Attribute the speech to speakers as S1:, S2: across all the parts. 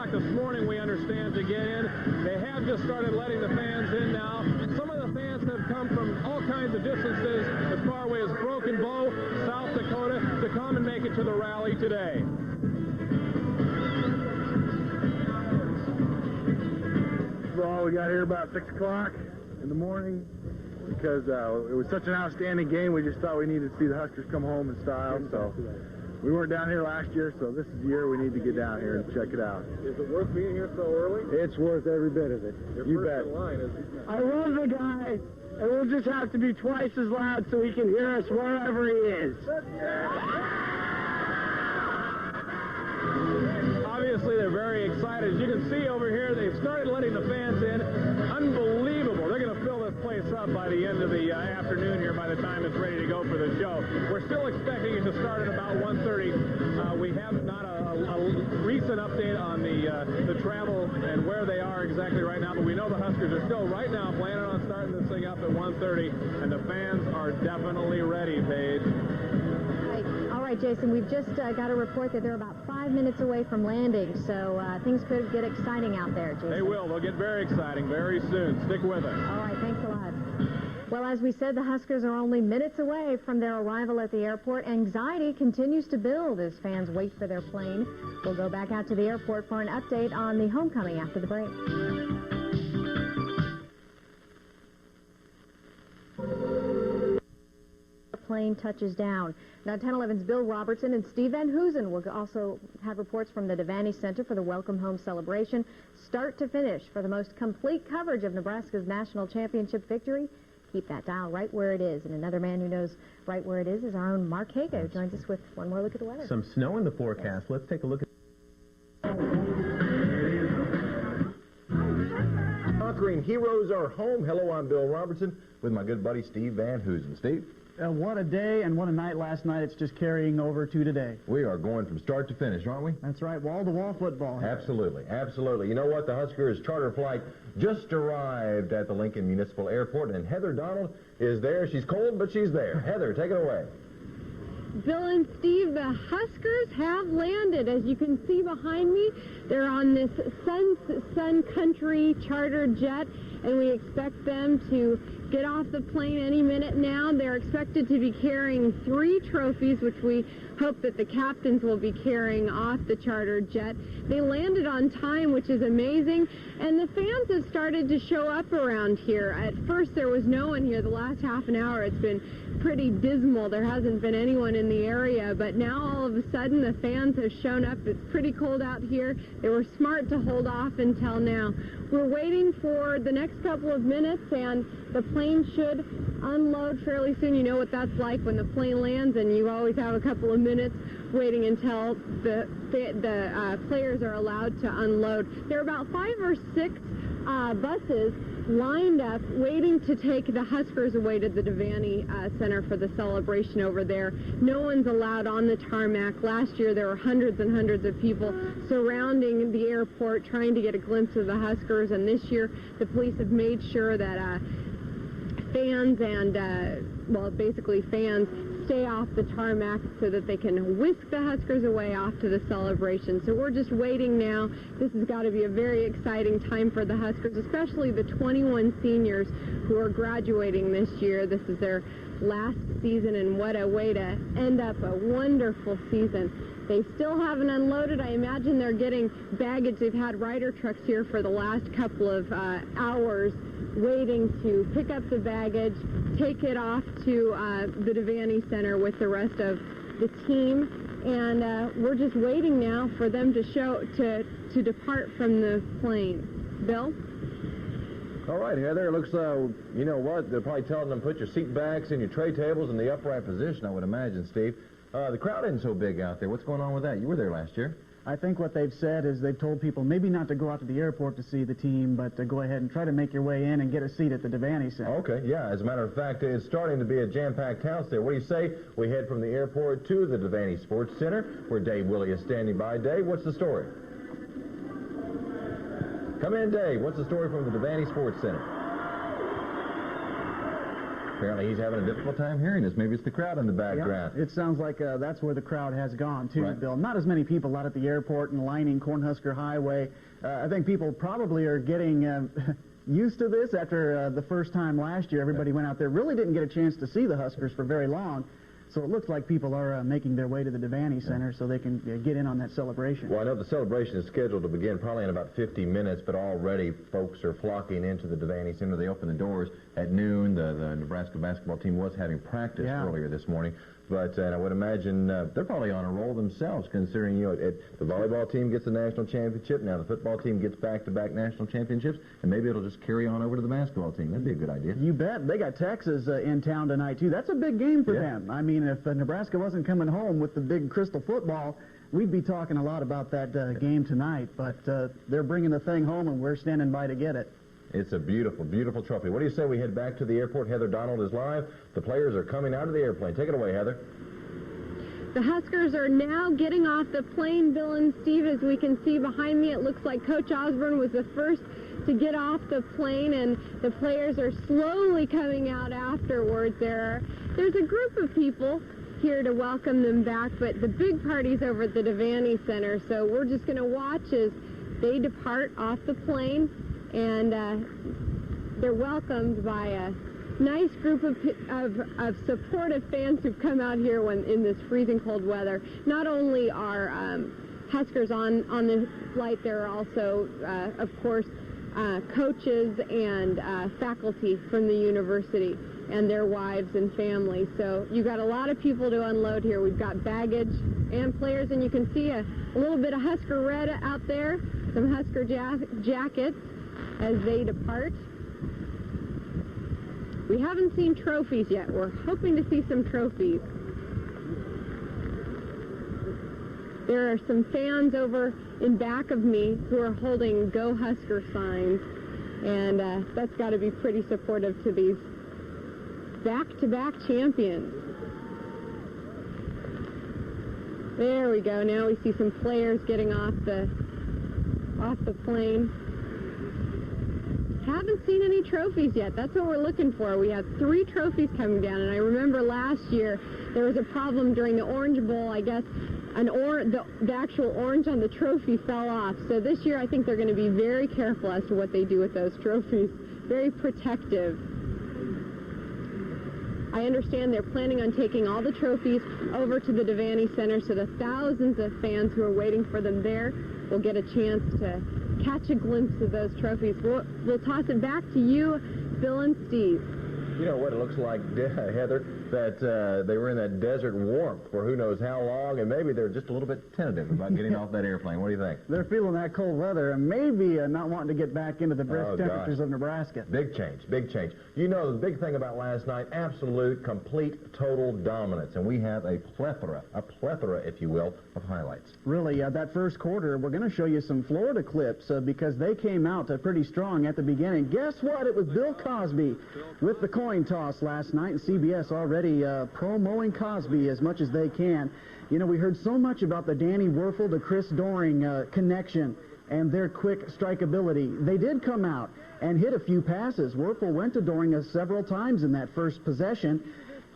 S1: o'clock this morning, we understand, to get in. They have just started letting the fans in now. Some of the fans have come from all kinds of distances as far away as Broken Bow, South Dakota, to come and make it to the rally today.
S2: Well, we got here about 6 o'clock in the morning because it was such an outstanding game. We just thought we needed to see the Huskers come home in style. So we weren't down here last year, so this is the year we need to get down here and check it out.
S1: Is it worth being here so early?
S2: It's worth every bit of it. You bet.
S3: I love the guy, and we'll just have to be twice as loud so he can hear us wherever he is.
S1: Obviously, they're very excited. As you can see over here, they've started letting the fans in. Unbelievable. They're going to fill this place up by the end of the afternoon here, by the time it's ready to go for the show. We're still expecting it to start at about 1:30. We have not a recent update on the travel and where they are exactly right now, but we know the Huskers are still right now planning on starting this thing up at 1:30, and the fans are definitely ready, Paige.
S4: All right, Jason, we've just got a report that they're about 5 minutes away from landing, so things could get exciting out there, Jason.
S1: They will. They'll get very exciting very soon. Stick with us.
S4: All right, thanks a lot. Well, as we said, the Huskers are only minutes away from their arrival at the airport. Anxiety continues to build as fans wait for their plane. We'll go back out to the airport for an update on the homecoming after the break. Plane touches down. Now, 10-11's Bill Robertson and Steve Van Hoosen will also have reports from the Devaney Center for the Welcome Home celebration, start to finish, for the most complete coverage of Nebraska's national championship victory. Keep that dial right where it is. And another man who knows right where it is our own Mark Haga, who joins us with one more look at the weather.
S5: Some snow in the forecast. Let's take a look at...
S6: Conquering heroes are home. Hello, I'm Bill Robertson with my good buddy Steve Van Hoosen. Steve?
S7: What a day and what a night last night. It's just carrying over to today.
S6: We are going from start to finish, aren't we?
S7: That's right, wall-to-wall football.
S6: Absolutely, absolutely. You know what? The Huskers charter flight just arrived at the Lincoln Municipal Airport, and Heather Donald is there. She's cold, but she's there. Heather, take it away.
S8: Bill and Steve, the Huskers have landed. As you can see behind me, they're on this Sun Country charter jet, and we expect them to get off the plane any minute now. They're expected to be carrying 3 trophies, which we hope that the captains will be carrying off the charter jet. They landed on time, which is amazing, and the fans have started to show up around here. At first, there was no one here. The last half an hour, it's been pretty dismal. There hasn't been anyone in the area, but now all of a sudden the fans have shown up. It's pretty cold out here. They were smart to hold off until now. We're waiting for the next couple of minutes, and the plane should unload fairly soon. You know what that's like when the plane lands, and you always have a couple of minutes waiting until the players are allowed to unload. There are about 5 or 6 buses lined up waiting to take the Huskers away to the Devaney Center for the celebration over there. No one's allowed on the tarmac. Last year there were hundreds and hundreds of people surrounding the airport trying to get a glimpse of the Huskers, and this year the police have made sure that fans and, well, basically fans stay off the tarmac so that they can whisk the Huskers away off to the celebration. So we're just waiting now. This has got to be a very exciting time for the Huskers, especially the 21 seniors who are graduating this year. This is their last season, and what a way to end up a wonderful season. They still haven't unloaded. I imagine they're getting baggage. They've had rider trucks here for the last couple of hours waiting to pick up the baggage, take it off to the Devaney Center with the rest of the team. And we're just waiting now for them to to depart from the plane. Bill?
S6: All right, Heather, it looks, you know what, they're probably telling them put your seat backs and your tray tables in the upright position, I would imagine, Steve. The crowd isn't so big out there. What's going on with that? You were there last year.
S7: I think what they've said is they've told people maybe not to go out to the airport to see the team, but to go ahead and try to make your way in and get a seat at the Devaney Center.
S6: Okay, yeah. As a matter of fact, it's starting to be a jam-packed house there. What do you say we head from the airport to the Devaney Sports Center, where Dave Willie is standing by. Dave, what's the story? Come in, Dave. What's the story from the Devaney Sports Center? Apparently he's having a difficult time hearing us. Maybe it's the crowd in the background.
S7: Yeah, it sounds like that's where the crowd has gone, too,
S6: Right.
S7: Bill. Not as many people out at the airport and lining Cornhusker Highway. I think people probably are getting used to this after the first time last year. Everybody went out there, really didn't get a chance to see the Huskers for very long. So it looks like people are making their way to the Devaney Center so they can get in on that celebration.
S6: Well, I know the celebration is scheduled to begin probably in about 50 minutes, but already folks are flocking into the Devaney Center. They open the doors at noon. The Nebraska basketball team was having practice earlier this morning. But I would imagine they're probably on a roll themselves, considering, the volleyball team gets the national championship. Now the football team gets back-to-back national championships, and maybe it'll just carry on over to the basketball team. That'd be a good idea.
S7: You bet. They got Texas in town tonight, too. That's a big game for them. I mean, if Nebraska wasn't coming home with the big crystal football, we'd be talking a lot about that game tonight. But they're bringing the thing home, and we're standing by to get it.
S6: It's a beautiful, beautiful trophy. What do you say we head back to the airport? Heather Donald is live. The players are coming out of the airplane. Take it away, Heather.
S8: The Huskers are now getting off the plane, Bill and Steve. As we can see behind me, it looks like Coach Osborne was the first to get off the plane, and the players are slowly coming out afterwards. There's a group of people here to welcome them back, but the big party's over at the Devaney Center, so we're just going to watch as they depart off the plane. And they're welcomed by a nice group of supportive fans who've come out here in this freezing cold weather. Not only are Huskers on the flight, there are also, of course, coaches and faculty from the university and their wives and families. So you got a lot of people to unload here. We've got baggage and players, and you can see a little bit of Husker red out there, some Husker jackets as they depart. We haven't seen trophies yet. We're hoping to see some trophies. There are some fans over in back of me who are holding Go Husker signs, and that's got to be pretty supportive to these back-to-back champions. There we go. Now we see some players getting off the plane. Haven't seen any trophies yet. That's what we're looking for. We have 3 trophies coming down, and I remember last year there was a problem during the Orange Bowl. I guess the actual orange on the trophy fell off. So this year I think they're going to be very careful as to what they do with those trophies. Very protective. I understand they're planning on taking all the trophies over to the Devaney Center, so the thousands of fans who are waiting for them there will get a chance to catch a glimpse of those trophies. We'll toss it back to you, Bill and Steve.
S6: You know what it looks like, Heather, that they were in that desert warmth for who knows how long, and maybe they're just a little bit tentative about getting off that airplane. What do you think?
S7: They're feeling that cold weather and maybe not wanting to get back into the brisk temperatures of Nebraska.
S6: Big change, big change. You know, the big thing about last night, absolute, complete, total dominance, and we have a plethora, if you will, of highlights.
S7: Really, that first quarter, we're going to show you some Florida clips because they came out pretty strong at the beginning. Guess what? It was Bill Cosby with the coin toss last night, and CBS already promoting Cosby as much as they can. You know, we heard so much about the Danny Werfel to Chris Doering connection and their quick strikeability. They did come out and hit a few passes. Werfel went to Doering several times in that first possession.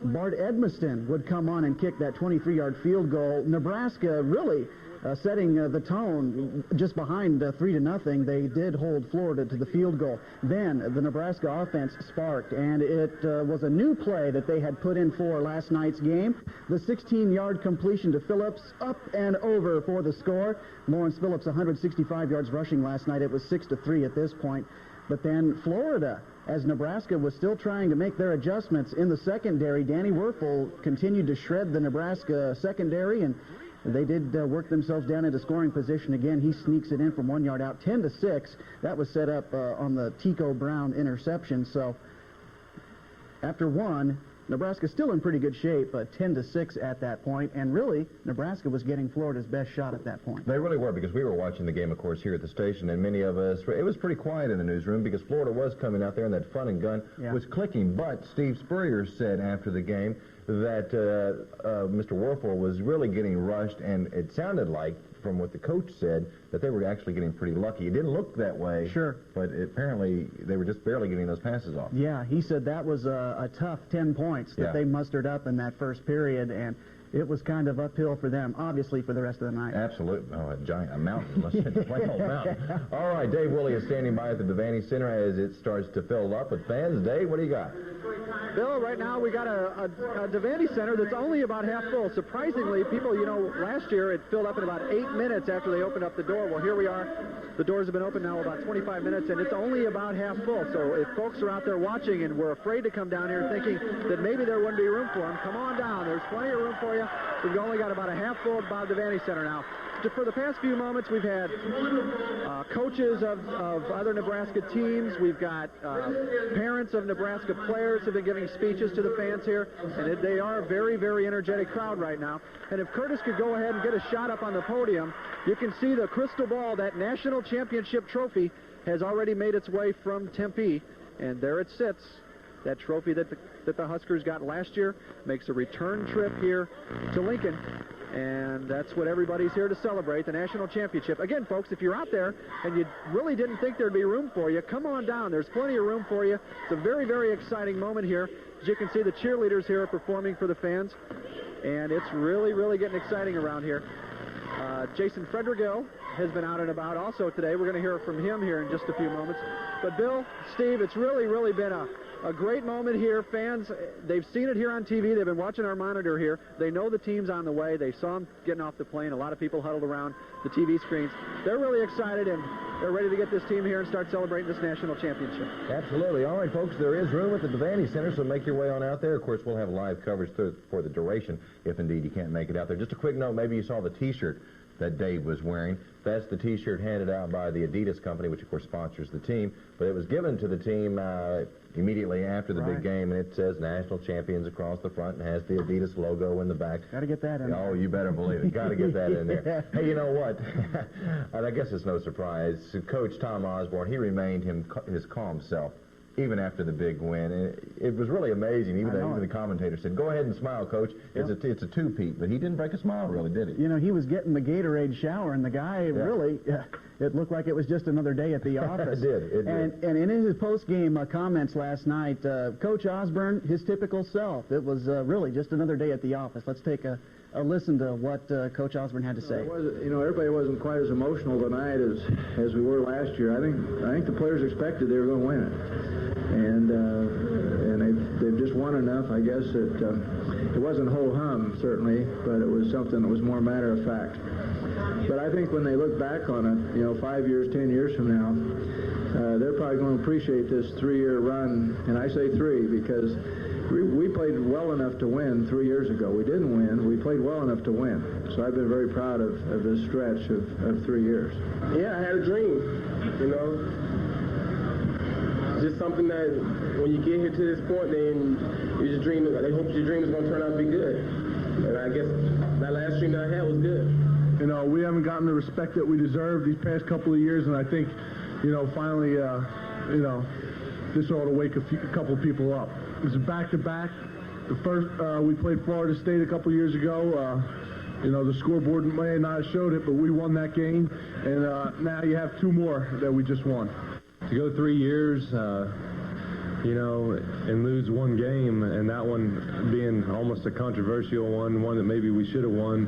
S7: Bart Edmiston would come on and kick that 23-yard field goal. Nebraska really setting the tone just behind 3-0. They did hold Florida to the field goal. Then the Nebraska offense sparked, and it was a new play that they had put in for last night's game. The 16-yard completion to Phillips, up and over for the score. Lawrence Phillips, 165 yards rushing last night. It was 6-3 at this point. But then Florida, as Nebraska was still trying to make their adjustments in the secondary, Danny Werfel continued to shred the Nebraska secondary, and they did work themselves down into scoring position again. He sneaks it in from 1 yard out, 10-6. That was set up on the Tico Brown interception. So after one, Nebraska's still in pretty good shape, 10-6 at that point, and really, Nebraska was getting Florida's best shot at that point.
S6: They really were, because we were watching the game, of course, here at the station, and many of us, it was pretty quiet in the newsroom because Florida was coming out there and that fun and gun was clicking. But Steve Spurrier said after the game that Mr. Werfel was really getting rushed, and it sounded like from what the coach said, that they were actually getting pretty lucky. It didn't look that way.
S7: Sure.
S6: But apparently they were just barely getting those passes off.
S7: Yeah, he said that was a tough 10 points that they mustered up in that first period, and it was kind of uphill for them, obviously, for the rest of the night.
S6: Absolutely. Oh, a mountain. Must have been a plain old mountain. All right, Dave Woolley is standing by at the Devaney Center as it starts to fill up with fans. Dave, what do you got?
S9: Bill, right now we got a Devaney Center that's only about half full. Surprisingly, people, last year it filled up in about 8 minutes after they opened up the door. Well, here we are. The doors have been open now about 25 minutes, and it's only about half full. So if folks are out there watching and were afraid to come down here thinking that maybe there wouldn't be room for them, come on down. There's plenty of room for you. We've only got about a half full Bob Devaney Center now. For the past few moments, we've had coaches of other Nebraska teams. We've got parents of Nebraska players have been giving speeches to the fans here, and they are a very, very energetic crowd right now. And if Curtis could go ahead and get a shot up on the podium, you can see the crystal ball, that national championship trophy, has already made its way from Tempe, and there it sits. That trophy that the Huskers got last year makes a return trip here to Lincoln, and that's what everybody's here to celebrate, the national championship. Again, folks, if you're out there and you really didn't think there'd be room for you, come on down. There's plenty of room for you. It's a very, very exciting moment here. As you can see, the cheerleaders here are performing for the fans, and it's really, really getting exciting around here. Jason Frederigill has been out and about also today. We're going to hear from him here in just a few moments. But Bill, Steve, it's really, really been a great moment here. Fans, they've seen it here on TV. They've been watching our monitor here. They know the team's on the way. They saw them getting off the plane. A lot of people huddled around the TV screens. They're really excited, and they're ready to get this team here and start celebrating this national championship.
S6: Absolutely. All right, folks, there is room at the Devaney Center, so make your way on out there. Of course, we'll have live coverage for the duration if indeed you can't make it out there. Just a quick note, maybe you saw the T-shirt that Dave was wearing. That's the T-shirt handed out by the Adidas company, which of course sponsors the team, but it was given to the team immediately after the big game, and it says National Champions across the front and has the Adidas logo in the back.
S7: Got to get that in there.
S6: Oh, you better believe it. Got to get that in there. Hey, you know what? And I guess it's no surprise. Coach Tom Osborne, he remained his calm self even after the big win. And it was really amazing. Even the commentator said, "Go ahead and smile, Coach. It's a two-peat." But he didn't break a smile, really, did he?
S7: You know, he was getting the Gatorade shower, and the guy really, it looked like it was just another day at the office.
S6: It did.
S7: And in his post-game comments last night, Coach Osborne, his typical self, it was really just another day at the office. Let's take a listen to what Coach Osborne had to say.
S10: Everybody wasn't quite as emotional tonight as we were last year. I think the players expected they were going to win it, and they've just won enough. I guess it wasn't ho-hum certainly, but it was something that was more matter of fact. But I think when they look back on it, 5 years, 10 years from now, they're probably going to appreciate this 3-year run, and I say 3 because we played well enough to win 3 years ago. We didn't win. We played well enough to win. So I've been very proud of this stretch of 3 years.
S11: Yeah, I had a dream, Just something that when you get here to this point, then you just dream. They hope your dream is going to turn out to be good. And I guess that last dream that I had was good.
S2: We haven't gotten the respect that we deserve these past couple of years, and I think, finally, this ought to wake a couple of people up. It was a back-to-back. The first, we played Florida State a couple years ago. The scoreboard may not have showed it, but we won that game. And now you have 2 more that we just won.
S12: To go 3 years, and lose 1 game, and that one being almost a controversial one that maybe we should have won,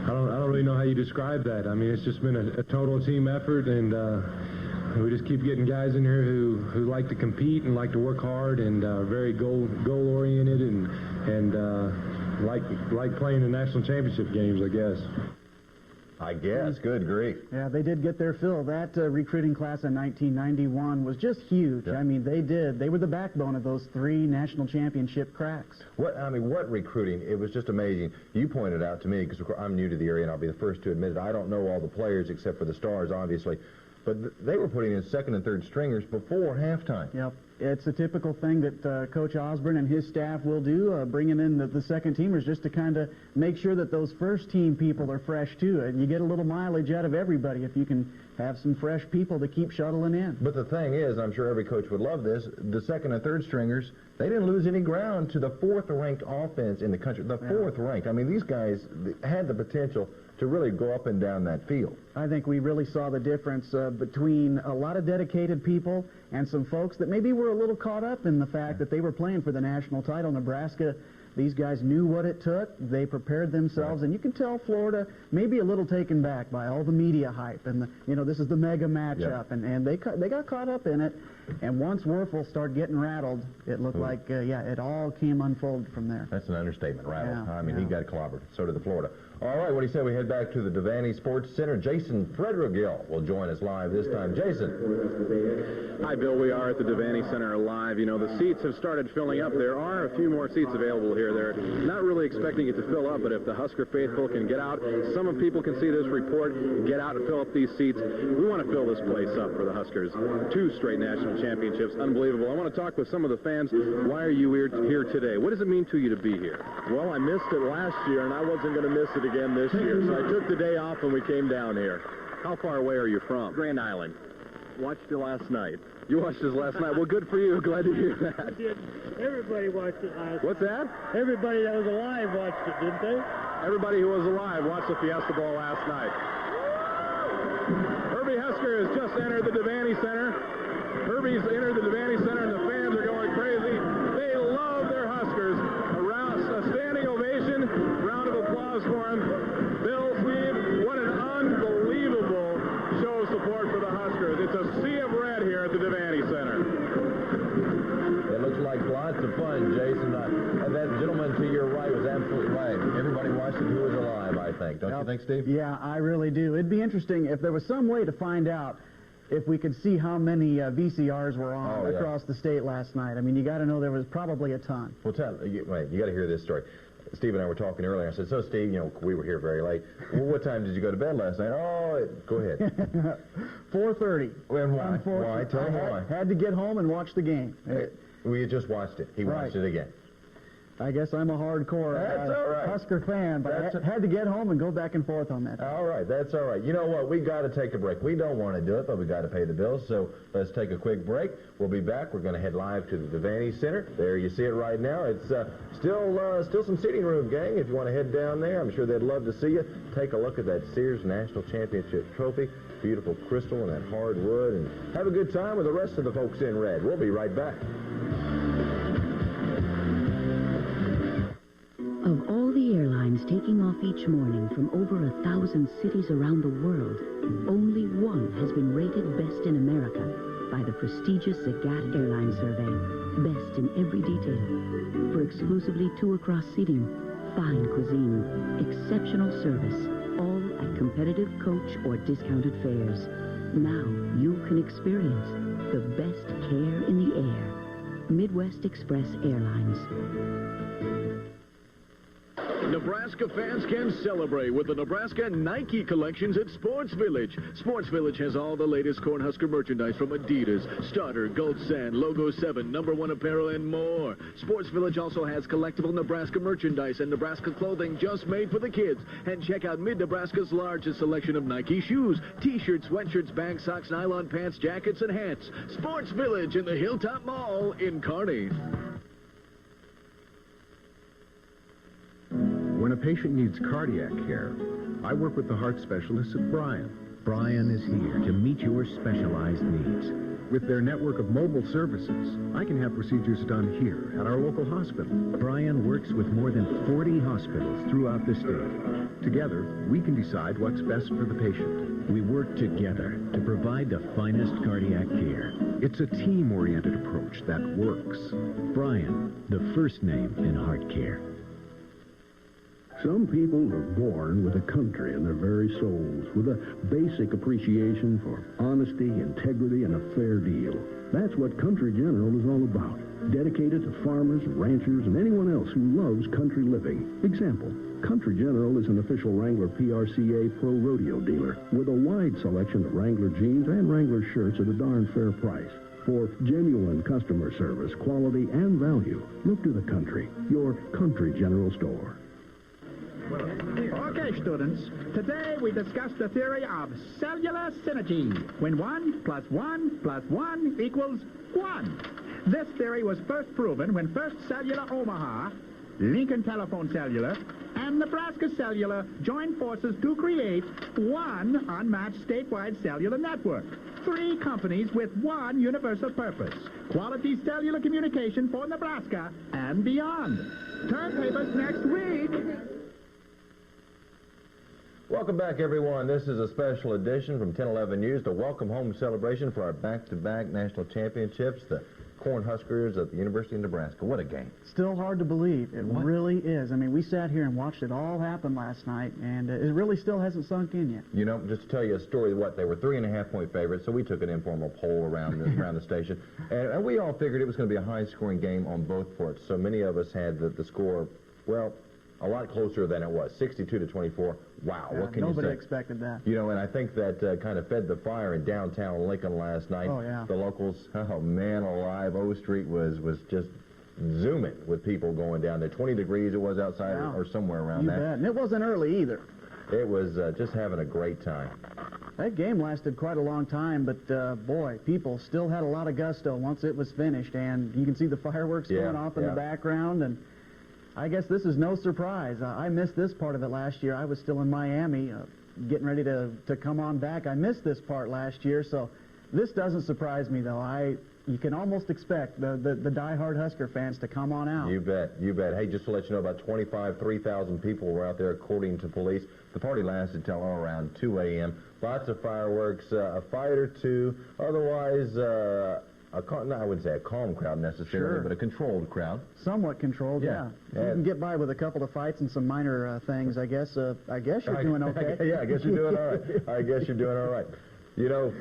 S12: I don't really know how you describe that. I mean, it's just been a total team effort, and we just keep getting guys in here who like to compete and like to work hard and very goal-oriented and like playing in national championship games, I guess.
S6: Good grief.
S7: Yeah, they did get their fill. That recruiting class in 1991 was just huge. Yeah. I mean, they were the backbone of those 3 national championship cracks.
S6: What recruiting? It was just amazing. You pointed out to me, because I'm new to the area, and I'll be the first to admit it, I don't know all the players except for the stars, obviously. But they were putting in 2nd and 3rd stringers before halftime.
S7: Yep. It's a typical thing that Coach Osborne and his staff will do, bringing in the second teamers just to kind of make sure that those first team people are fresh too. And you get a little mileage out of everybody if you can have some fresh people to keep shuttling in.
S6: But the thing is, I'm sure every coach would love this, the 2nd and 3rd stringers, they didn't lose any ground to the 4th ranked offense in the country. The 4th ranked. I mean, these guys had the potential to really go up and down that field.
S7: I think we really saw the difference between a lot of dedicated people and some folks that maybe were a little caught up in the fact that they were playing for the national title. Nebraska, these guys knew what it took. They prepared themselves, and you can tell Florida maybe a little taken back by all the media hype and this is the mega matchup, and they got caught up in it. And once Werfel started getting rattled, it looked like it all came unfolded from there.
S6: That's an understatement, rattled.
S7: Yeah,
S6: I mean, he got clobbered. So did the Florida. All right, what do you say we head back to the Devaney Sports Center? Jason Frederigill will join us live this time. Jason.
S1: Hi, Bill. We are at the Devaney Center live. You know, the seats have started filling up. There are a few more seats available here. They're not really expecting it to fill up, but if the Husker faithful can get out, some of people can see this report, get out and fill up these seats. We want to fill this place up for the Huskers. 2 straight national championships. Unbelievable. I want to talk with some of the fans. Why are you here today? What does it mean to you to be here?
S13: Well, I missed it last year, and I wasn't going to miss it again this year, so I took the day off and we came down here.
S1: How far away are you from?
S13: Grand Island. Watched it last night.
S1: You watched this last night. Well, good for you. Glad to hear that.
S3: Everybody watched it last night.
S1: What's that?
S3: Everybody that was alive watched it, didn't they?
S1: Everybody who was alive watched the Fiesta Bowl last night. Herbie Husker has just entered the Devaney Center. Herbie's entered the Devaney Center, and the fans are going crazy. They love their Huskers. A standing ovation, round of applause for him. Bill, Steve, what an unbelievable show of support for the Huskers. It's a sea of red here at the Devaney Center.
S6: It looks like lots of fun, Jason. That gentleman to your right was absolutely right. Everybody watched it who was alive, I think. Don't you think, Steve?
S7: Yeah, I really do. It'd be interesting if there was some way to find out if we could see how many VCRs were on across the state last night. I mean, you got to know there was probably a ton.
S6: Well, you got to hear this story. Steve and I were talking earlier. I said, so, Steve, we were here very late. Well, what time did you go to bed last night? Oh, go ahead.
S7: 4:30.
S6: And why? Why? Tell me why.
S7: Had to get home and watch the game.
S6: We had just watched it. He watched it again.
S7: I guess I'm a hardcore Husker fan, but I had to get home and go back and forth on that.
S6: All right, that's all right. You know what? We got to take a break. We don't want to do it, but we got to pay the bills, so let's take a quick break. We'll be back. We're going to head live to the Devaney Center. There you see it right now. It's still some sitting room, gang. If you want to head down there, I'm sure they'd love to see you. Take a look at that Sears National Championship trophy. Beautiful crystal and that hardwood, and have a good time with the rest of the folks in red. We'll be right back.
S14: Of all the airlines taking off each morning from over 1,000 cities around the world, only one has been rated Best in America by the prestigious Zagat Airline Survey. Best in every detail. For exclusively 2-across seating, fine cuisine, exceptional service, all at competitive coach or discounted fares. Now you can experience the best care in the air. Midwest Express Airlines.
S15: Nebraska fans can celebrate with the Nebraska Nike collections at Sports Village. Sports Village has all the latest Cornhusker merchandise from Adidas, Starter, Gold Sand, Logo 7, No. 1 apparel, and more. Sports Village also has collectible Nebraska merchandise and Nebraska clothing just made for the kids. And check out Mid-Nebraska's largest selection of Nike shoes, T-shirts, sweatshirts, bags, socks, nylon pants, jackets, and hats. Sports Village in the Hilltop Mall in Kearney.
S16: When a patient needs cardiac care, I work with the heart specialists at Bryan. Bryan is here to meet your specialized needs. With their network of mobile services, I can have procedures done here at our local hospital. Bryan works with more than 40 hospitals throughout the state. Together, we can decide what's best for the patient. We work together to provide the finest cardiac care. It's a team-oriented approach that works. Bryan, the first name in heart care.
S17: Some people are born with a country in their very souls, with a basic appreciation for honesty, integrity, and a fair deal. That's what Country General is all about. Dedicated to farmers, ranchers, and anyone else who loves country living. Example, Country General is an official Wrangler PRCA Pro Rodeo dealer with a wide selection of Wrangler jeans and Wrangler shirts at a darn fair price. For genuine customer service, quality, and value, look to the Country, your Country General store.
S18: Okay, students, today we discuss the theory of cellular synergy, when 1 + 1 + 1 equals 1. This theory was first proven when First Cellular Omaha, Lincoln Telephone Cellular, and Nebraska Cellular join forces to create one unmatched statewide cellular network. 3 companies with one universal purpose: quality cellular communication for Nebraska and beyond. Turn papers next week.
S6: Welcome back, everyone. This is a special edition from 1011 News, the welcome home celebration for our back-to-back national championships, the Cornhuskers at the University of Nebraska. What a game.
S7: Still hard to believe. It really is. I mean, we sat here and watched it all happen last night, and it really still hasn't sunk in yet.
S6: You know, just to tell you a story, they were 3.5-point favorites, so we took an informal poll around the station, and we all figured it was going to be a high-scoring game on both ports. So many of us had the score, well, a lot closer than it was, 62-24. Wow, what can you say?
S7: Nobody expected that.
S6: You know, and I think that kind of fed the fire in downtown Lincoln last night.
S7: Oh, yeah.
S6: The locals, oh, man alive, O Street was just zooming with people going down there. 20 degrees it was outside or somewhere around that.
S7: You bet. And it wasn't early either.
S6: It was just having a great time.
S7: That game lasted quite a long time, but, boy, people still had a lot of gusto once it was finished, and you can see the fireworks going off in the background, and I guess this is no surprise. I missed this part of it last year. I was still in Miami getting ready to come on back. I missed this part last year, so this doesn't surprise me, though. You can almost expect the diehard Husker fans to come on out.
S6: You bet, you bet. Hey, just to let you know, about 3,000 people were out there, according to police. The party lasted till around 2 a.m. Lots of fireworks, a fight or two. Otherwise, I wouldn't say a calm crowd necessarily, but a controlled crowd.
S7: Somewhat controlled, yeah. You can get by with a couple of fights and some minor things. I guess you're doing okay.
S6: Yeah, I guess you're doing all right. I guess you're doing all right. You know,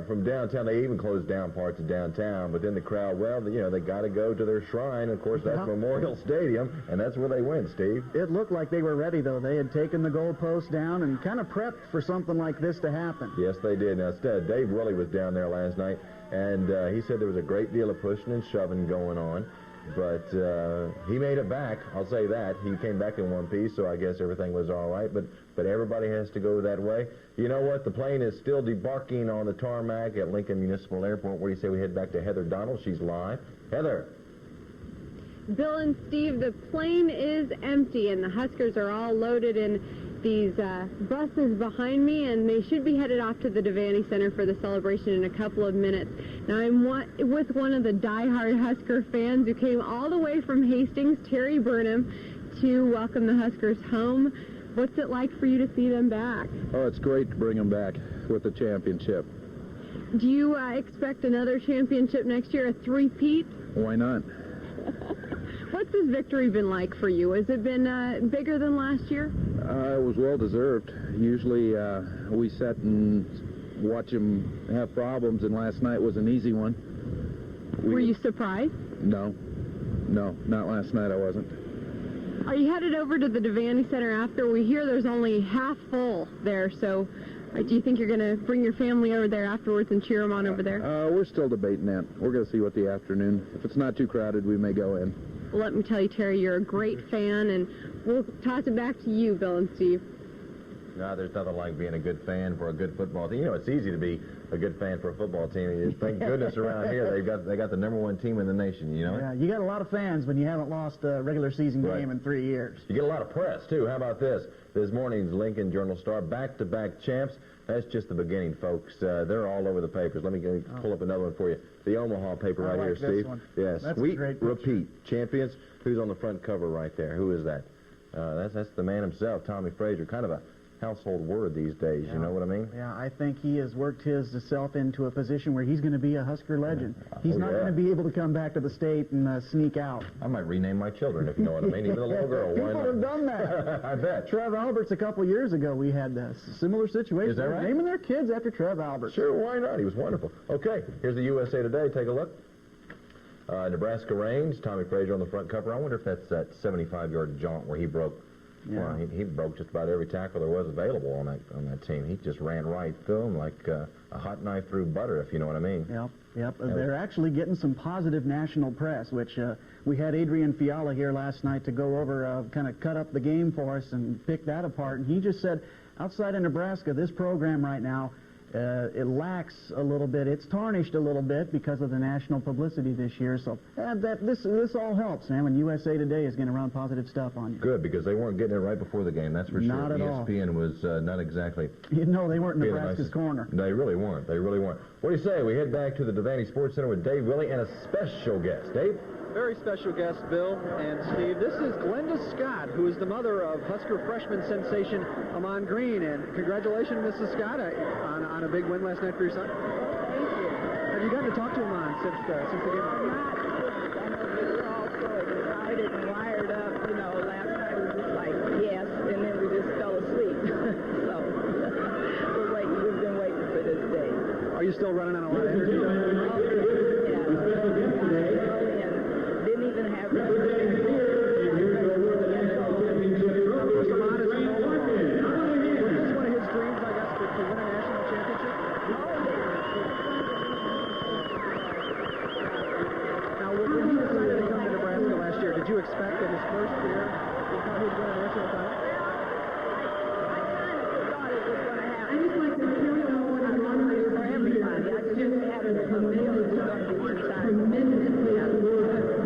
S6: from downtown, they even closed down parts of downtown, but then the crowd, well, they got to go to their shrine. Of course, that's Memorial Stadium, and that's where they went, Steve.
S7: It looked like they were ready, though. They had taken the goalpost down and kind of prepped for something like this to happen.
S6: Yes, they did. Now, Dave Willie was down there last night, and he said there was a great deal of pushing and shoving going on. But he made it back, I'll say that. He came back in one piece, so I guess everything was all right. But everybody has to go that way. You know what? The plane is still debarking on the tarmac at Lincoln Municipal Airport. Where do you say we head back to Heather Donald? She's live. Heather.
S8: Bill and Steve, the plane is empty, and the Huskers are all loaded in these buses behind me, and they should be headed off to the Devaney Center for the celebration in a couple of minutes. Now, I'm with one of the diehard Husker fans who came all the way from Hastings, Terry Burnham, to welcome the Huskers home. What's it like for you to see them back?
S10: Oh, it's great to bring them back with the championship.
S8: Do you expect another championship next year, a three-peat?
S10: Why not?
S8: What's this victory been like for you? Has it been bigger than last year?
S10: It was well-deserved. Usually we sit and watch them have problems, and last night was an easy one.
S8: Were you surprised?
S10: No, not last night I wasn't.
S8: Are you headed over to the Devaney Center after? We hear there's only half full there, so do you think you're going to bring your family over there afterwards and cheer them on over there?
S10: We're still debating that. We're going to see what the afternoon. If it's not too crowded, we may go in.
S8: Well, let me tell you, Terry, you're a great fan, and we'll toss it back to you, Bill and Steve.
S6: No, there's nothing like being a good fan for a good football team. You know, it's easy to be a good fan for a football team. Thank goodness around here they got the #1 team in the nation, you know?
S7: Yeah, you got a lot of fans when you haven't lost a regular season game in 3 years.
S6: You get a lot of press, too. How about this? This morning's Lincoln Journal-Star, back-to-back champs. That's just the beginning, folks. They're all over the papers. Let me pull up another one for you. The Omaha paper right here, Steve.
S7: One.
S6: Yes,
S7: that's
S6: sweet
S7: great
S6: repeat. Champions. Who's on the front cover right there? Who is that? That's the man himself, Tommy Frazier. Kind of a household word these days, you know what I mean?
S7: Yeah, I think he has worked himself into a position where he's going to be a Husker legend. He's not going to be able to come back to the state and sneak out.
S6: I might rename my children, if you know what I mean. Even a little girl.
S7: People have done that.
S6: I bet.
S7: Trev Alberts, a couple years ago, we had a similar situation.
S6: Is that right?
S7: Naming their kids after Trev Alberts.
S6: Sure, why not? He was wonderful. Okay, here's the USA Today. Take a look. Nebraska reigns. Tommy Frazier on the front cover. I wonder if that's that 75-yard jaunt where he broke. Yeah. Well, he broke just about every tackle there was available on that team. He just ran right through them like a hot knife through butter, if you know what I mean.
S7: Yep. They're actually getting some positive national press, which we had Adrian Fiala here last night to go over, kind of cut up the game for us and pick that apart. And he just said, outside of Nebraska, this program right now, it lacks a little bit. It's tarnished a little bit because of the national publicity this year. So this all helps, man, when USA Today is going to run positive stuff on you.
S6: Good, because they weren't getting it right before the game, that's for sure.
S7: Not at all.
S6: ESPN was not exactly...
S7: You know, they weren't Nebraska's corner.
S6: They really weren't. They really weren't. What do you say? We head back to the Devaney Sports Center with Dave Willie and a special guest. Dave?
S9: Very special guest, Bill and Steve. This is Glenda Scott, who is the mother of Husker freshman sensation Amon Green. And congratulations, Mrs. Scott, on a big win last night for your son.
S19: Thank you.
S9: Have you gotten to talk to Amon since the game?
S19: Not. I know we were all so excited and wired up. You know, last night we was like, yes, and then we just fell asleep. So we're waiting. We've been waiting for this day.
S9: Are you still running on a lot of energy?
S19: Even have
S9: did you expect that his first year he would win a national title?
S19: I thought it was going to happen. I just like to tell you what I'm wondering for everybody. I just had a feeling it was going to be time.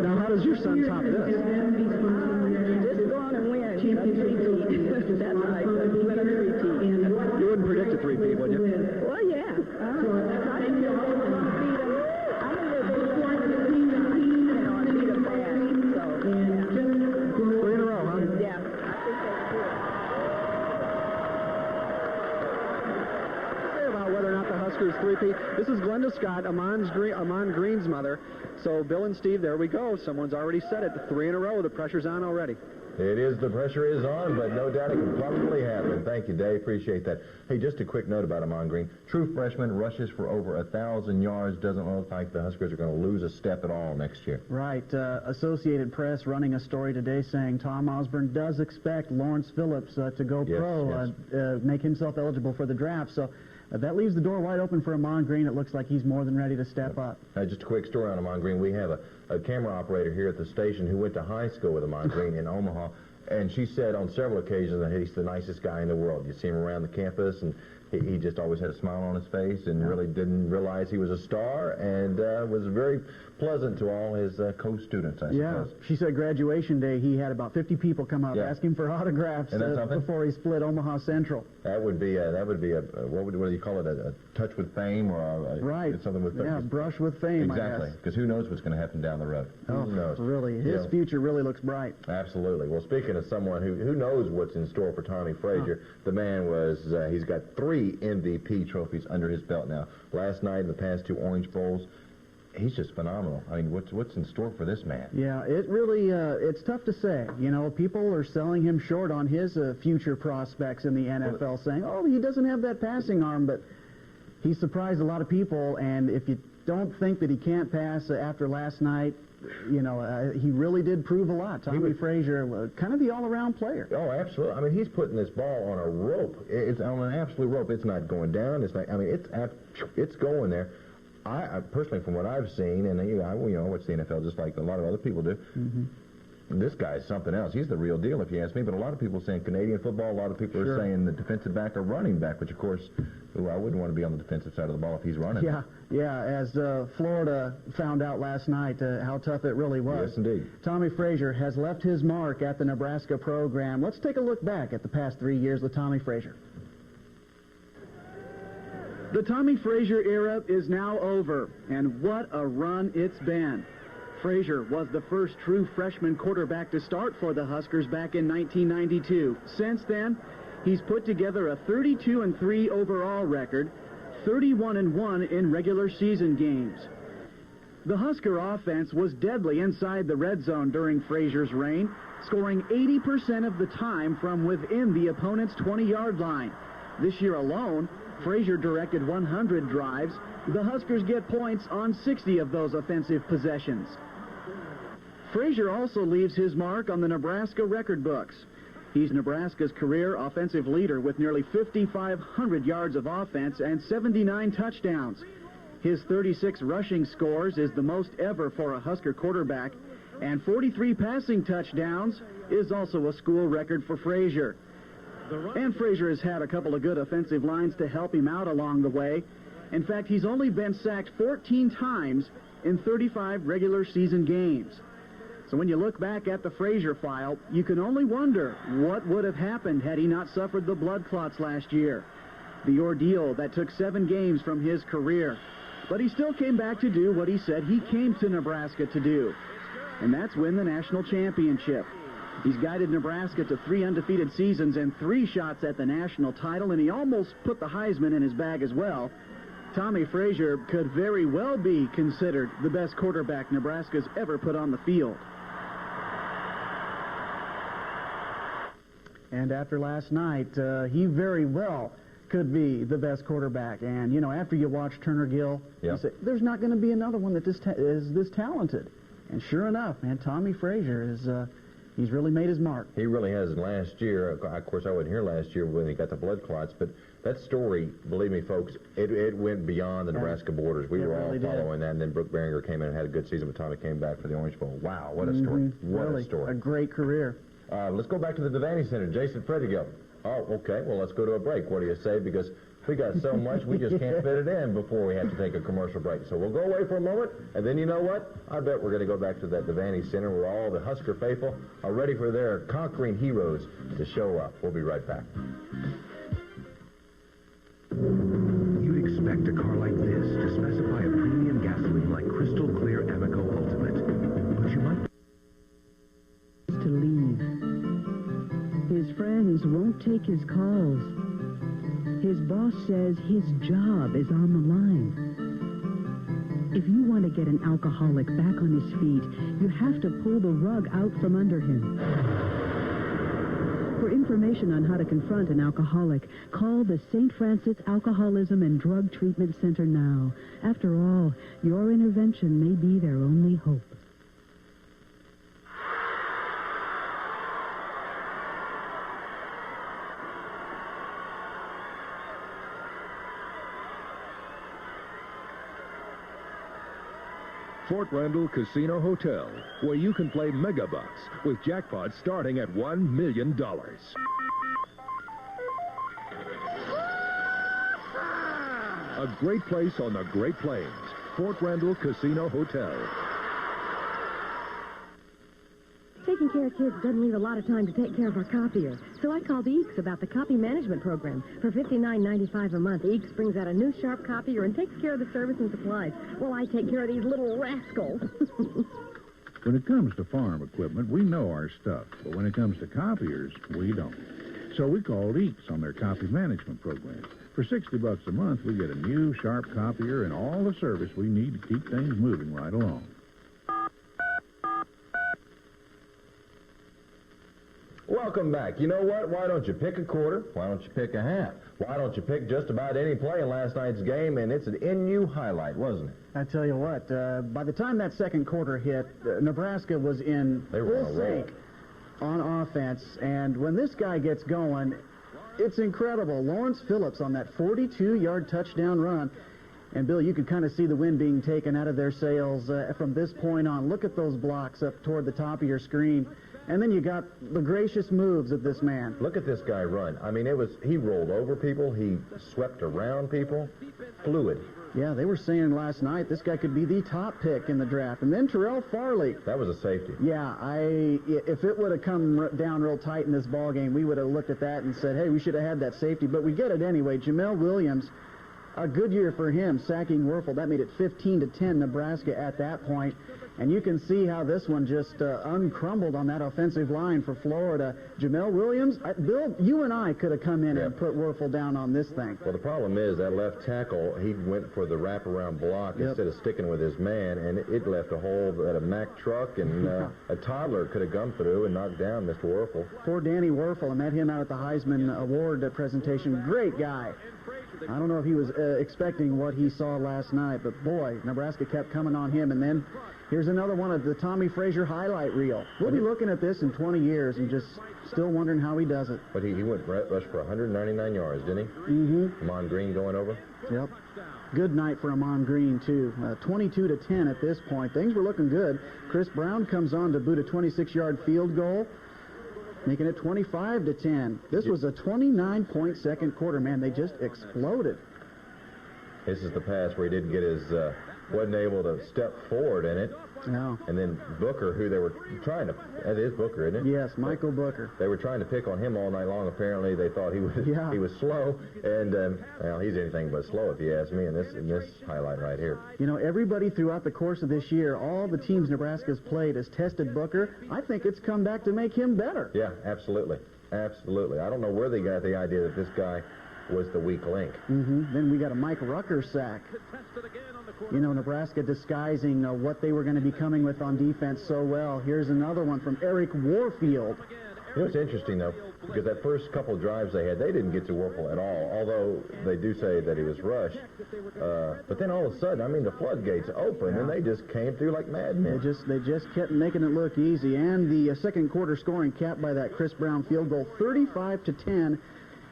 S9: Now, how does your son top this?
S19: Just go on and win a three-peat. That's like a win a three-peat.
S9: You wouldn't predict a three-peat, would you?
S19: Well, yeah. I didn't know they were going to beat them. I knew that they were going to beat them, and beat them bad. So, yeah.
S9: 3 in a row, huh?
S19: Yeah, I think they did.
S9: Say about whether or not the Huskers three-peat. This is Glenda Scott, Amon Green's mother. So, Bill and Steve, there we go. Someone's already said it. 3 in a row. The pressure's on already.
S6: It is. The pressure is on, but no doubt it can probably happen. Thank you, Dave. Appreciate that. Hey, just a quick note about Amon Green. True freshman, rushes for over 1,000 yards. Doesn't look like the Huskers are going to lose a step at all next year.
S7: Right. Associated Press running a story today saying Tom Osborne does expect Lawrence Phillips to go pro, make himself eligible for the draft. So that leaves the door wide open for Amon Green. It looks like he's more than ready to step up.
S6: Just a quick story on Amon Green. We have a camera operator here at the station who went to high school with Amon Green in Omaha, and she said on several occasions that he's the nicest guy in the world. You see him around the campus, and he just always had a smile on his face and really didn't realize he was a star, and was very pleasant to all his co-students, I suppose.
S7: She said graduation day he had about 50 people come up asking for autographs before he split Omaha Central.
S6: That would be a what do you call it, a touch with fame, or something with
S7: brush with fame.
S6: Exactly, because who knows what's going to happen down the road. Who knows?
S7: Really, his future really looks bright.
S6: Absolutely. Well, speaking of someone who knows what's in store for Tommy Frazier, the man he's got 3 MVP trophies under his belt now. Last night in the past 2 Orange Bowls. He's just phenomenal. I mean, what's in store for this man?
S7: Yeah, it really, it's tough to say. You know, people are selling him short on his future prospects in the NFL, saying, oh, he doesn't have that passing arm, but he surprised a lot of people, and if you don't think that he can't pass after last night, you know, he really did prove a lot. Tommy Frazier, kind of the all-around player.
S6: Oh, absolutely. I mean, he's putting this ball on a rope. It's on an absolute rope. It's not going down. It's not, I mean, it's going there. I personally, from what I've seen, and I watch the NFL just like a lot of other people do, this guy's something else. He's the real deal, if you ask me. But a lot of people are saying Canadian football. A lot of people are saying the defensive back or running back, which, of course, I wouldn't want to be on the defensive side of the ball if he's running.
S7: Yeah, as Florida found out last night how tough it really was.
S6: Yes, indeed.
S7: Tommy Frazier has left his mark at the Nebraska program. Let's take a look back at the past 3 years with Tommy Frazier. The Tommy Frazier era is now over, and what a run it's been. Frazier was the first true freshman quarterback to start for the Huskers back in 1992. Since then, he's put together a 32-3 overall record, 31-1 in regular season games. The Husker offense was deadly inside the red zone during Frazier's reign, scoring 80% of the time from within the opponent's 20-yard line. This year alone, Frazier directed 100 drives. The Huskers get points on 60 of those offensive possessions. Frazier also leaves his mark on the Nebraska record books. He's Nebraska's career offensive leader with nearly 5,500 yards of offense and 79 touchdowns. His 36 rushing scores is the most ever for a Husker quarterback, and 43 passing touchdowns is also a school record for Frazier. And Frazier has had a couple of good offensive lines to help him out along the way. In fact, he's only been sacked 14 times in 35 regular season games. So when you look back at the Frazier file, you can only wonder what would have happened had he not suffered the blood clots last year. The ordeal that took 7 games from his career. But he still came back to do what he said he came to Nebraska to do, and that's win the national championship. He's guided Nebraska to 3 undefeated seasons and 3 shots at the national title, and he almost put the Heisman in his bag as well. Tommy Frazier could very well be considered the best quarterback Nebraska's ever put on the field. And after last night, he very well could be the best quarterback. And, you know, after you watch Turner Gill, you say, there's not going to be another one that is this talented. And sure enough, man, Tommy Frazier is... he's really made his mark.
S6: He really has. Last year, of course, I wasn't here last year when he got the blood clots, but that story, believe me, folks, it went beyond the Nebraska borders. We were all following that, and then Brooke Behringer came in and had a good season, but Tommy came back for the Orange Bowl. Wow, what a story. What a story.
S7: A great career.
S6: Let's go back to the Devaney Center. Jason Fredigo. Oh, okay. Well, let's go to a break. What do you say? Because we got so much, we just can't fit it in before we have to take a commercial break. So we'll go away for a moment, and then you know what? I bet we're going to go back to that Devaney Center where all the Husker faithful are ready for their conquering heroes to show up. We'll be right back.
S16: You'd expect a car like this to specify a premium gasoline like Crystal Clear Amoco Ultimate, but you might...
S14: ...to leave. His friends won't take his calls. His boss says his job is on the line. If you want to get an alcoholic back on his feet, you have to pull the rug out from under him. For information on how to confront an alcoholic, call the St. Francis Alcoholism and Drug Treatment Center now. After all, your intervention may be their only hope.
S16: Fort Randall Casino Hotel, where you can play Megabucks with jackpots starting at $1 million. A great place on the Great Plains. Fort Randall Casino Hotel.
S20: Taking care of kids doesn't leave a lot of time to take care of our copier. So I called Eeks about the copy management program. For $59.95 a month, Eeks brings out a new sharp copier and takes care of the service and supplies. Well, I take care of these little rascals.
S21: When it comes to farm equipment, we know our stuff. But when it comes to copiers, we don't. So we called Eeks on their copy management program. For $60 a month, we get a new sharp copier and all the service we need to keep things moving right along.
S6: Welcome back. You know what? Why don't you pick a quarter? Why don't you pick a half? Why don't you pick just about any play in last night's game? And it's an NU highlight, wasn't it?
S7: I tell you what, by the time that second quarter hit, Nebraska was in full sync on offense. And when this guy gets going, it's incredible. Lawrence Phillips on that 42-yard touchdown run. And, Bill, you could kind of see the wind being taken out of their sails from this point on. Look at those blocks up toward the top of your screen. And then you got the gracious moves of this man.
S6: Look at this guy run. I mean, he rolled over people. He swept around people. Fluid.
S7: Yeah, they were saying last night this guy could be the top pick in the draft. And then Terrell Farley.
S6: That was a safety.
S7: Yeah, if it would have come down real tight in this ball game, we would have looked at that and said, hey, we should have had that safety. But we get it anyway. Jamel Williams, a good year for him, sacking Werfel. That made it 15-10 Nebraska at that point. And you can see how this one just uncrumbled on that offensive line for Florida. Jamel Williams, Bill, you and I could have come in and put Werfel down on this thing.
S6: Well, the problem is that left tackle, he went for the wraparound block instead of sticking with his man, and it left a hole that a Mack truck and a toddler could have gone through and knocked down Mr. Werfel.
S7: Poor Danny Werfel. I met him out at the Heisman Award presentation. Great guy. I don't know if he was expecting what he saw last night, but boy, Nebraska kept coming on him. And then here's another one of the Tommy Frazier highlight reel. We'll be looking at this in 20 years and just still wondering how he does it.
S6: But he went rush for 199 yards, didn't he?
S7: Mm-hmm.
S6: Amon Green going over?
S7: Yep. Good night for Amon Green, too. 22-10 at this point. Things were looking good. Chris Brown comes on to boot a 26-yard field goal. making it 25-10. This was a 29-point second quarter. Man, they just exploded.
S6: This is the pass where he didn't get his, wasn't able to step forward in it.
S7: No.
S6: And then Booker, who they were trying to, that is Booker, isn't it?
S7: Yes, Michael Booker.
S6: They were trying to pick on him all night long. Apparently, they thought he was slow, and well, he's anything but slow if you ask me. In this highlight right here.
S7: You know, everybody throughout the course of this year, all the teams Nebraska's played has tested Booker. I think it's come back to make him better.
S6: Yeah, absolutely, absolutely. I don't know where they got the idea that this guy was the weak link.
S7: Then we got a Mike Rucker sack. You know, Nebraska disguising what they were going to be coming with on defense so well. Here's another one from Eric Warfield.
S6: You know, it's interesting, though, because that first couple drives they had, they didn't get to Warfel at all, although they do say that he was rushed. But then all of a sudden, I mean, the floodgates opened, and they just came through like madmen.
S7: They just kept making it look easy. And the second quarter scoring capped by that Chris Brown field goal, 35-10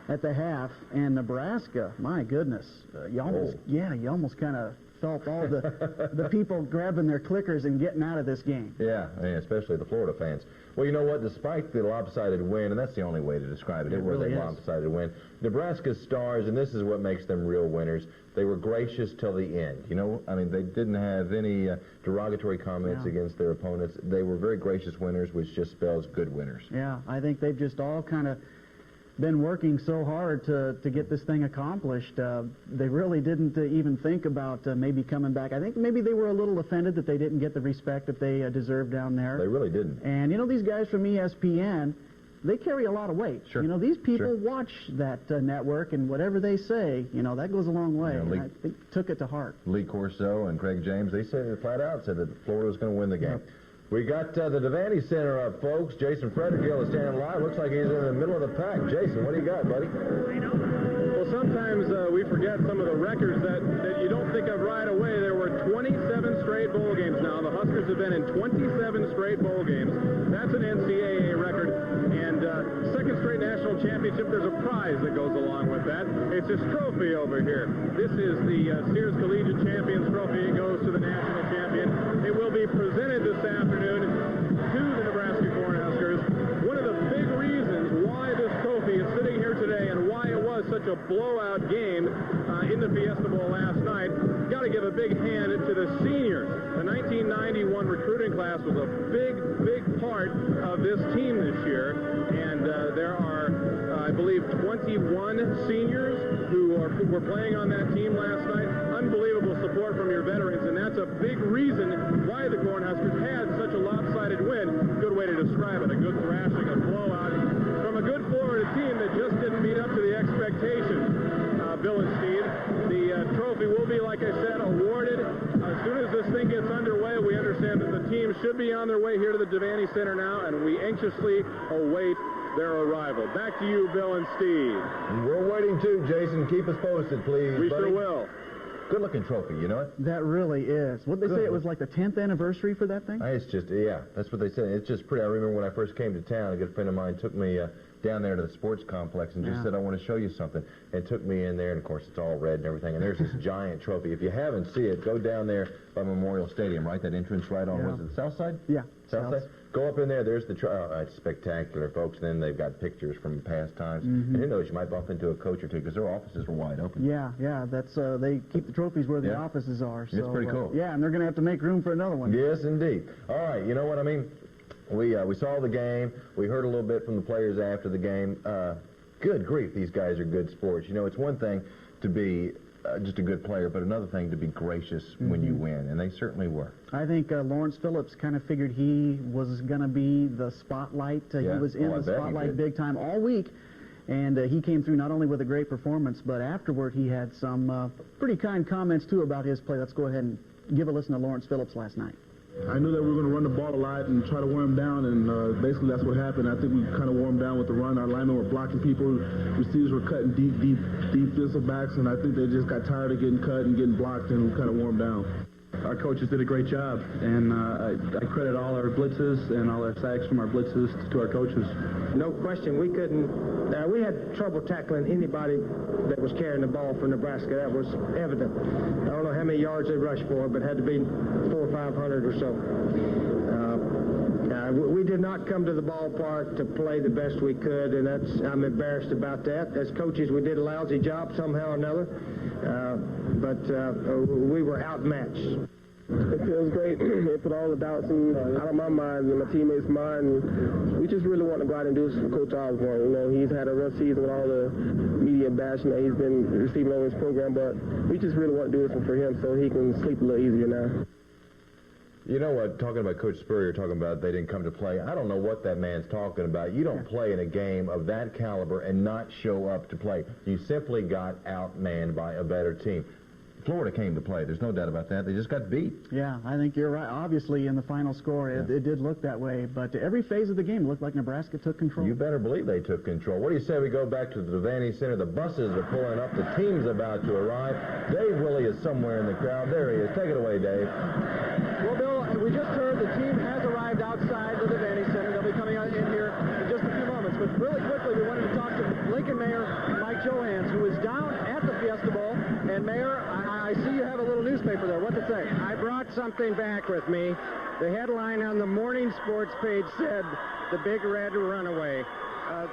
S7: at the half. And Nebraska, my goodness, you almost kind of felt all the people grabbing their clickers and getting out of this game.
S6: Yeah, especially the Florida fans. Well, you know what? Despite the lopsided win, and that's the only way to describe it, it was a lopsided win. Nebraska's stars, and this is what makes them real winners, they were gracious till the end. You know, I mean, they didn't have any derogatory comments against their opponents. They were very gracious winners, which just spells good winners.
S7: Yeah, I think they've just all kind of been working so hard to get this thing accomplished. They really didn't even think about maybe coming back. I think maybe they were a little offended that they didn't get the respect that they deserved down there.
S6: They really didn't.
S7: And, you know, these guys from ESPN, they carry a lot of weight.
S6: Sure.
S7: You know, these people watch that network, and whatever they say, you know, that goes a long way.
S6: Yeah,
S7: I think took it to heart.
S6: Lee Corso and Craig James, they said flat out said that Florida was going to win the game. We got the Devaney Center up, folks. Jason Frederick is standing live. Looks like he's in the middle of the pack. Jason, what do you got, buddy?
S1: Well, sometimes we forget some of the records that you don't think of right away. There were 27 straight bowl games now. The Huskers have been in 27 straight bowl games. That's an NCAA record. And second straight national championship, there's a prize that goes along with that. It's this trophy over here. This is the Sears Collegiate Champions Trophy. It goes to the national champion. It will be presented this afternoon to the Nebraska Cornhuskers. One of the big reasons why this trophy is sitting here today and why it was such a blowout game in the Fiesta Bowl last night, got to give a big hand to the seniors. The 1991 recruiting class was a big part of this team this year, and there are, I believe, 21 seniors who were playing on that team last night. Unbelievable support from your veterans, and that's a big reason why the Cornhuskers had such a lopsided win. Good way to describe it, a good thrashing, a blowout from a good Florida team that just didn't meet up to the expectations. Bill and Steve, the trophy will be, like I said, awarded as soon as this thing gets underway. We understand that the team should be on their way here to the Devaney Center now, and we anxiously await their arrival. Back to you, Bill and Steve.
S6: We're waiting too, Jason. Keep us posted, please.
S1: We sure will.
S6: Good-looking trophy, you know it?
S7: That really is. What did they say? It was like the 10th anniversary for that thing?
S6: It's just, yeah, that's what they said. It's just pretty. I remember when I first came to town, a good friend of mine took me down there to the sports complex and just said, I want to show you something. And took me in there, and of course, it's all red and everything. And there's this giant trophy. If you haven't seen it, go down there by Memorial Stadium, right? That entrance right on, was it the south side?
S7: Yeah.
S6: South side? Go up in there. There's the it's spectacular, folks. And then they've got pictures from past times. And who knows, you might bump into a coach or two because their offices were wide open.
S7: Yeah. That's they keep the trophies where the offices are. So,
S6: it's pretty cool.
S7: Yeah, and they're going to have to make room for another one.
S6: Yes, indeed. All right, you know what I mean? We saw the game. We heard a little bit from the players after the game. Good grief, these guys are good sports. You know, it's one thing to be just a good player, but another thing to be gracious when you win, and they certainly were.
S7: I think Lawrence Phillips kind of figured he was going to be the spotlight. He was in the spotlight big time all week, and he came through not only with a great performance, but afterward he had some pretty kind comments, too, about his play. Let's go ahead and give a listen to Lawrence Phillips last night.
S4: I knew that we were going to run the ball a lot and try to wear them down, and basically that's what happened. I think we kind of wore them down with the run. Our linemen were blocking people. Receivers were cutting deep defensive backs, and I think they just got tired of getting cut and getting blocked, and we kind of wore them down.
S22: Our coaches did a great job, and I credit all our blitzes and all our sacks from our blitzes to our coaches.
S23: No question, we couldn't. We had trouble tackling anybody that was carrying the ball for Nebraska. That was evident. I don't know how many yards they rushed for, but it had to be 400 or 500 or so. We did not come to the ballpark to play the best we could, and I'm embarrassed about that. As coaches, we did a lousy job somehow or another, but we were outmatched.
S3: It feels great. It put all the doubts out of my mind and my teammates' mind. And we just really want to go out and do this for Coach Osborne. You know, he's had a rough season with all the media bashing that he's been receiving over his program, but we just really want to do this for him so he can sleep a little easier now.
S6: You know what, talking about Coach Spurrier, talking about they didn't come to play, I don't know what that man's talking about. You don't play in a game of that caliber and not show up to play. You simply got outmanned by a better team. Florida came to play. There's no doubt about that. They just got beat.
S7: Yeah, I think you're right. Obviously, in the final score, it did look that way. But every phase of the game looked like Nebraska took control.
S6: You better believe they took control. What do you say we go back to the Devaney Center? The buses are pulling up. The team's about to arrive. Dave Willie is somewhere in the crowd. There he is. Take it away, Dave.
S9: Well, Bill, we just heard the team has arrived outside the Devaney Center. They'll be coming in here in just a few moments. But really quickly, we wanted to talk to Lincoln Mayor Mike Johans, who is down at the Fiesta Bowl. And, Mayor, I see you have a little newspaper there. What's it say?
S23: I brought something back with me. The headline on the morning sports page said, "The Big Red Runaway."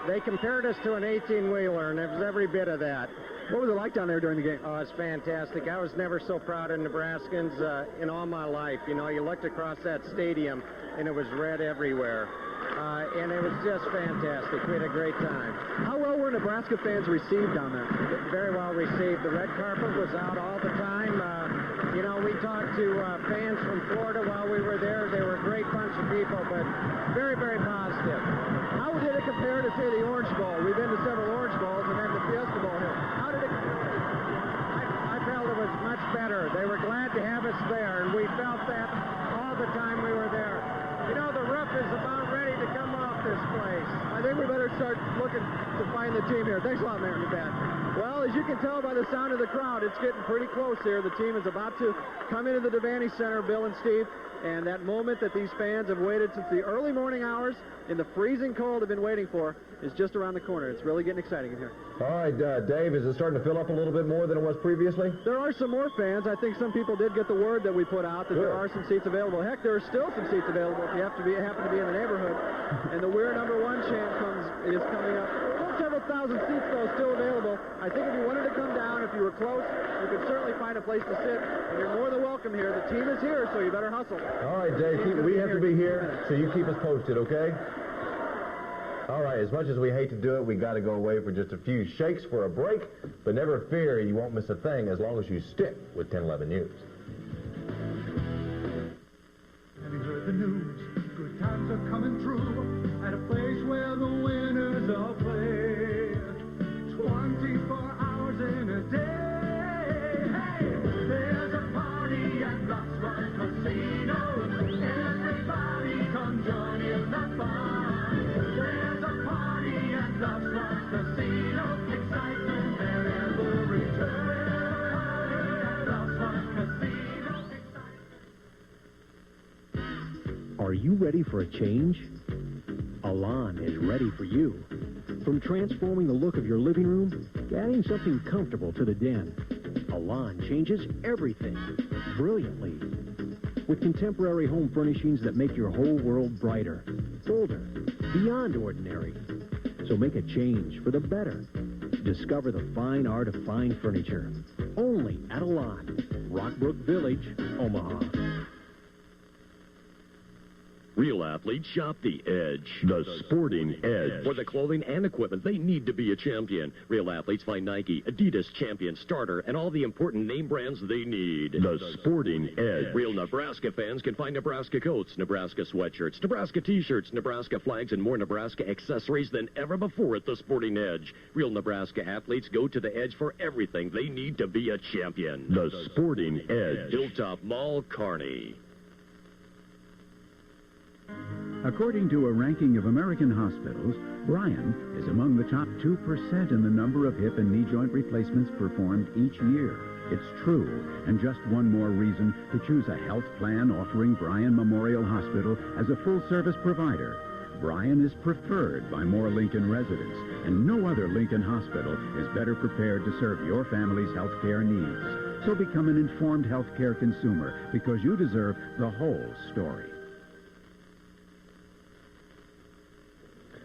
S23: They compared us to an 18-wheeler, and it was every bit of that.
S9: What was it like down there during the game?
S23: Oh, it's fantastic. I was never so proud of Nebraskans in all my life. You know, you looked across that stadium, and it was red everywhere. And it was just fantastic. We had a great time.
S9: How well were Nebraska fans received down there?
S23: Very well received. The red carpet was out all the time. You know, we talked to fans from Florida while we were there. They were a great bunch of people, but very, very positive.
S9: How did it compare to, say, the Orange Bowl? We've been to several Orange Bowls and then the Fiesta Bowl here. How did it compare?
S23: I felt it was much better. They were glad to have us there, and we felt that all the time we were there. You know, the roof is about ready to come off this place.
S9: I think we better start looking to find the team here. Thanks a lot, Mayor. You bet. Well, as you can tell by the sound of the crowd, it's getting pretty close here. The team is about to come into the Devaney Center, Bill and Steve, and that moment that these fans have waited since the early morning hours in the freezing cold have been waiting for is just around the corner. It's really getting exciting in here.
S6: All right, Dave, is it starting to fill up a little bit more than it was previously?
S9: There are some more fans. I think some people did get the word that we put out that there are some seats available. Heck, there are still some seats available if you happen to be in the neighborhood. And the We're Number One chant is coming up. Several thousand seats, though, still available. I think if you wanted to come down, if you were close, you could certainly find a place to sit. And you're more than welcome here. The team is here, so you better hustle.
S6: All right, Dave, we have to be here, so you keep us posted, okay? All right, as much as we hate to do it, we got to go away for just a few shakes for a break. But never fear, you won't miss a thing as long as you stick with 1011 News.
S2: Have you heard the news? Good times are coming through at a place where the winners all play. 24 hours in a day. Hey, there's a party at Osborne Casino. Everybody come join in the fun. There's a party at Osborne Casino. Excitement there never returns. At Osborne Casino.
S5: Are you ready for a change? Elan is ready for you. From transforming the look of your living room to adding something comfortable to the den, Elan changes everything brilliantly. With contemporary home furnishings that make your whole world brighter, bolder, beyond ordinary. So make a change for the better. Discover the fine art of fine furniture. Only at Elan, Rockbrook Village, Omaha.
S11: Real athletes shop the Edge. The Sporting Edge. For the clothing and equipment they need to be a champion. Real athletes find Nike, Adidas, Champion, Starter, and all the important name brands they need. The Sporting Edge. Real Nebraska fans can find Nebraska coats, Nebraska sweatshirts, Nebraska t-shirts, Nebraska flags, and more Nebraska accessories than ever before at the Sporting Edge. Real Nebraska athletes go to the Edge for everything they need to be a champion. The Sporting Edge. Hilltop Mall, Kearney.
S24: According to a ranking of American hospitals, Bryan is among the top 2% in the number of hip and knee joint replacements performed each year. It's true, and just one more reason to choose a health plan offering Bryan Memorial Hospital as a full-service provider. Bryan is preferred by more Lincoln residents, and no other Lincoln hospital is better prepared to serve your family's health care needs. So become an informed health care consumer, because you deserve the whole story.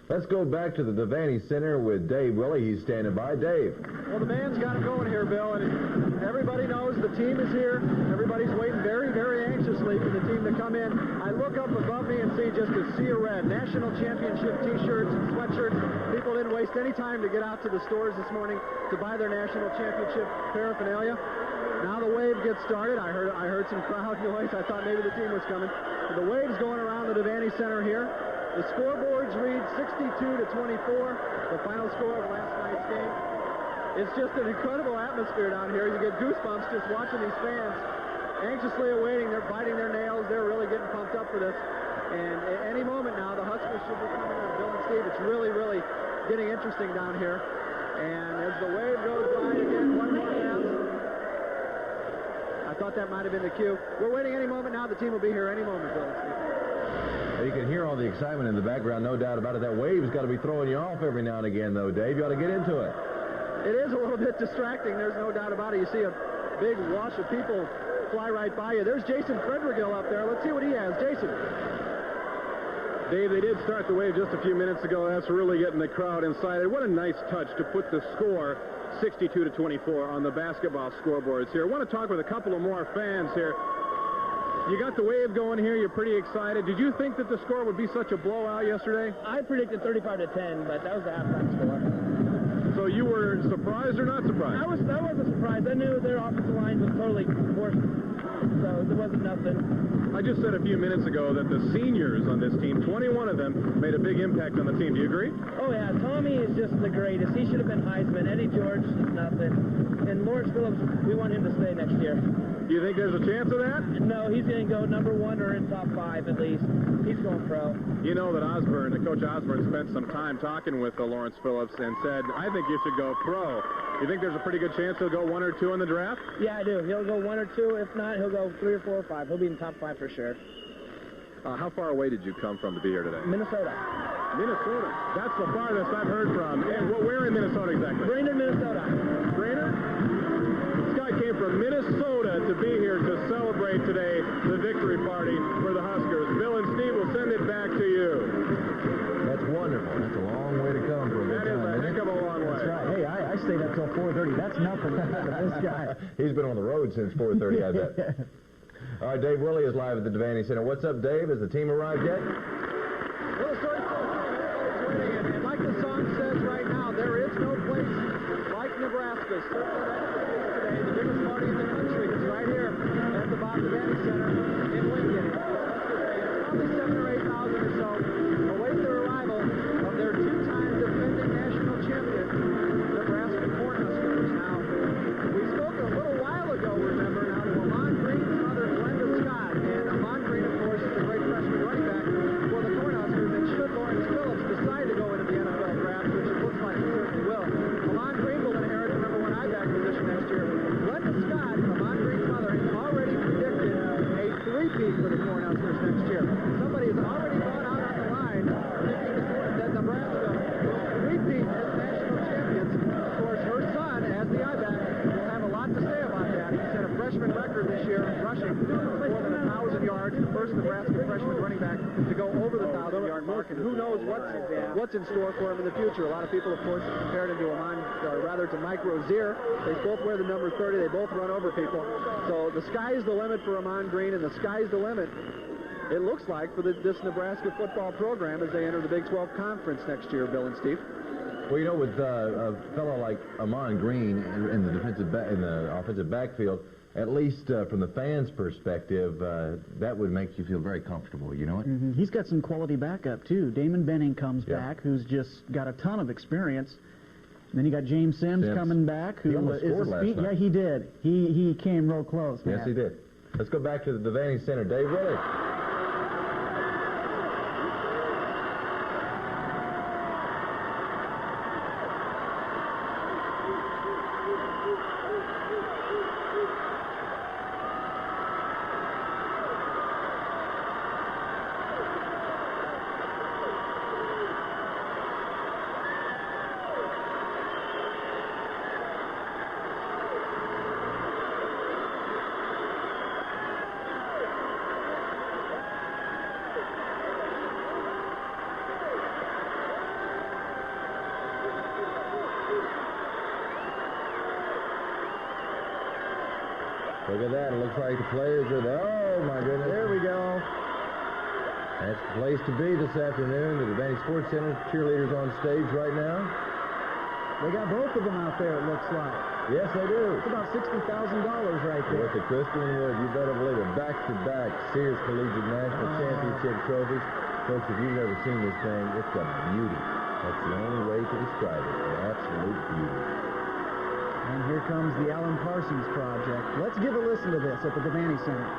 S6: Let's go back to the Devaney Center with Dave Willie. He's standing by. Dave.
S9: Well, the band's got him going here, Bill, and everybody knows the team is here. Everybody's waiting very, very anxiously for the team to come in. I look up above me and see just a sea of red. National championship T-shirts and sweatshirts. People didn't waste any time to get out to the stores this morning to buy their national championship paraphernalia. Now the wave gets started. I heard some crowd noise. I thought maybe the team was coming. The wave's going around the Devaney Center here. The scoreboards read 62-24, the final score of last night's game. It's just an incredible atmosphere down here. You get goosebumps just watching these fans anxiously awaiting. They're biting their nails. They're really getting pumped up for this. And at any moment now, the Huskers should be coming in. Bill and Steve, it's really, really getting interesting down here. And as the wave goes by again, one more pass. I thought that might have been the cue. We're waiting any moment now. The team will be here any moment, Bill and Steve.
S6: You can hear all the excitement in the background, no doubt about it. That wave's got to be throwing you off every now and again, though, Dave. You ought to get into it.
S9: It is a little bit distracting. There's no doubt about it. You see a big wash of people fly right by you. There's Jason Frederigill up there. Let's see what he has. Jason.
S1: Dave, they did start the wave just a few minutes ago. That's really getting the crowd excited. What a nice touch to put the score 62-24 on the basketball scoreboards here. I want to talk with a couple of more fans here. You got the wave going here. You're pretty excited. Did you think that the score would be such a blowout yesterday?
S12: I predicted 35-10, but that was the halftime score.
S1: So you were surprised or not surprised?
S12: I wasn't surprised. I knew their offensive line was totally forced, so there wasn't nothing.
S1: I just said a few minutes ago that the seniors on this team, 21 of them, made a big impact on the team. Do you agree?
S12: Oh, yeah. Tommy is just the greatest. He should have been Heisman. Eddie George, nothing. And Lawrence Phillips, we want him to stay next year.
S1: Do you think there's a chance of that?
S12: No, he's going to go number 1 or in top 5 at least. He's going pro.
S1: You know that Coach Osborne spent some time talking with Lawrence Phillips and said, I think you should go pro. You think there's a pretty good chance he'll go 1 or 2 in the draft?
S12: Yeah, I do. He'll go 1 or 2. If not, he'll go 3 or 4 or 5. He'll be in top 5 for sure.
S1: How far away did you come from to be here today?
S12: Minnesota.
S1: Minnesota. That's the farthest I've heard from. And where in Minnesota exactly?
S12: Brainerd, Minnesota.
S1: Brainerd? This guy came from Minnesota to be here to celebrate today the victory party for the Huskers. Bill and Steve will send it back to you.
S6: That's wonderful. That's a long way to come for a good time.
S1: That is a heck of a long way.
S7: That's right. Hey, I stayed up till 4:30. That's nothing for this guy.
S6: He's been on the road since 4:30, I bet. All right, Dave Willie is live at the Devaney Center. What's up, Dave? Has the team arrived yet?
S9: Well, the story's still waiting, and like the song says right now, there is no place like Nebraska. Certainly that's the case today. The biggest party in the country is right here at the Bob Devaney Center in Lincoln. Probably 7,000 or 8,000 or so await the arrival of their 2-time defending national champion, Nebraska Cornhuskers. Now, we spoke a little while ago, remember, now to Amon Green's mother, Glenda Scott. And Amon Green, of course, is a great freshman running back for the Cornhuskers. And should Lawrence Phillips decide to go into the NFL draft, which it looks like he certainly will, Amon Green will inherit the number 1 I-back position next year. Glenda Scott, Amon Green's mother, has already predicted a 3-peat for the Cornhuskers next year. Somebody has already gone out on the line thinking that Nebraska will 3-peat as national champions. Of course, her son, as the I-back, will have a lot to say about that. He set a freshman record this year rushing more than 1,000 yards. The first Nebraska freshman running back to go over the 1,000-yard mark. And who knows what's in store for him in the future. A lot of people, of course, compared him to to Mike Rozier. They both wear the number 30. They both run over people. So the sky is the limit for Amon Green, and the sky is the limit, it looks like, for this Nebraska football program as they enter the Big 12 Conference next year, Bill and Steve.
S6: Well, you know, with a fellow like Amon Green in the offensive backfield, at least from the fans' perspective, that would make you feel very comfortable, you know it?
S7: Mm-hmm. He's got some quality backup, too. Damon Benning comes back, who's just got a ton of experience. And then you got James Sims coming back. Who
S6: he almost scored last night.
S7: Yeah, he did. He came real close, man.
S6: Yes, he did. Let's go back to the Devaney Center. Dave Willie. Look at that. It looks like the players are there. Oh, my goodness.
S7: There we go.
S6: That's the place to be this afternoon. The Devaney Sports Center cheerleaders on stage right now.
S7: They got both of them out there, it looks like.
S6: Yes, they do.
S7: It's about $60,000 right there.
S6: With the Crystal and Wood, you better believe it. Back-to-back Sears Collegiate National Championship trophies. Folks, if you've never seen this thing, it's a beauty. That's the only way to describe it. An absolute beauty.
S7: And here comes the Alan Parsons Project. Let's give a listen to this at the Devaney Center.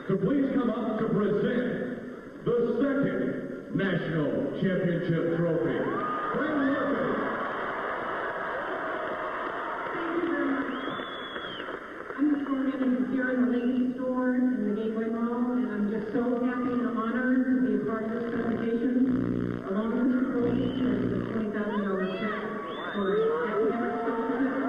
S1: To please come up to present the second National Championship Trophy.
S13: I'm the store manager here in the ladies' store in the Gateway Mall, and I'm just so happy and honored to be a part of this presentation, along with the trophy and the $20,000 check for academic scholarship.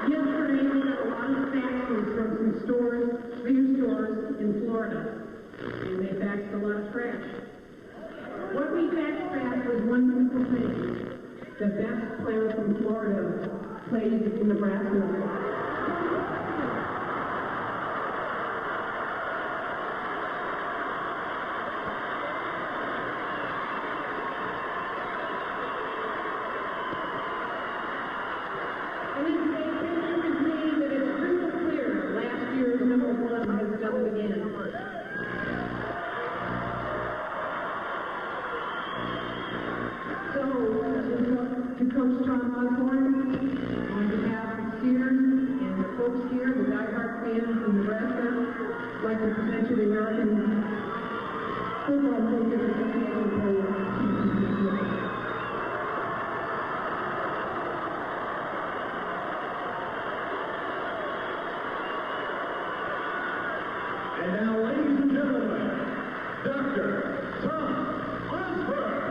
S13: Yesterday, we got a lot of faxes from some stores, 3 stores in Florida, and they faxed a lot of trash. What we faxed back was one simple thing. The best player from Florida plays in Nebraska. Number 1 has done it again. So, to Coach Tom Osborne, on behalf of Steers and the folks here, the diehard fans in Nebraska, I'd like to present you the American Football Coaches Association Award.
S1: And now, ladies and gentlemen, Dr. Tom Osborne.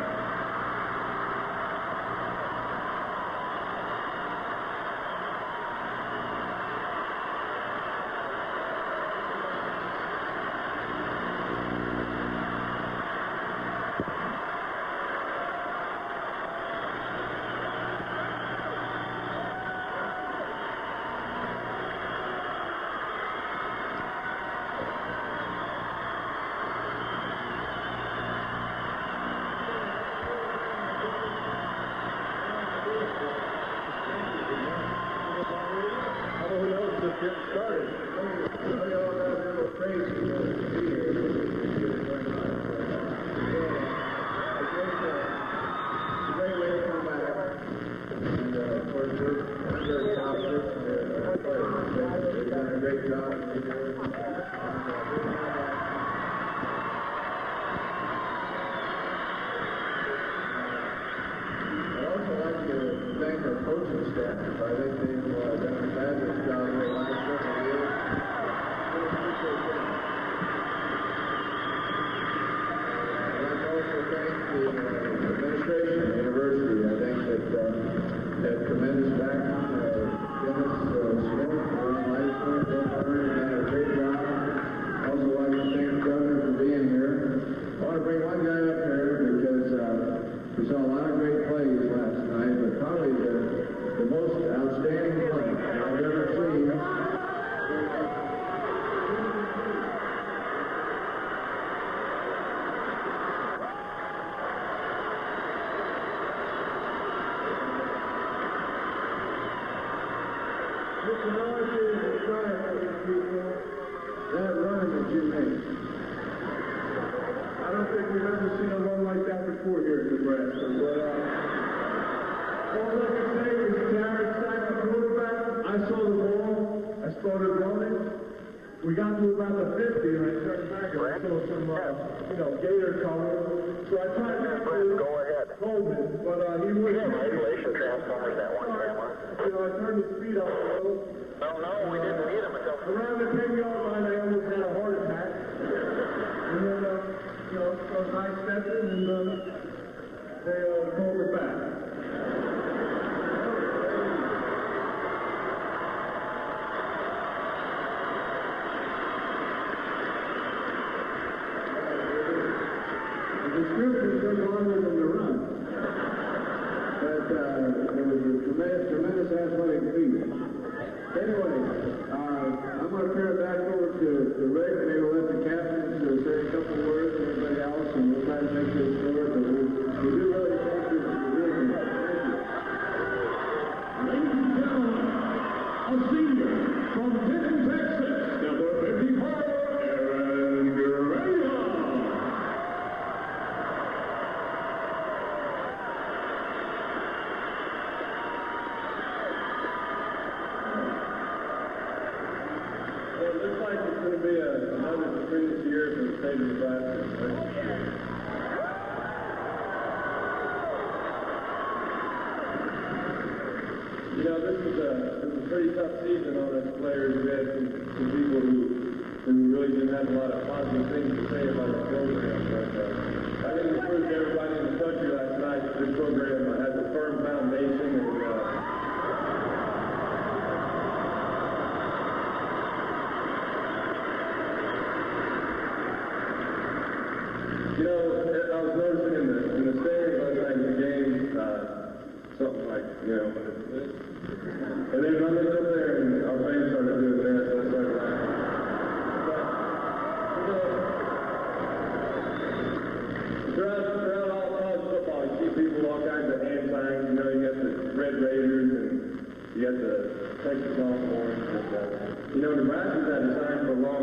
S1: You got the Texas Osborne. You know, Nebraska's had a sign for a long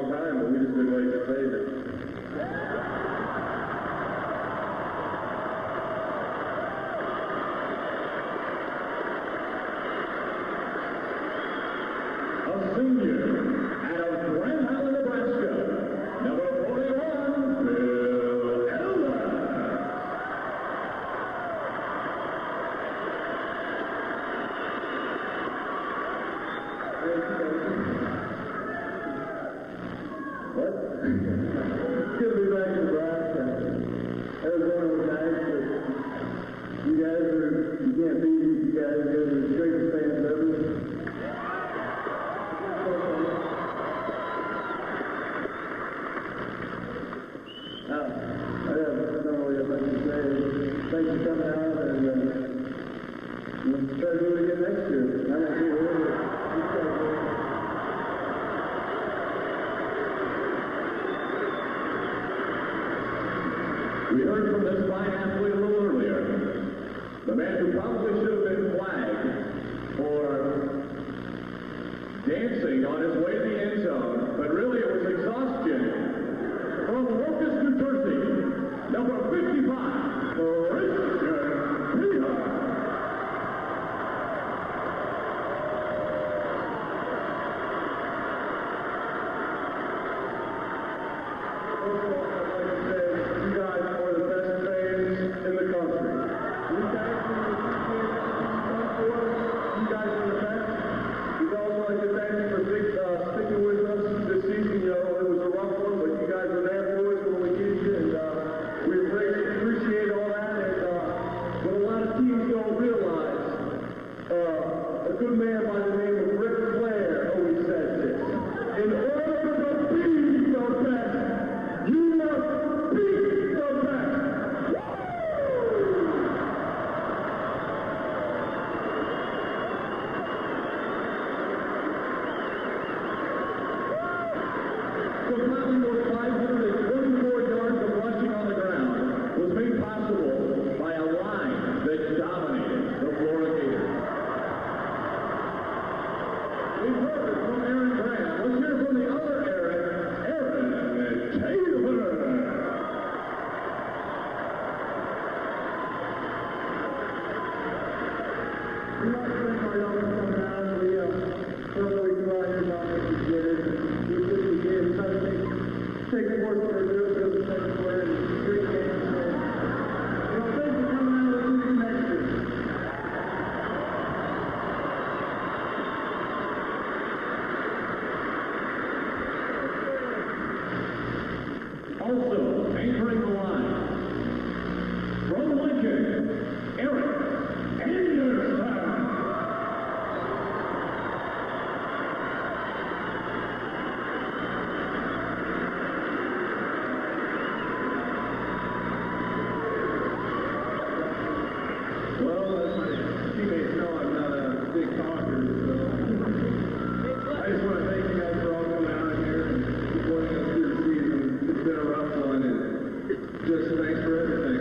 S2: What? It's good to be back in Nebraska. Arizona was nice, but you guys you can't beat you guys. You guys are the greatest fans ever. I don't really have much to say. Thanks for coming out, and we'll try to do it again next year. I don't think we're really.
S1: We heard from this fine athlete a little earlier. The man who probably should have been flagged for dancing on his way to the end zone, but really it was exhaustion. From Locust, New Jersey, number 55, Richard Peter. Also, anchoring the line, from Lincoln, Eric Anderson. Well, as my teammates know, I'm not a big talker, so I just want to thank you guys for all coming out here and supporting us through the season. It's been a rough one, and just thanks for everything.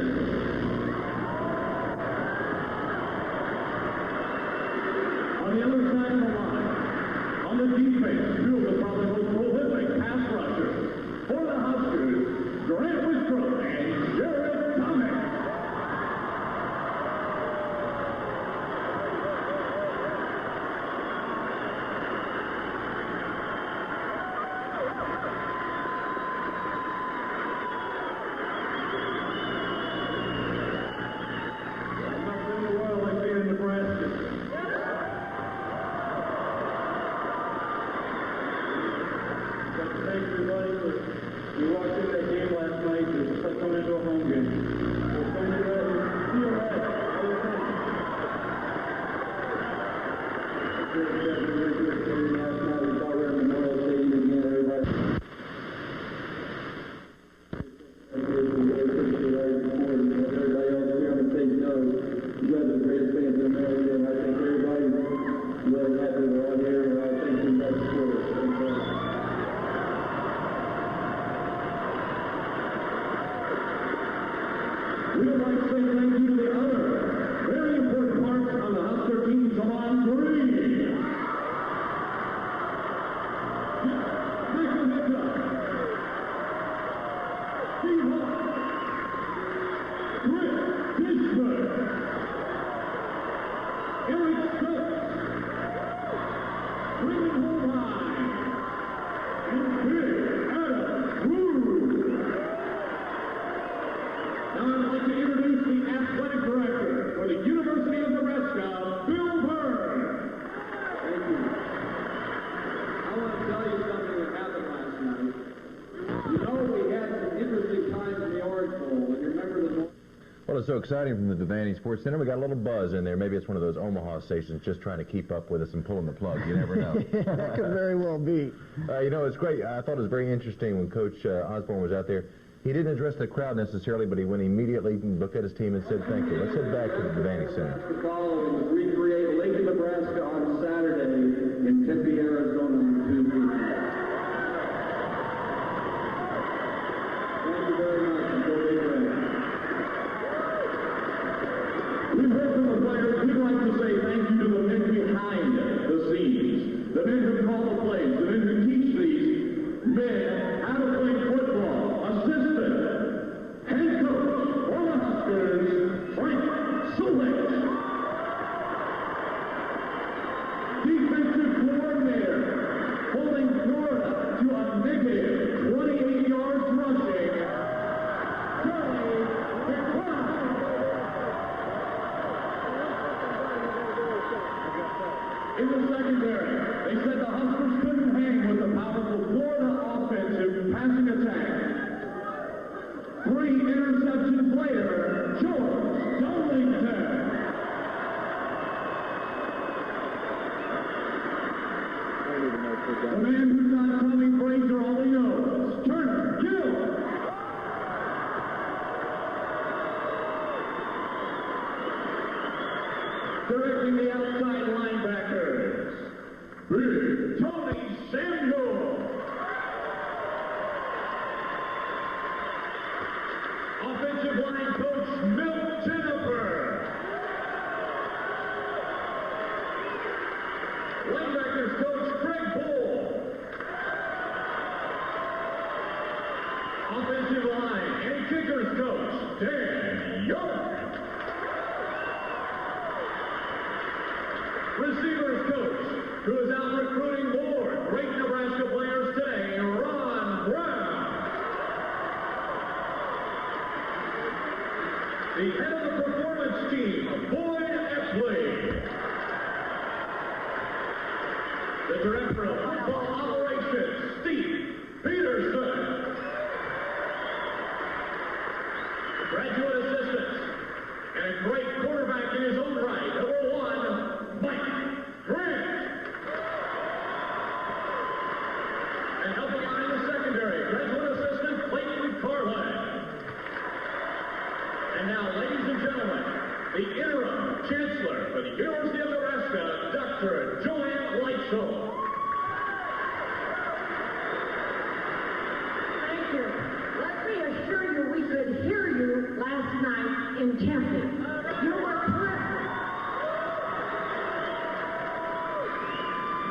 S1: On the other side of the line, on the defense, two of the probably most prolific pass rushers for the Huskers, Grant Wistrom and Jared Thomas. We walked in that game last night and coming into a home game. So come to that and feel that all the time. Last night we thought we were in the Memorial Stadium again, everybody. Everybody else here on the stage knows you guys are the greatest fans in America, and I think everybody's really happy we're all here, and I think you guys support us.
S6: sounded so exciting from the Devaney Sports Center. We got a little buzz in there. Maybe it's one of those Omaha stations just trying to keep up with us and pulling the plug. You never know.
S7: That could very well be.
S6: It's great. I thought it was very interesting when Coach Osborne was out there. He didn't address the crowd necessarily, but he went immediately and looked at his team and said, thank you. Let's head back to the Devaney Center.
S10: The following is recreate Lake Nebraska on Saturday in Tempe, Arizona on Tuesday night. Thank you very much.
S1: We've heard from the players. We'd like to say thank you to the men behind the scenes, the men who call the plays, the men who teach these men how to play football. Assistant head coach for the Huskers, Frank Solich. Defensive coordinator, holding Florida to a negative 28 yards rushing, Charlie McCloud. In the secondary, they said the Huskers couldn't hang with the powerful Florida offensive passing attack. 3 interceptions later, George Darlington. The man who's not coming Fraser all he knows, Turner Gill. Directing the outside linebackers, Big Tony Samuel. Offensive line coach Milt Jennifer. Linebackers coach Greg Bull. Offensive line and kickers coach Dan York. Receivers coach, who is out recruiting more great Nebraska players today, Ron Brown. The head of the performance team, Boyd Epley. The director of football operations, Steve Peterson. Graduate assistants, and a great quarterback in his own right, number 1, Mike Grant. And helping out in the secondary, graduate assistant Clayton Carlin. And now, ladies and gentlemen, the interim chancellor for the University of Nebraska, Dr. Joanne Lightshall.
S13: Thank you. Let me assure you we could hear you last night in Tempe. You were terrific.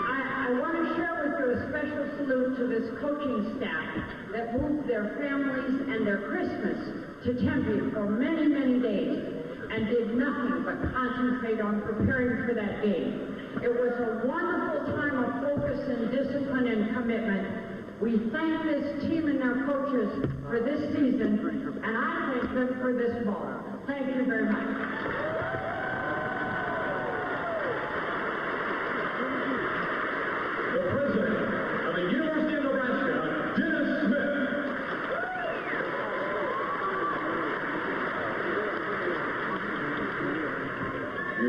S13: I want to share with you a special salute to this coaching staff that moved their families and their Christmas to Tempe for many, many days and did nothing but concentrate on preparing for that game. It was a wonderful time of focus and discipline and commitment. We thank this team and their coaches for this season, and I thank them for this ball. Thank you very much.
S1: The president of the University of Nebraska, Dennis Smith.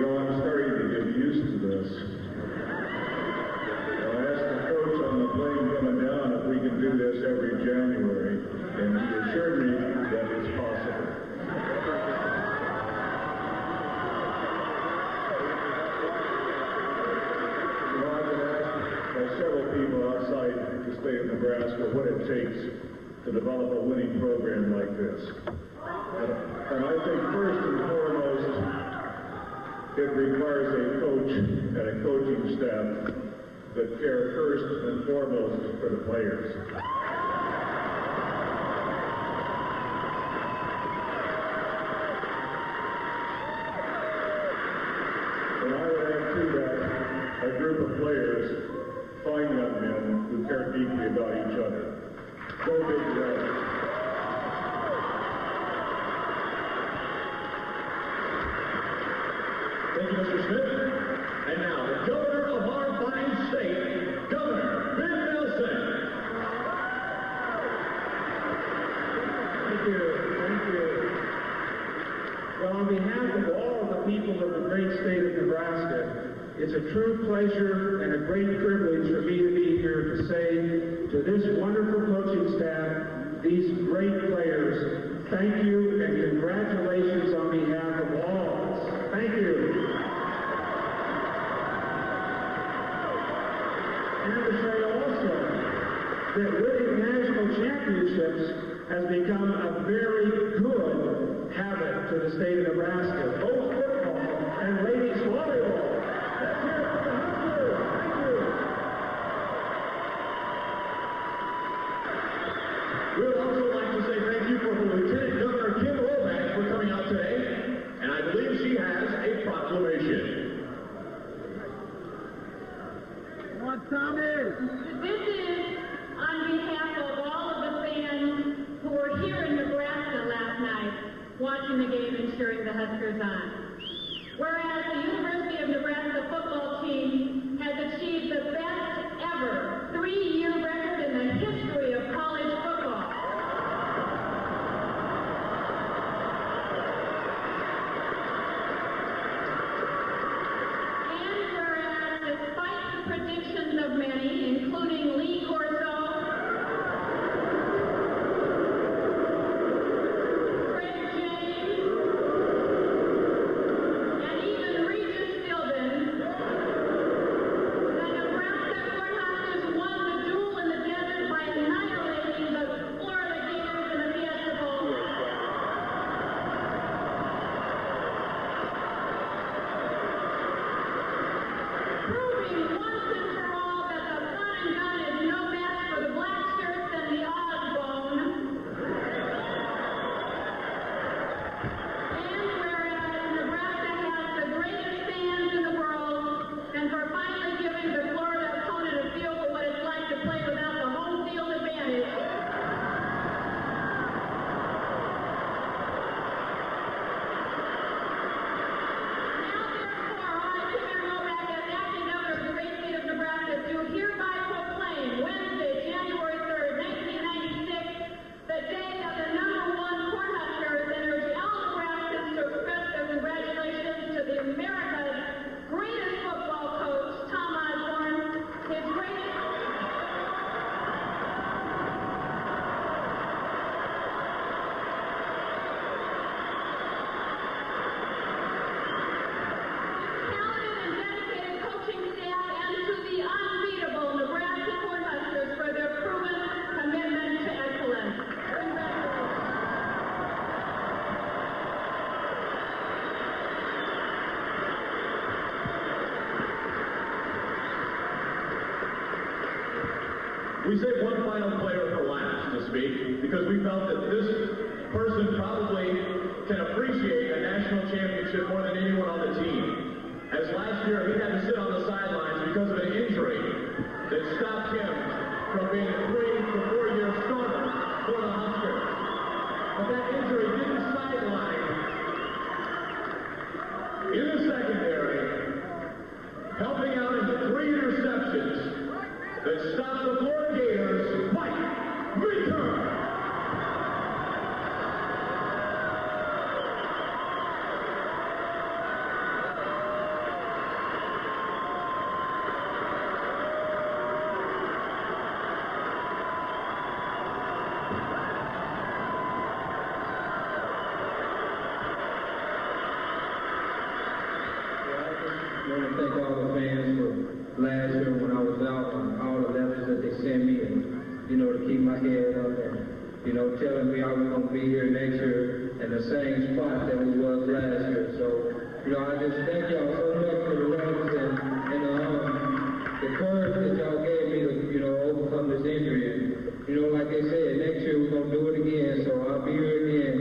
S15: I'm starting to get used to this. I asked the coach on the plane coming down if we can do this every January, and he assured me that it's possible. I've been asked by several people outside the state of Nebraska what it takes to develop a winning program like this. And I think first and foremost, it requires a coach and a coaching staff that care first and foremost for the players. And I would add to that a group of players, fine young men who care deeply about each other. Go Big Red.
S1: Thank you, Mr. Smith. And now, the governor of our fine state, Governor Ben Nelson.
S23: Thank you. Thank you.
S8: people of the great state of Nebraska, it's a true pleasure and a great privilege for me to be here to say to this wonderful coaching staff, these great players, thank you and congratulations on behalf of all of us. Thank you. And to say also that winning national championships has become a very good habit to the state of Nebraska, both football and ladies volleyball. Let's hear it for the Huskers. Thank you.
S1: We would also like to say thank you for Lieutenant Governor Kim Roback for coming out today, and I believe she has a proclamation.
S13: What time is? This is on behalf of all of the fans who were here in Nebraska last night watching the game and cheering the Huskers on. Whereas the University of Nebraska football team has achieved the best ever 3-year record in the history of college football. And whereas, despite the predictions of many, including Lee Corso,
S1: We saved one final player for last to speak because we felt that this person probably can appreciate a national championship more than anyone on the team. As last year he had to sit on the sidelines because of an injury that stopped him from being a 3 to 4 year starter for the Huskers. But that injury didn't sideline in the secondary, helping out in the 3 interceptions that stopped the Florida Gators, Mike Meeker.
S17: I want to thank all the fans for last year when I was out and all the letters that they sent me and, to keep my head up and, telling me I was going to be here next year in the same spot that we was last year. So, I just thank y'all so much for the letters and the courage that y'all gave me to, overcome this injury. And, like they said, next year we're going to do it again, so I'll be here again.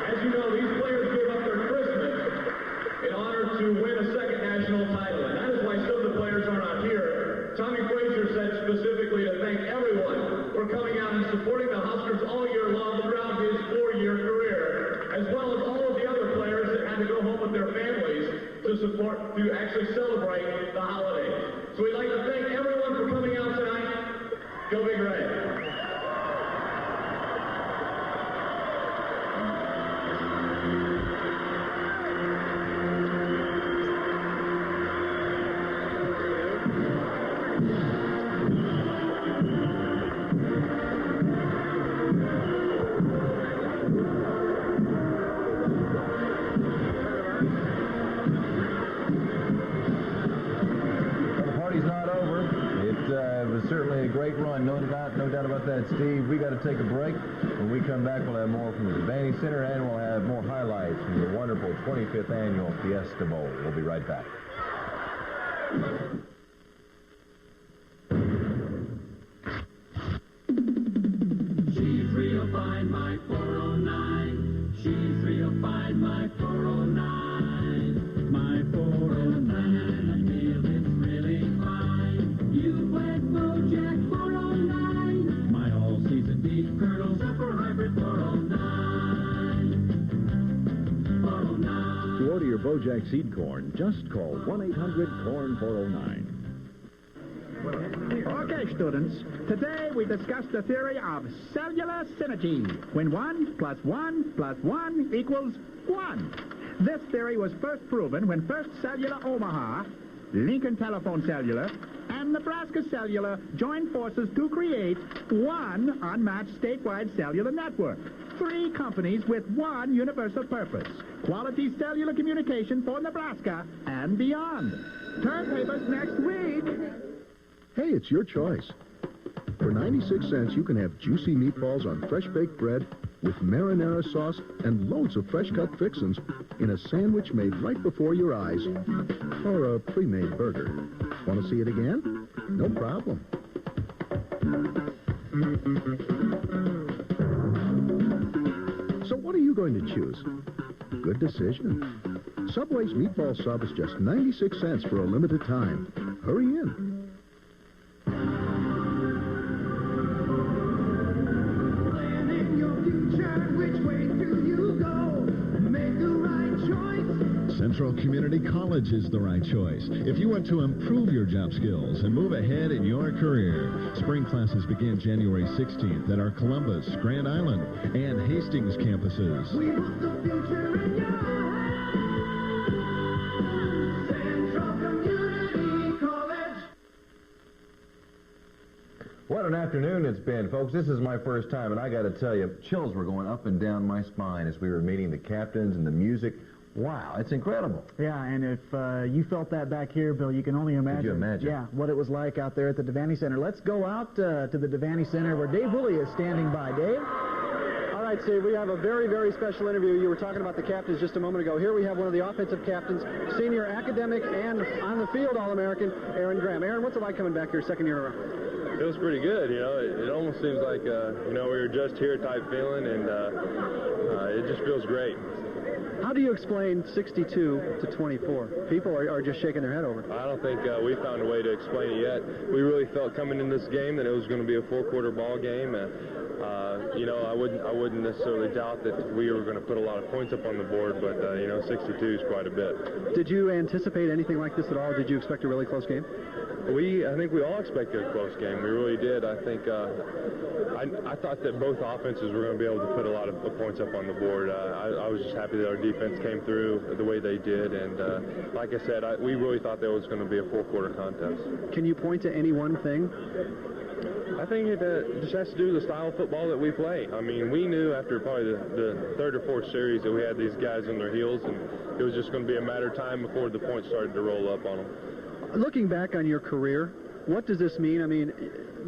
S1: As you know, these players gave up their Christmas in honor to win a second national title, and that is why some of the players are not here. Tommy Frazier said specifically to thank everyone for coming out and supporting the Huskers all year long throughout his 4-year career, as well as all of the other players that had to go home with their families to actually celebrate the holiday. So we'd like to thank everyone for coming out tonight. Go Big Red.
S6: great run, no doubt about that, Steve. We got to take a break. When we come back, we'll have more from the Devaney Center, and we'll have more highlights from the wonderful 25th Annual Fiesta Bowl. We'll be right back.
S2: She's real fine, my 409. She's real fine, my 409. My 409. I feel it's really fine. You went Bojack 409. My all-season beef kernel super hybrid 409. 409.
S5: To order your Bojack seed corn, just call 1-800-CORN-409.
S14: Okay, students, today we discuss the theory of cellular synergy, when 1 plus 1 plus 1 equals 1. This theory was first proven when First Cellular Omaha, Lincoln Telephone Cellular, and Nebraska Cellular joined forces to create one unmatched statewide cellular network. 3 companies with one universal purpose: quality cellular communication for Nebraska and beyond. Turn papers next week.
S16: Hey, it's your choice. For 96 cents, you can have juicy meatballs on fresh-baked bread with marinara sauce and loads of fresh-cut fixins in a sandwich made right before your eyes, or a pre-made burger. Want to see it again? No problem. So what are you going to choose? Good decision. Subway's meatball sub is just 96 cents for a limited time. Hurry in.
S18: Central Community College is the right choice if you want to improve your job skills and move ahead in your career. Spring classes begin January 16th at our Columbus, Grand Island, and Hastings campuses.
S2: We want the future in your hands. Central Community College.
S6: What an afternoon it's been, folks. This is my first time, and I got to tell you, chills were going up and down my spine as we were meeting the captains and the music. Wow, it's incredible.
S7: Yeah, and if you felt that back here, Bill, you can only imagine.
S6: Could you imagine?
S7: Yeah, what it was like out there at the Devaney Center. Let's go out to the Devaney Center where Dave Woolley is standing by. Dave?
S9: All right, Steve, we have a very, very special interview. You were talking about the captains just a moment ago. Here we have one of the offensive captains, senior academic and on-the-field All-American, Aaron Graham. Aaron, what's it like coming back here second year in a row?
S19: It was pretty good, you know. It almost seems like, we were just here type feeling, and it just feels great.
S9: How do you explain 62 to 24? People are just shaking their head over it.
S19: I don't think we found a way to explain it yet. We really felt coming in this game that it was going to be a four-quarter ball game. I wouldn't necessarily doubt that we were going to put a lot of points up on the board, but 62 is quite a bit.
S9: Did you anticipate anything like this at all? Did you expect a really close game?
S19: I think we all expected a close game. We really did. I think I thought that both offenses were going to be able to put a lot of points up on the board. I was just happy that our defense came through the way they did, and like I said, we really thought there was going to be a four-quarter contest.
S9: Can you point to any one thing?
S19: I think it just has to do with the style of football that we play. I mean, we knew after probably the third or fourth series that we had these guys on their heels, and it was just going to be a matter of time before the points started to roll up on them.
S9: Looking back on your career, what does this mean? I mean,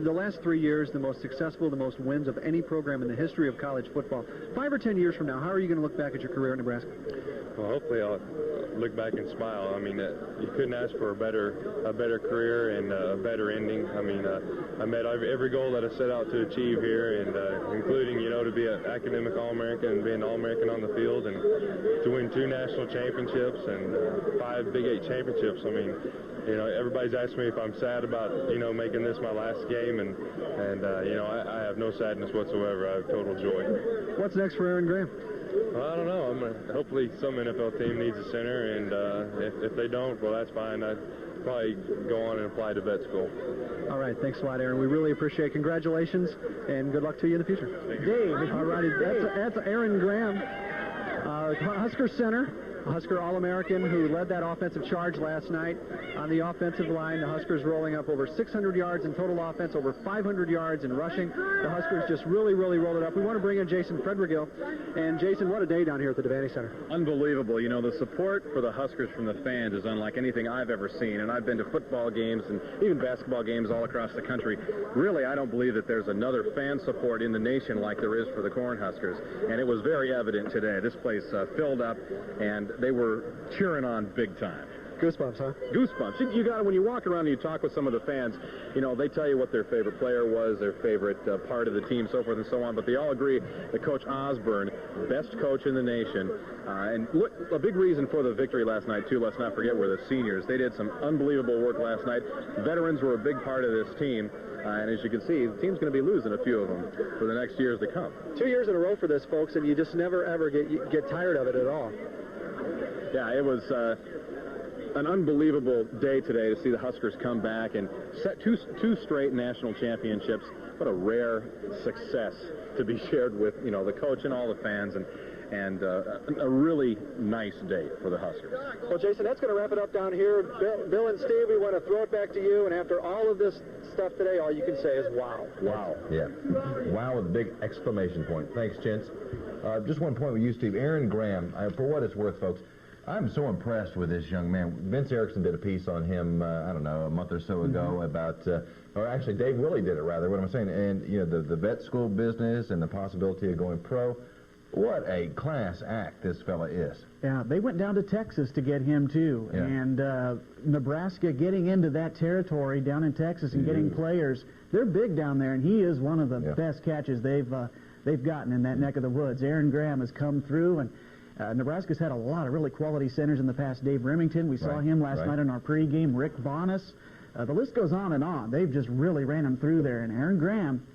S9: the last 3 years, the most successful, the most wins of any program in the history of college football. 5 or 10 years from now, how are you going to look back at your career in Nebraska?
S19: Well, hopefully I'll look back and smile. I mean, you couldn't ask for a better career and a better ending. I mean, I met every goal that I set out to achieve here, and including, to be an academic All-American and be an All-American on the field, and to win 2 national championships and 5 Big 8 championships. I mean, everybody's asked me if I'm sad about, making this my last game, and I have no sadness whatsoever. I have total joy.
S9: What's next for Aaron Graham?
S19: Well, I don't know. Hopefully some NFL team needs a center, and if they don't, well, that's fine. I'd probably go on and apply to vet school.
S9: All right, thanks a lot, Aaron. We really appreciate it. Congratulations, and good luck to you in the future.
S7: Dave.
S9: All righty, that's Aaron Graham, Husker center. Husker All-American who led that offensive charge last night on the offensive line. The Huskers rolling up over 600 yards in total offense, over 500 yards in rushing. The Huskers just really rolled it up. We want to bring in Jason Frederigill. And Jason, what a day down here at the Devaney Center.
S4: Unbelievable. You know, the support for the Huskers from the fans is unlike anything I've ever seen. And I've been to football games and even basketball games all across the country. Really, I don't believe that there's another fan support in the nation like there is for the Cornhuskers. And it was very evident today. This place filled up, and they were cheering on big time.
S9: Goosebumps, huh?
S4: Goosebumps. You got it when you walk around and you talk with some of the fans. You know, they tell you what their favorite player was, their favorite part of the team, so forth and so on. But they all agree that Coach Osborne, best coach in the nation. And look, a big reason for the victory last night, too, let's not forget, were the seniors. They did some unbelievable work last night. Veterans were a big part of this team. And as you can see, the team's going to be losing a few of them for the next years to come.
S9: 2 years in a row for this, folks, and you just never, ever get tired of it at all.
S4: Yeah, it was an unbelievable day today to see the Huskers come back and set two straight national championships. What a rare success to be shared with, you know, the coach and all the fans, and a really nice day for the Huskers.
S9: Well, Jason, that's going to wrap it up down here. Bill and Steve, we want to throw it back to you, and after all of this stuff today, all you can say is wow.
S6: Wow. Yeah. Wow with a big exclamation point. Thanks, gents. Just one point with you, Steve. Aaron Graham, for what it's worth, folks, I'm so impressed with this young man. Vince Erickson did a piece on him, I don't know, a month or so ago about, or actually Dave Willey did it rather, what am I saying? And, you know, the vet school business and the possibility of going pro. What a class act this fella is.
S7: Yeah, they went down to Texas to get him, too. Yeah. And Nebraska getting into that territory down in Texas and getting players, they're big down there, and he is one of the best catches they've gotten in that neck of the woods. Aaron Graham has come through, and Nebraska's had a lot of really quality centers in the past. Dave Remington, we saw him last night in our pregame. Rick Bonas. The list goes on and on. They've just really ran him through there, and Aaron Graham,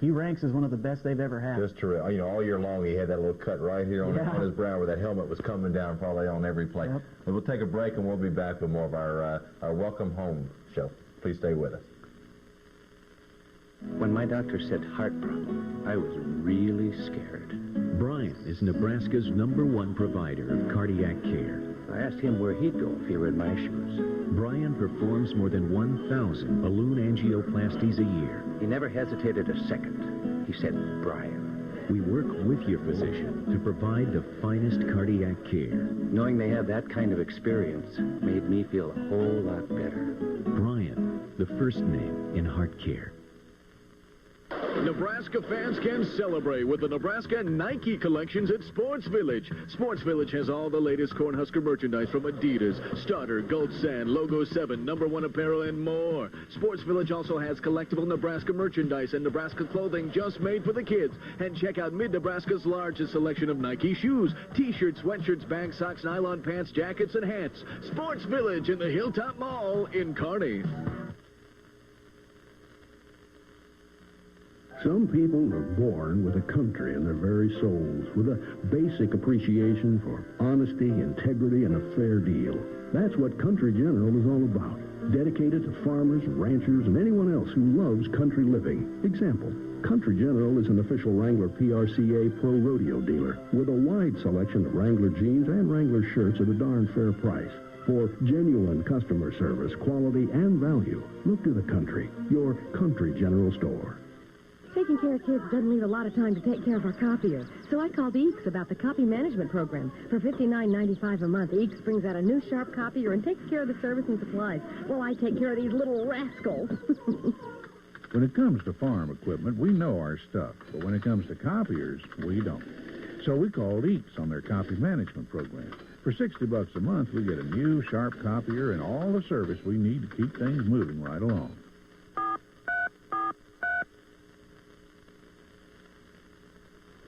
S7: he ranks as one of the best they've ever had.
S6: Just terrific. You know, all year long he had that little cut right here on his brow where that helmet was coming down probably on every play. Yep. But we'll take a break and we'll be back with more of our Welcome Home show. Please stay with us.
S20: When my doctor said heart problem, I was really scared.
S5: Brian is Nebraska's #1 provider of cardiac care.
S20: I asked him where he'd go if he were in my shoes.
S5: Brian performs more than 1,000 balloon angioplasties a year.
S20: He never hesitated a second. He said, Brian.
S5: We work with your physician to provide the finest cardiac care.
S20: Knowing they have that kind of experience made me feel a whole lot better.
S5: Brian, the first name in heart care.
S11: Nebraska fans can celebrate with the Nebraska Nike collections at Sports Village. Sports Village has all the latest Cornhusker merchandise from Adidas, Starter, Gold Sand, Logo 7, #1 apparel, and more. Sports Village also has collectible Nebraska merchandise and Nebraska clothing just made for the kids. And check out Mid-Nebraska's largest selection of Nike shoes, T-shirts, sweatshirts, bags, socks, nylon pants, jackets, and hats. Sports Village in the Hilltop Mall in Kearney.
S21: Some people are born with a country in their very souls, with a basic appreciation for honesty, integrity, and a fair deal. That's what Country General is all about. Dedicated to farmers, ranchers, and anyone else who loves country living. Example, Country General is an official Wrangler PRCA Pro Rodeo dealer with a wide selection of Wrangler jeans and Wrangler shirts at a darn fair price. For genuine customer service, quality, and value, look to the Country, your Country General store.
S22: Taking care of kids doesn't leave a lot of time to take care of our copier. So I called Eeks about the copy management program. For $59.95 a month, Eeks brings out a new sharp copier and takes care of the service and supplies. Well, I take care of these little rascals.
S25: When it comes to farm equipment, we know our stuff. But when it comes to copiers, we don't. So we called Eeks on their copy management program. For $60 a month, we get a new sharp copier and all the service we need to keep things moving right along.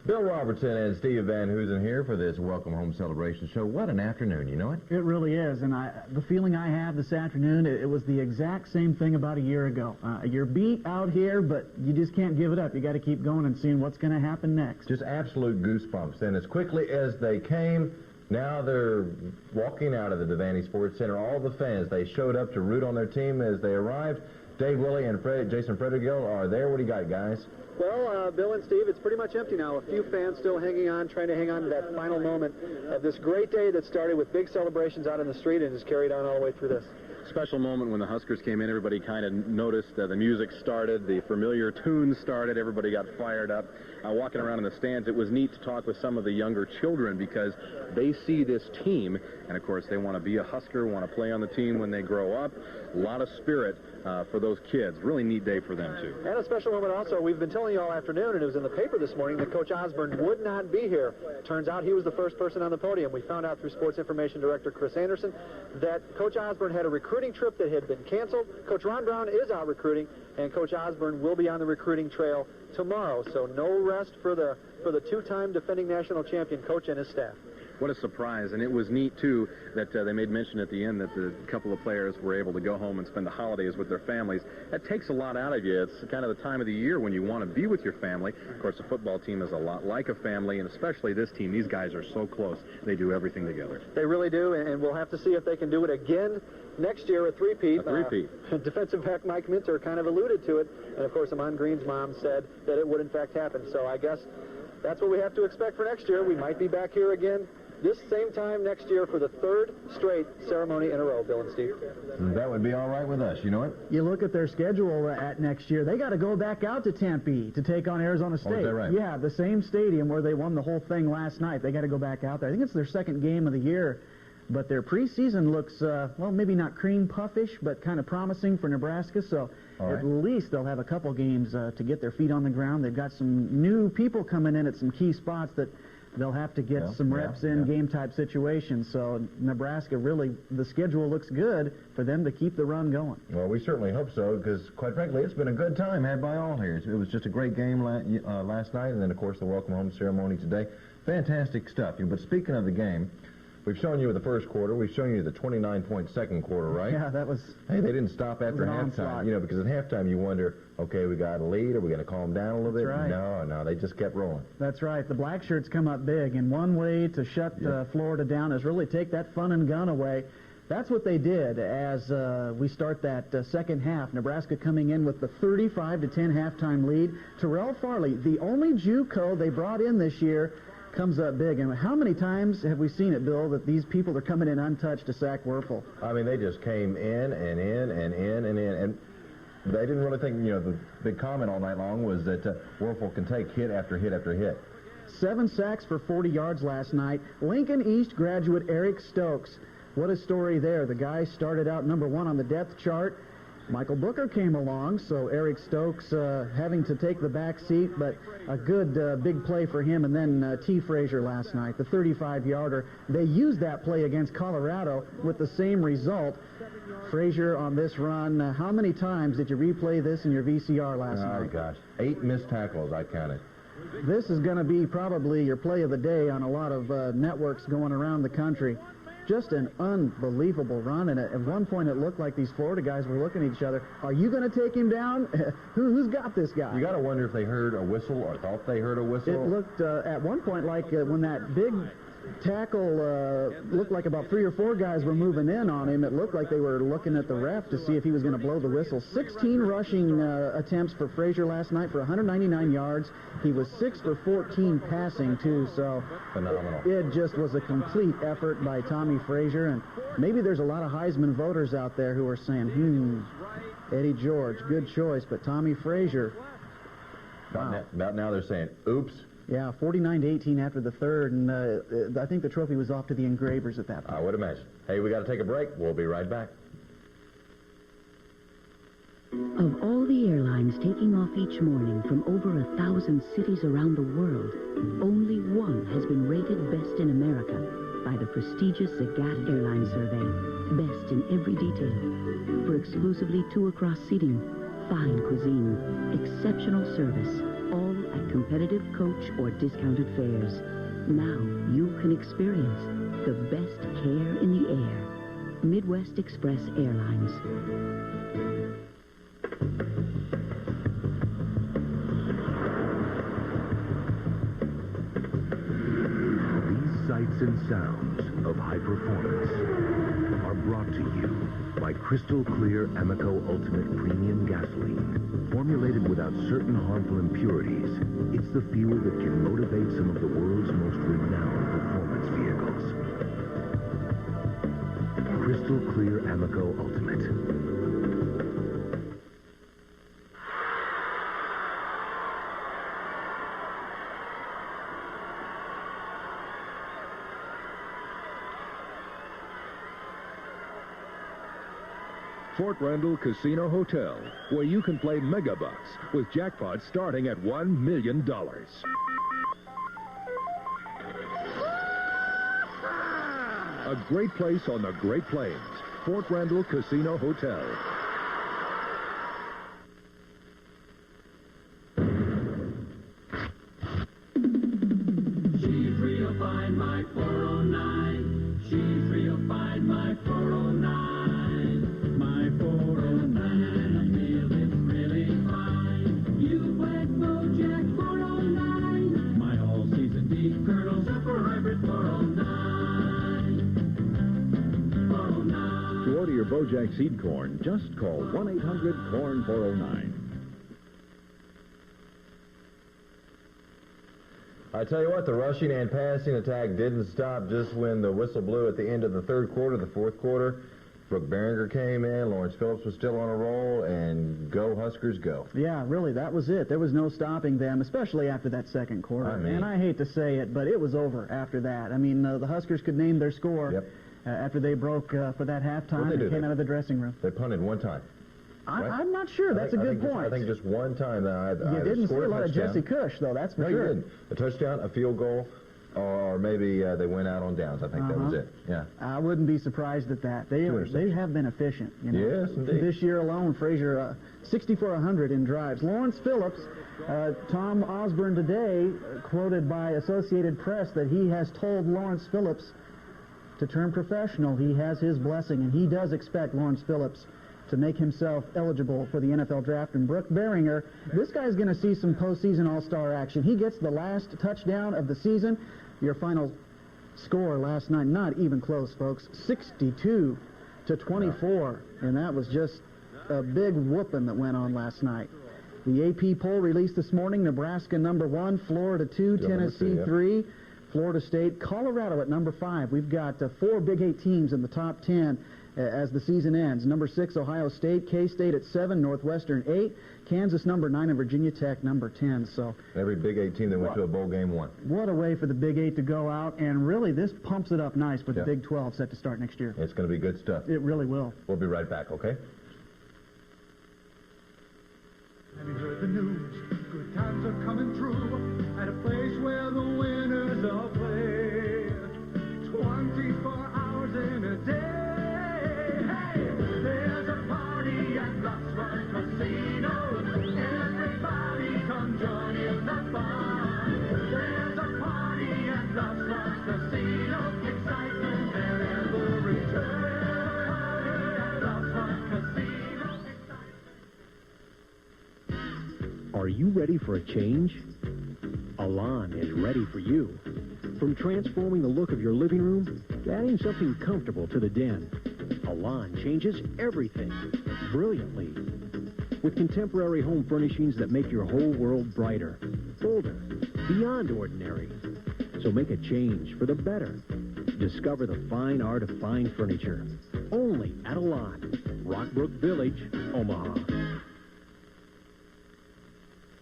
S6: Bill Robertson and Steve Van Hoosen here for this Welcome Home Celebration show. What an afternoon, you know it?
S7: It really is, and the feeling I have this afternoon, it was the exact same thing about a year ago. You're beat out here, but you just can't give it up. You got to keep going and seeing what's going to happen next.
S6: Just absolute goosebumps. And as quickly as they came, now they're walking out of the Devaney Sports Center. All the fans, they showed up to root on their team as they arrived. Dave Willie and Jason Frederigill are there. What do you got, guys?
S9: Well, Bill and Steve, it's pretty much empty now. A few fans still hanging on, trying to hang on to that final moment of this great day that started with big celebrations out in the street and has carried on all the way through this.
S4: Special moment when the Huskers came in. Everybody kind of noticed the music started, the familiar tunes started, everybody got fired up. Walking around in the stands, it was neat to talk with some of the younger children because they see this team, and of course they want to be a Husker, want to play on the team when they grow up. A lot of spirit for those kids. Really neat day for them, too.
S9: And a special moment also, we've been telling you all afternoon, and it was in the paper this morning, that Coach Osborne would not be here. Turns out he was the first person on the podium. We found out through Sports Information Director Chris Anderson that Coach Osborne had a recruiting trip that had been canceled. Coach Ron Brown is out recruiting, and Coach Osborne will be on the recruiting trail tomorrow. So no rest for the two-time defending national champion coach and his staff.
S4: What a surprise. And it was neat, too, that they made mention at the end that the couple of players were able to go home and spend the holidays with their families. That takes a lot out of you. It's kind of the time of the year when you want to be with your family. Of course, a football team is a lot like a family, and especially this team. These guys are so close. They do everything together.
S9: They really do, and we'll have to see if they can do it again next year, a three-peat. Defensive back Mike Minter kind of alluded to it, and of course, Amon Green's mom said that it would in fact happen. So I guess that's what we have to expect for next year. We might be back here again this same time next year for the third straight ceremony in a row, Bill and Steve.
S6: That would be all right with us, you know it?
S7: You look at their schedule at next year, they got to go back out to Tempe to take on Arizona State.
S6: Oh, is that right?
S7: Yeah, the same stadium where they won the whole thing last night. They got to go back out there. I think it's their second game of the year. But their preseason looks, well, maybe not cream puffish, but kind of promising for Nebraska. So at least they'll have a couple games to get their feet on the ground. They've got some new people coming in at some key spots that they'll have to get some reps in game-type situations. So Nebraska, really, the schedule looks good for them to keep the run going.
S6: Well, we certainly hope so, because, quite frankly, it's been a good time had by all here. It was just a great game last night, and then, of course, the welcome home ceremony today. Fantastic stuff. But speaking of the game, we've shown you the first quarter. We've shown you the 29-point second quarter, right?
S7: Yeah, that was...
S6: Hey, they didn't stop after halftime. You know, because at halftime you wonder, okay, we got a lead. Are we going to calm down a little bit?
S7: Right.
S6: No, they just kept rolling.
S7: That's right. The black shirts come up big, and one way to shut Florida down is really take that fun and gun away. That's what they did as we start that second half. Nebraska coming in with the 35-10 halftime lead. Terrell Farley, the only JUCO they brought in this year, comes up big. And how many times have we seen it, Bill, that these people are coming in untouched to sack Werfel?
S6: I mean, they just came in and in and in and in. And they didn't really think, you know, the big comment all night long was that Werfel can take hit after hit after hit.
S7: 7 sacks for 40 yards last night. Lincoln East graduate Eric Stokes. What a story there. The guy started out number 1 on the depth chart. Michael Booker came along, so Eric Stokes having to take the back seat, but a good big play for him. And then T. Frazier last night, the 35-yarder. They used that play against Colorado with the same result. Frazier on this run, how many times did you replay this in your VCR last night?
S6: Oh, gosh. 8 missed tackles, I counted.
S7: This is going to be probably your play of the day on a lot of networks going around the country. Just an unbelievable run, and at one point it looked like these Florida guys were looking at each other. Are you going to take him down? Who's got this guy?
S6: You got to wonder if they heard a whistle or thought they heard a whistle.
S7: It looked at one point like when that big tackle looked like about 3 or 4 guys were moving in on him. It looked like they were looking at the ref to see if he was going to blow the whistle. 16 rushing attempts for Frazier last night for 199 yards. He was 6 for 14 passing, too, so
S6: phenomenal.
S7: It just was a complete effort by Tommy Frazier, and maybe there's a lot of Heisman voters out there who are saying, Eddie George, good choice, but Tommy Frazier, wow.
S6: About now they're saying, oops.
S7: Yeah, 49-18 after the third, and I think the trophy was off to the engravers at that point.
S6: I would imagine. Hey, we got to take a break. We'll be right back.
S3: Of all the airlines taking off each morning from over 1,000 cities around the world, only one has been rated Best in America by the prestigious Zagat Airline Survey. Best in every detail. For exclusively 2 across seating, fine cuisine, exceptional service, all at competitive coach or discounted fares. Now you can experience the best care in the air. Midwest Express Airlines.
S10: These sights and sounds of high performance are brought to you by Crystal Clear Amoco Ultimate Premium Gasoline. Formulated without certain harmful impurities, it's the fuel that can motivate some of the world's most renowned performance vehicles. Crystal Clear Amoco Ultimate.
S12: Fort Randall Casino Hotel, where you can play megabucks with jackpots starting at $1 million. A great place on the Great Plains. Fort Randall Casino Hotel.
S2: She's real fine, my 409. She's real fine, my 409. My 409, I feel it's really fine. You went Bojack 409. My all-season beef Colonel Super Hybrid 409. 409.
S12: To order your Bojack seed corn, just call 1-800-CORN-409.
S6: I tell you what, the rushing and passing attack didn't stop just when the whistle blew at the end of the third quarter, the fourth quarter. Brooke Behringer came in, Lawrence Phillips was still on a roll, and go Huskers go.
S7: Yeah, really, that was it. There was no stopping them, especially after that second quarter. And I hate to say it, but it was over after that. I mean, the Huskers could name their score after they broke for that halftime and came out of the dressing room.
S6: They punted one time. Right?
S7: I'm not sure. That's a good point.
S6: I think just one time.
S7: You didn't see a lot of Jesse Cush, though, that's for sure.
S6: No, you didn't. A touchdown, a field goal, or maybe they went out on downs. I think that was it. Yeah.
S7: I wouldn't be surprised at that. They have been efficient. You know?
S6: Yes, indeed.
S7: This year alone, Frazier, 6,400 in drives. Lawrence Phillips, Tom Osborne today, quoted by Associated Press that he has told Lawrence Phillips to turn professional. He has his blessing, and he does expect Lawrence Phillips to make himself eligible for the NFL draft. And Brooke Behringer, this guy's going to see some postseason all-star action. He gets the last touchdown of the season. Your final score last night, not even close, folks, 62-24. And that was just a big whooping that went on last night. The AP poll released this morning, Nebraska number 1, Florida 2, Tennessee 3, Florida State, Colorado at number 5. We've got 4 Big 8 teams in the top 10 as the season ends. Number 6, Ohio State, K-State at 7, Northwestern 8, Kansas number 9, and Virginia Tech number 10. So
S6: every Big 8 team that went to a bowl game won.
S7: What a way for the Big 8 to go out, and really this pumps it up nice with the Big 12 set to start next year.
S6: It's going to be good stuff.
S7: It really will.
S6: We'll be right back, okay?
S2: Have you heard the news? Good times are coming true at a place where the winners all play. 24 hours in a day. Hey, there's a party at Las Vegas Casino. Everybody come join in the fun. There's a party at Las Vegas Casino. Excitement and every turn. Party at Las Vegas Casino.
S5: Are you ready for a change? Elan is ready for you. From transforming the look of your living room to adding something comfortable to the den, Elan changes everything brilliantly. With contemporary home furnishings that make your whole world brighter, bolder, beyond ordinary. So make a change for the better. Discover the fine art of fine furniture. Only at Elan, Rockbrook Village, Omaha.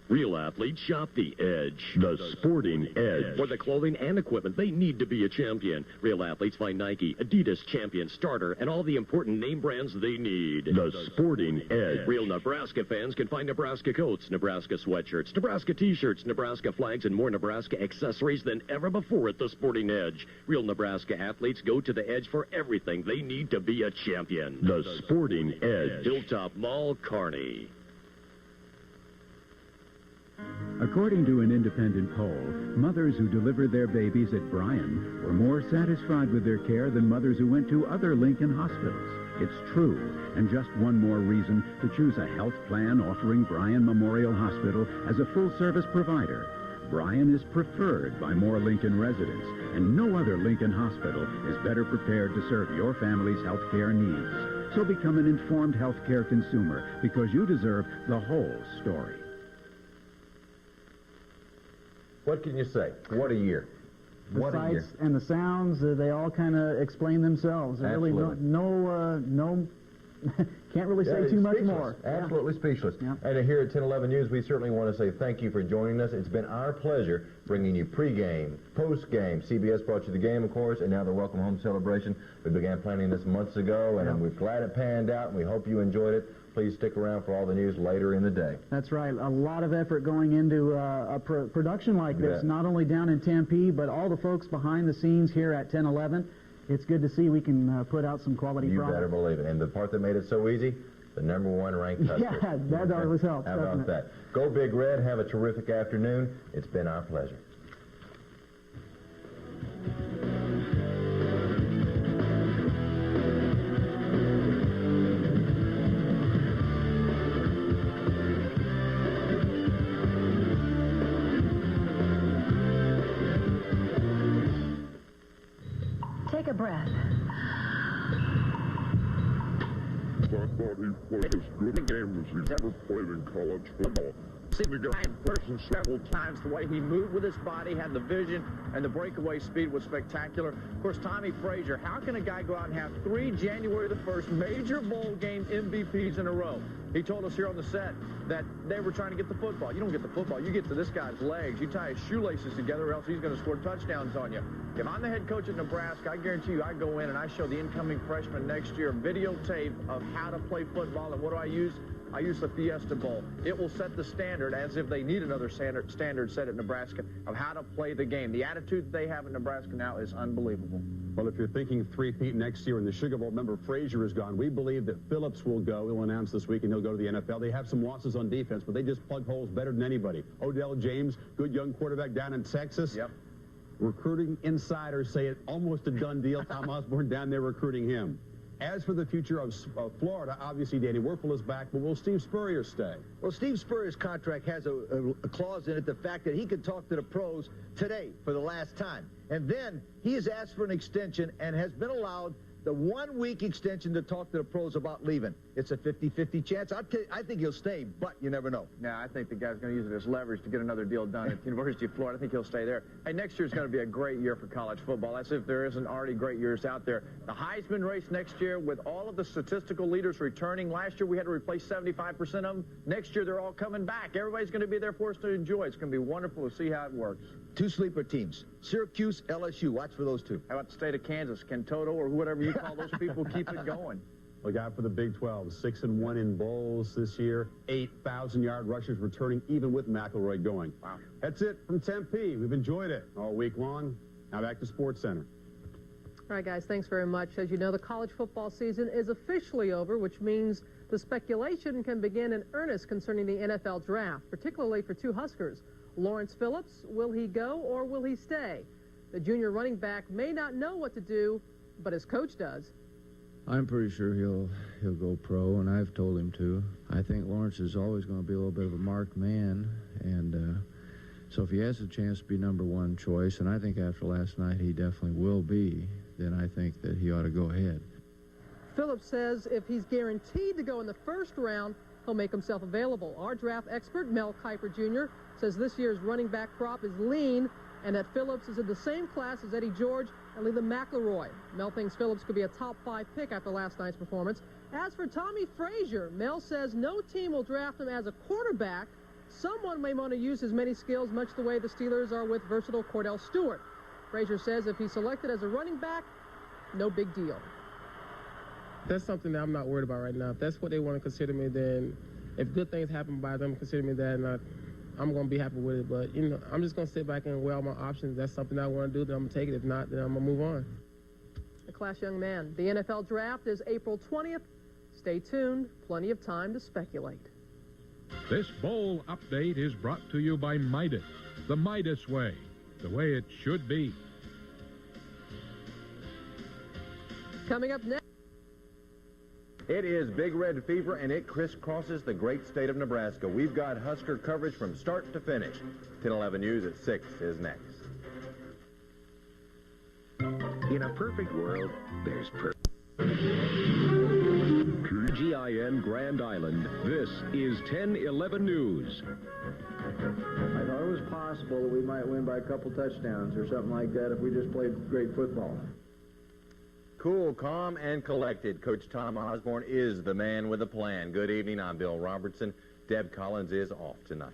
S11: Real athletes shop the Edge, the sporting edge. For the clothing and equipment they need to be a champion. Real athletes find Nike, Adidas, Champion, Starter, and all the important name brands they need. The sporting edge. Real Nebraska fans can find Nebraska coats, Nebraska sweatshirts, Nebraska t-shirts, Nebraska flags, and more Nebraska accessories than ever before at the sporting edge. Real Nebraska athletes go to the Edge for everything they need to be a champion. The sporting edge. Hilltop Mall, Kearney.
S15: According to an independent poll, mothers who delivered their babies at Bryan were more satisfied with their care than mothers who went to other Lincoln hospitals. It's true, and just one more reason to choose a health plan offering Bryan Memorial Hospital as a full-service provider. Bryan is preferred by more Lincoln residents, and no other Lincoln hospital is better prepared to serve your family's health care needs. So become an informed health care consumer, because you deserve the whole story.
S6: What can you say? What a year.
S7: The
S6: What a
S7: sights
S6: year.
S7: and the sounds, they all kind of explain themselves. Really, no can't really say too much more.
S6: Absolutely speechless. And here at 1011 News, we certainly want to say thank you for joining us. It's been our pleasure bringing you pregame, postgame. CBS brought you the game, of course, and now the Welcome Home celebration. We began planning this months ago, and we're glad it panned out, and we hope you enjoyed it. Please stick around for all the news later in the day.
S7: That's right. A lot of effort going into a production like this, not only down in Tempe, but all the folks behind the scenes here at 1011. It's good to see we can put out some quality product.
S6: You better believe it. And the part that made it so easy, the #1 ranked Husker.
S7: Yeah, that always helps.
S6: How about that? Go Big Red. Have a terrific afternoon. It's been our pleasure.
S22: Take a breath.
S8: I thought he played as good a game as he's ever played in college football.
S13: Seen him in person several times. The way he moved with his body, had the vision, and the breakaway speed was spectacular. Of course, Tommy Frazier, how can a guy go out and have 3 January the 1st major bowl game MVPs in a row? He told us here on the set that they were trying to get the football. You don't get the football. You get to this guy's legs. You tie his shoelaces together, or else he's going to score touchdowns on you. If I'm the head coach at Nebraska, I guarantee you I go in and I show the incoming freshman next year videotape of how to play football. And what do I use? I use the Fiesta Bowl. It will set the standard, as if they need another standard set at Nebraska, of how to play the game. The attitude they have at Nebraska now is unbelievable.
S17: Well, if you're thinking three-peat next year and the Sugar Bowl, remember Frazier is gone. We believe that Phillips will go. He'll announce this week and he'll go to the NFL. They have some losses on defense, but they just plug holes better than anybody. Odell James, good young quarterback down in Texas.
S13: Yep.
S17: Recruiting insiders say it's almost a done deal. Tom Osborne down there recruiting him. As for the future of Florida, obviously Danny Werfel is back, but will Steve Spurrier stay?
S23: Well, Steve Spurrier's contract has a clause in it, the fact that he could talk to the pros today for the last time. And then he has asked for an extension and has been allowed the 1-week extension to talk to the pros about leaving. It's a 50-50 chance. I think he'll stay, but you never know.
S13: Now, I think the guy's going to use it as leverage to get another deal done at the University of Florida. I think he'll stay there. Hey, next year's going to be a great year for college football. That's if there isn't already great years out there. The Heisman race next year, with all of the statistical leaders returning. Last year, we had to replace 75% of them. Next year, they're all coming back. Everybody's going to be there for us to enjoy. It's going to be wonderful to see how it works. 2 sleeper teams, Syracuse, LSU. Watch for those 2. How about the state of Kansas? Can Toto or whatever you call those people keep it going?
S17: Look out for the Big 12. 6-1 in bowls this year. 8,000-yard rushers returning, even with McElroy going.
S13: Wow.
S17: That's it from Tempe. We've enjoyed it all week long. Now back to Sports Center.
S24: All right, guys, thanks very much. As you know, the college football season is officially over, which means the speculation can begin in earnest concerning the NFL draft, particularly for 2 Huskers. Lawrence Phillips, will he go or will he stay? The junior running back may not know what to do, but his coach does.
S26: I'm pretty sure he'll go pro, and I've told him to. I think Lawrence is always going to be a little bit of a marked man, and so if he has a chance to be #1 choice, and I think after last night he definitely will be, then I think that he ought to go ahead.
S24: Phillips says if he's guaranteed to go in the first round, he'll make himself available. Our draft expert, Mel Kiper Jr., says this year's running back crop is lean and that Phillips is in the same class as Eddie George and Leland McElroy. Mel thinks Phillips could be a top 5 pick after last night's performance. As for Tommy Frazier, Mel says no team will draft him as a quarterback. Someone may want to use his many skills much the way the Steelers are with versatile Cordell Stewart. Frazier says if he's selected as a running back, no big deal.
S27: That's something that I'm not worried about right now. If that's what they want to consider me, then if good things happen by them, consider me that, and I'm going to be happy with it. But, you know, I'm just going to sit back and weigh all my options. If that's something I want to do, then I'm going to take it. If not, then I'm going to move on.
S24: A class young man. The NFL draft is April 20th. Stay tuned. Plenty of time to speculate.
S28: This bowl update is brought to you by Midas, the Midas way, the way it should be.
S24: Coming up next.
S6: It is Big Red Fever, and it crisscrosses the great state of Nebraska. We've got Husker coverage from start to finish. 1011 News at 6 is next.
S10: In a perfect world, there's
S12: GIN Grand Island. This is 10-11 News.
S1: I thought it was possible that we might win by a couple touchdowns or something like that if we just played great football.
S6: Cool, calm, and collected. Coach Tom Osborne is the man with a plan. Good evening. I'm Bill Robertson. Deb Collins is off tonight.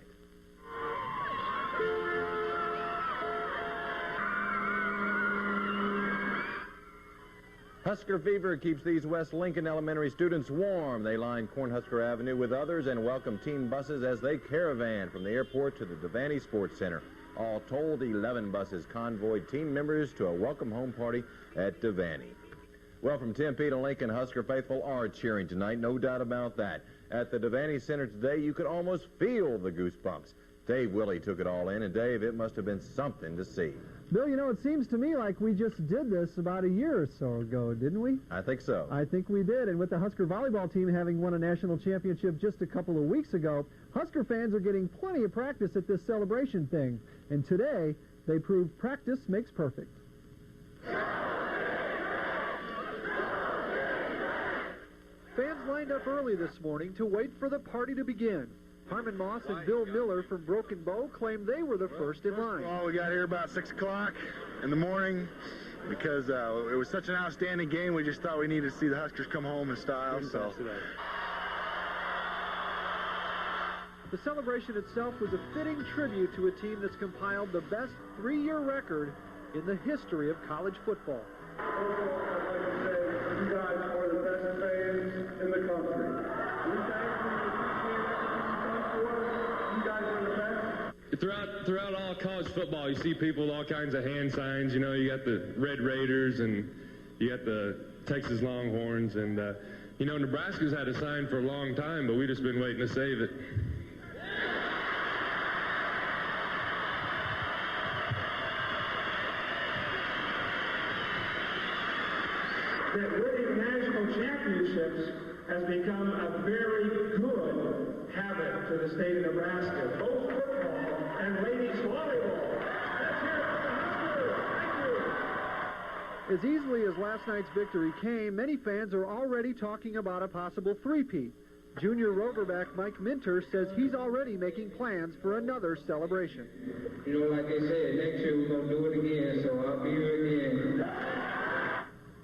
S6: Husker fever keeps these West Lincoln Elementary students warm. They line Cornhusker Avenue with others and welcome team buses as they caravan from the airport to the Devaney Sports Center. All told, 11 buses convoyed team members to a welcome home party at Devaney. Well, from Tempe to Lincoln, Husker faithful are cheering tonight, no doubt about that. At the Devaney Center today, you could almost feel the goosebumps. Dave Willie took it all in, and Dave, it must have been something to see.
S9: Bill, you know, it seems to me like we just did this about a year or so ago, didn't we?
S6: I think so.
S9: I think we did, and with the Husker volleyball team having won a national championship just a couple of weeks ago, Husker fans are getting plenty of practice at this celebration thing, and today they proved practice makes perfect. Fans lined up early this morning to wait for the party to begin. Harmon Moss and Bill Miller from Broken Bow claimed they were the first in line.
S14: Well, we got here about 6 o'clock in the morning because it was such an outstanding game. We just thought we needed to see the Huskers come home in style. So.
S9: The celebration itself was a fitting tribute to a team that's compiled the best 3-year record in the history of college football.
S2: You guys are the best fans in the country.
S16: Throughout all college football, you see people with all kinds of hand signs. You know, you got the Red Raiders and you got the Texas Longhorns. And, you know, Nebraska's had a sign for a long time, but we've just been waiting to save it.
S2: That winning national championships has become a very good habit for the state of Nebraska, both football and ladies volleyball. Let's hear it for the Huskers. Thank you.
S9: As easily as last night's victory came, many fans are already talking about a possible three-peat. Junior Roverback Mike Minter says he's already making plans for another celebration.
S18: You know, like they said, next year we're going to do it again, so I'll be here again.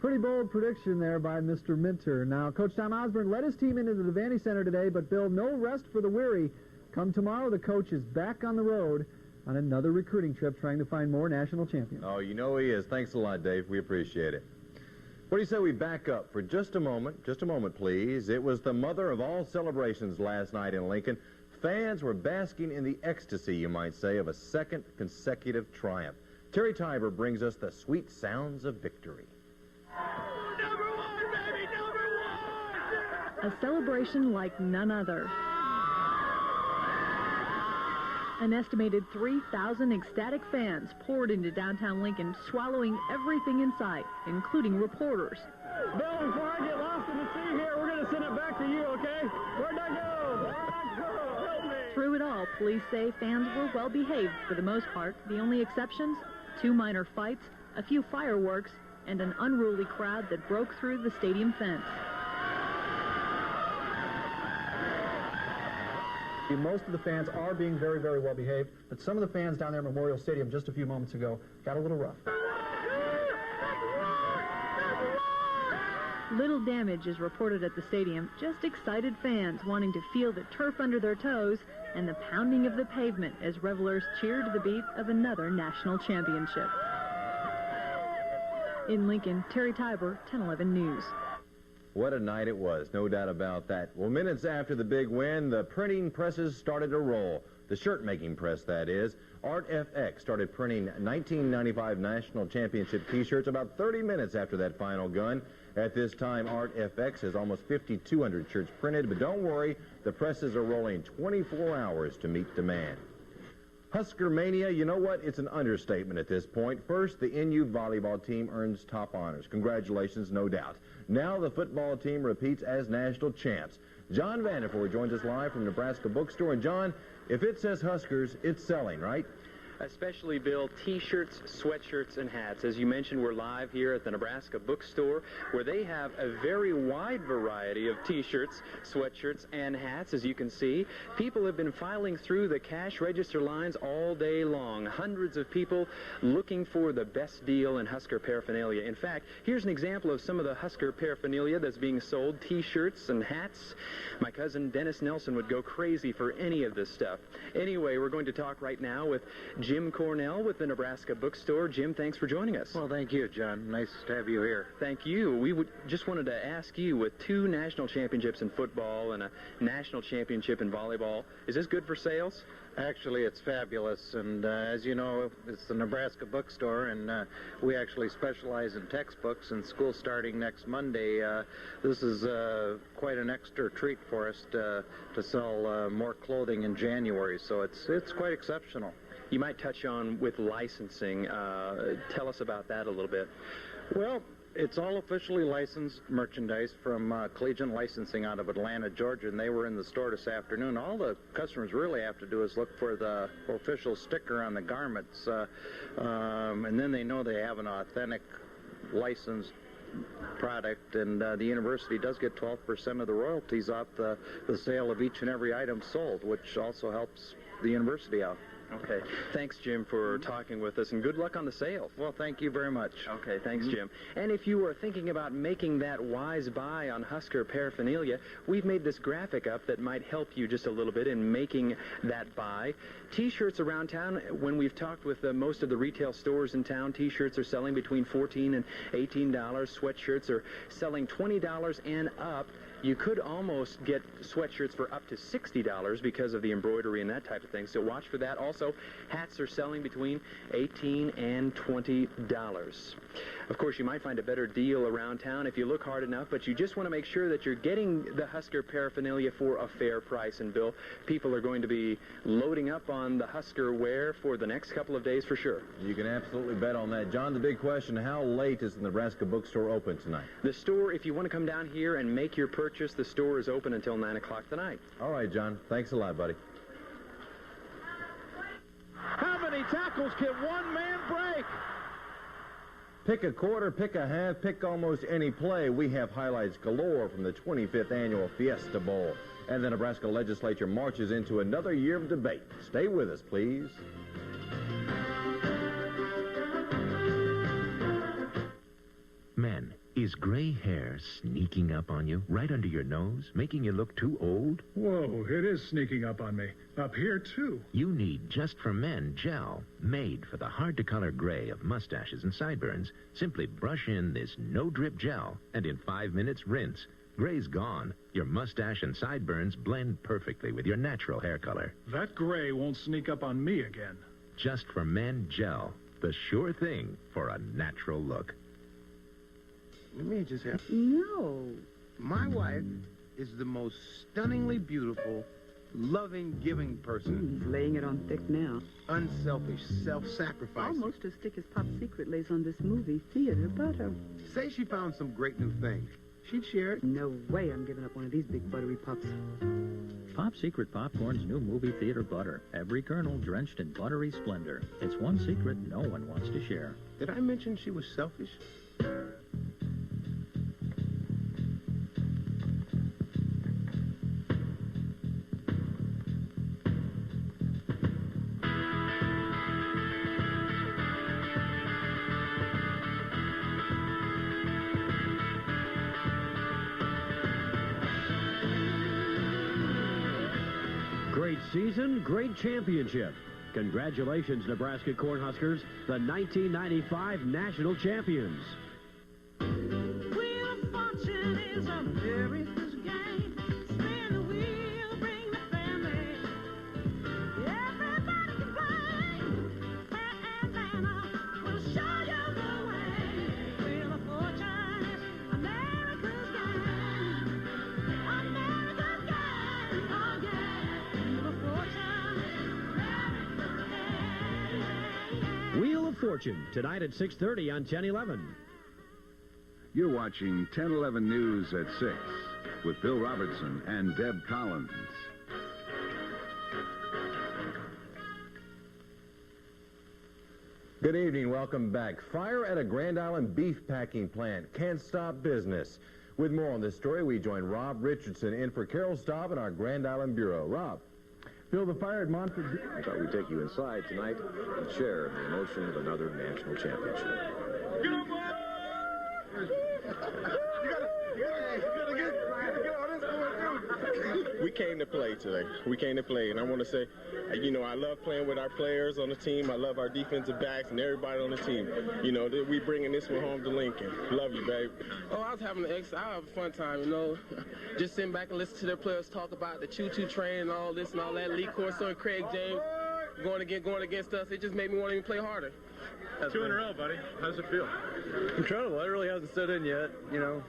S9: Pretty bold prediction there by Mr. Minter. Now, Coach Tom Osborne led his team into the Devaney Center today, but Bill, no rest for the weary. Come tomorrow, the coach is back on the road on another recruiting trip trying to find more national champions.
S6: Oh, you know he is. Thanks a lot, Dave. We appreciate it. What do you say we back up for just a moment? Just a moment, please. It was the mother of all celebrations last night in Lincoln. Fans were basking in the ecstasy, you might say, of a second consecutive triumph. Terry Tiber brings us the sweet sounds of victory.
S19: A celebration like none other. An estimated 3,000 ecstatic fans poured into downtown Lincoln, swallowing everything in sight, including reporters.
S2: Bill, before I get lost in the sea here, we're going to send it back to you, okay? Where'd I go? Help me.
S19: Through it all, police say fans were well behaved for the most part. The only exceptions, 2 minor fights, a few fireworks, and an unruly crowd that broke through the stadium fence.
S9: Most of the fans are being very, very well behaved, but some of the fans down there at Memorial Stadium just a few moments ago got a little rough.
S19: Little damage is reported at the stadium, just excited fans wanting to feel the turf under their toes and the pounding of the pavement as revelers cheer to the beat of another national championship. In Lincoln, Terry Tiber, 1011 News.
S6: What a night it was, no doubt about that. Well, minutes after the big win, the printing presses started to roll. The shirt-making press, that is. Art FX started printing 1995 National Championship T-shirts about 30 minutes after that final gun. At this time, Art FX has almost 5,200 shirts printed, but don't worry, the presses are rolling 24 hours to meet demand. Husker Mania, you know what? It's an understatement at this point. First, the NU volleyball team earns top honors. Congratulations, no doubt. Now the football team repeats as national champs. John Vanderford joins us live from Nebraska Bookstore. And John, if it says Huskers, it's selling, right?
S3: Especially, Bill, T-shirts, sweatshirts, and hats. As you mentioned, we're live here at the Nebraska Bookstore, where they have a very wide variety of T-shirts, sweatshirts, and hats. As you can see, people have been filing through the cash register lines all day long. Hundreds of people looking for the best deal in Husker paraphernalia. In fact, here's an example of some of the Husker paraphernalia that's being sold, T-shirts and hats. My cousin Dennis Nelson would go crazy for any of this stuff. Anyway, we're going to talk right now with Jim Cornell with the Nebraska Bookstore. Jim, thanks for joining us.
S4: Well, thank you, John. Nice to have you here.
S3: Thank you. We just wanted to ask you, with 2 national championships in football and a national championship in volleyball, is this good for sales?
S4: Actually, it's fabulous, and as you know, it's the Nebraska Bookstore, and we actually specialize in textbooks, and school starting next Monday. This is quite an extra treat for us to sell more clothing in January, so it's quite exceptional.
S3: You might touch on with licensing. Tell us about that a little bit.
S4: Well, it's all officially licensed merchandise from Collegiate Licensing out of Atlanta, Georgia, and they were in the store this afternoon. All the customers really have to do is look for the official sticker on the garments, and then they know they have an authentic licensed product, and the university does get 12% of the royalties off the sale of each and every item sold, which also helps the university out.
S3: Okay. Thanks, Jim, for talking with us, and good luck on the sale.
S4: Well, thank you very much.
S3: Okay, thanks, Jim. And if you are thinking about making that wise buy on Husker paraphernalia, we've made this graphic up that might help you just a little bit in making that buy. T-shirts around town, when we've talked with most of the retail stores in town, T-shirts are selling between $14 and $18. Sweatshirts are selling $20 and up. You could almost get sweatshirts for up to $60 because of the embroidery and that type of thing, so watch for that. Also, hats are selling between $18 and $20. Of course, you might find a better deal around town if you look hard enough, but you just want to make sure that you're getting the Husker paraphernalia for a fair price. And, Bill, people are going to be loading up on the Husker wear for the next couple of days for sure.
S6: You can absolutely bet on that. John, the big question, how late is the Nebraska Bookstore open tonight?
S3: The store, if you want to come down here and make your purchase, the store is open until 9 o'clock tonight.
S6: All right, John. Thanks a lot, buddy.
S5: How many tackles can one man break?
S6: Pick a quarter, pick a half, pick almost any play. We have highlights galore from the 25th Annual Fiesta Bowl. And the Nebraska legislature marches into another year of debate. Stay with us, please.
S10: Men, is gray hair sneaking up on you, right under your nose, making you look too old?
S11: Whoa, it is sneaking up on me. Up here, too.
S10: You need Just for Men gel, made for the hard-to-color gray of mustaches and sideburns. Simply brush in this no-drip gel, and in 5 minutes, rinse. Gray's gone. Your mustache and sideburns blend perfectly with your natural hair color.
S11: That gray won't sneak up on me again.
S10: Just for Men gel, the sure thing for a natural look.
S15: Let me just have...
S22: No.
S15: My wife is the most stunningly beautiful, loving, giving person.
S20: He's laying it on thick now.
S15: Unselfish, self-sacrificing.
S20: Almost as thick as Pop Secret lays on this movie theater butter.
S15: Say she found some great new thing. She'd share it.
S20: No way I'm giving up one of these big buttery pups.
S21: Pop Secret Popcorn's new movie theater butter. Every kernel drenched in buttery splendor. It's one secret no one wants to share.
S15: Did I mention she was selfish?
S25: Great season, great championship. Congratulations, Nebraska Cornhuskers, the 1995 national champions.
S2: Wheel of Fortune is a America's game. Spin the wheel, bring the family. Everybody can play. Pat and Nana will show you the way. Wheel of Fortune is America's game. America's game, oh yeah. Wheel of Fortune, America's game.
S25: Wheel of Fortune, tonight at 6:30 on 10/11.
S29: You're watching 10/11 News at 6 with Bill Robertson and Deb Collins.
S6: Good evening. Welcome back. Fire at a Grand Island beef packing plant can't stop business. With more on this story, we join Rob Richardson in for Carol Staub in our Grand Island Bureau. Rob.
S7: Bill, the fire at Montford...
S8: I thought we'd take you inside tonight and share in the emotion of another national championship.
S2: Get on, boy! You gotta get on this board,
S13: We came to play today. We came to play, and I want to say, you know, I love playing with our players on the team. I love our defensive backs and everybody on the team. You know, we bringing this one home to Lincoln. Love you, babe.
S17: Oh, I was having I have a fun time, you know, just sitting back and listening to their players talk about the choo-choo train and all this and all that. Lee Corso and Craig James going against us. It just made me want to even play harder.
S5: That's 2 in a row, buddy. How does it feel?
S1: Incredible. It really hasn't set in yet. You know,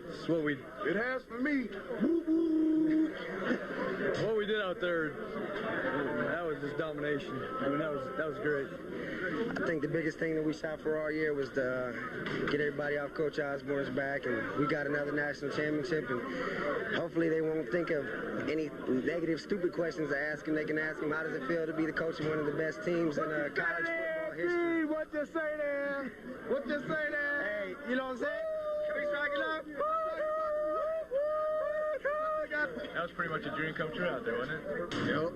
S1: it's what we...
S14: It has for me.
S1: What we did out there, that was just domination. I mean, that was great.
S23: I think the biggest thing that we shot for all year was to get everybody off Coach Osborne's back, and we got another national championship, and hopefully they won't think of any negative, stupid questions to ask him. They can ask him, how does it feel to be the coach of one of the best teams in college football history?
S2: What you say there? What you say there?
S23: Hey, you know what I'm saying? Can we strike it up?
S5: That was pretty much a dream come true out there, wasn't it?
S14: Yep.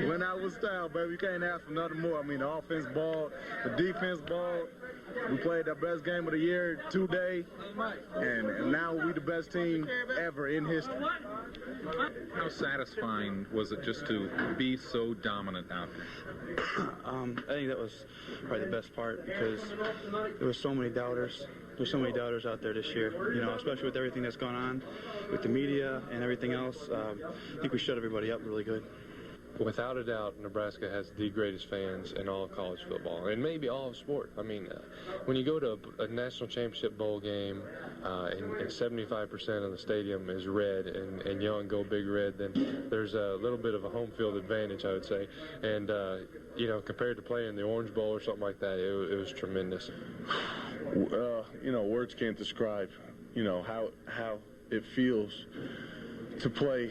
S14: Went out with style, baby. You can't ask for nothing more. I mean, the offense balled, the defense balled. We played the best game of the year today, and now we the best team ever in history.
S24: How satisfying was it just to be so dominant out there?
S26: I think that was probably the best part because there were so many doubters. There's so many doubters out there this year, you know, especially with everything that's gone on with the media and everything else. I think we shut everybody up really good.
S16: Without a doubt, Nebraska has the greatest fans in all of college football, and maybe all of sport. I mean, when you go to a national championship bowl game and 75% of the stadium is red and yelling "Go Big Red," then there's a little bit of a home field advantage, I would say. And, you know, compared to playing the Orange Bowl or something like that, it was tremendous.
S14: You know, words can't describe, you know, how it feels to play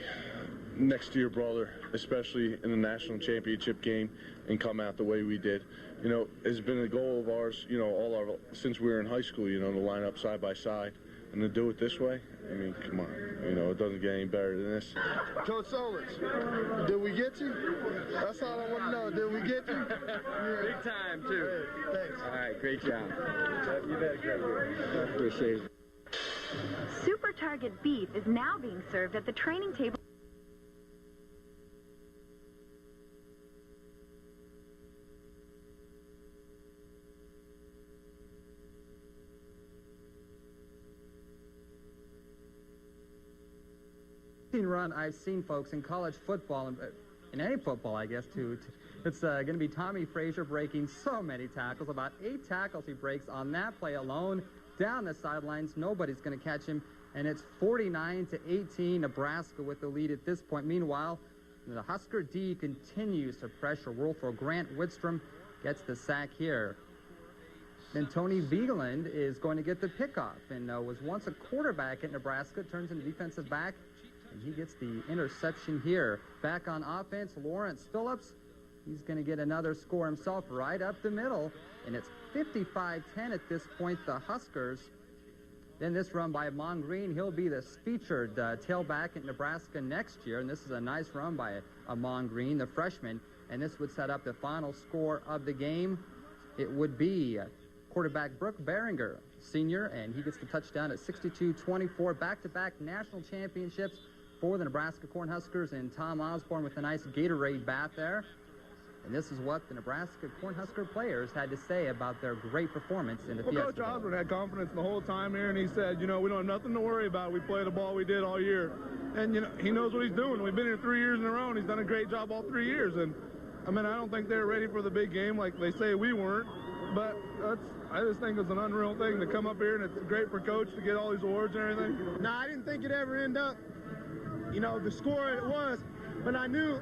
S14: next to your brother, especially in the national championship game, and come out the way we did. You know, it's been a goal of ours, you know, since we were in high school, you know, to line up side by side and to do it this way. I mean, come on, you know, it doesn't get any better than this.
S2: Coach Solich, did we get you? That's all I want to know. Did we get you?
S1: Big time, too.
S2: Hey, thanks.
S1: All right, great job. You've had a great year. I appreciate it.
S27: Super Target beef is now being served at the training table.
S28: Run I've seen, folks, in college football, and in any football, I guess, too. It's going to be Tommy Frazier breaking so many tackles, about 8 tackles he breaks on that play alone. Down the sidelines, nobody's going to catch him, and it's 49-18, Nebraska with the lead at this point. Meanwhile, the Husker D continues to pressure. We'll throw Grant Whitstrom gets the sack here. Then Tony Vigeland is going to get the pickoff, and was once a quarterback at Nebraska, turns into defensive back. And he gets the interception here. Back on offense, Lawrence Phillips. He's going to get another score himself right up the middle. And it's 55-10 at this point, the Huskers. Then this run by Amon Green. He'll be the featured tailback at Nebraska next year. And this is a nice run by Amon Green, the freshman. And this would set up the final score of the game. It would be quarterback Brooke Behringer, senior, and he gets the touchdown at 62-24. Back-to-back national championships for the Nebraska Cornhuskers, and Tom Osborne with a nice Gatorade bath there. And this is what the Nebraska Cornhusker players had to say about their great performance in the Fiesta
S2: Coach
S28: Bowl.
S2: Osborne had confidence the whole time here, and he said, you know, we don't have nothing to worry about. We play the ball we did all year. And, you know, he knows what he's doing. We've been here 3 years in a row, and he's done a great job all 3 years. And, I mean, I don't think they're ready for the big game like they say we weren't. But I just think it's an unreal thing to come up here, and it's great for Coach to get all these awards and everything.
S30: No, I didn't think it'd ever end up, you know, the score it was, but I knew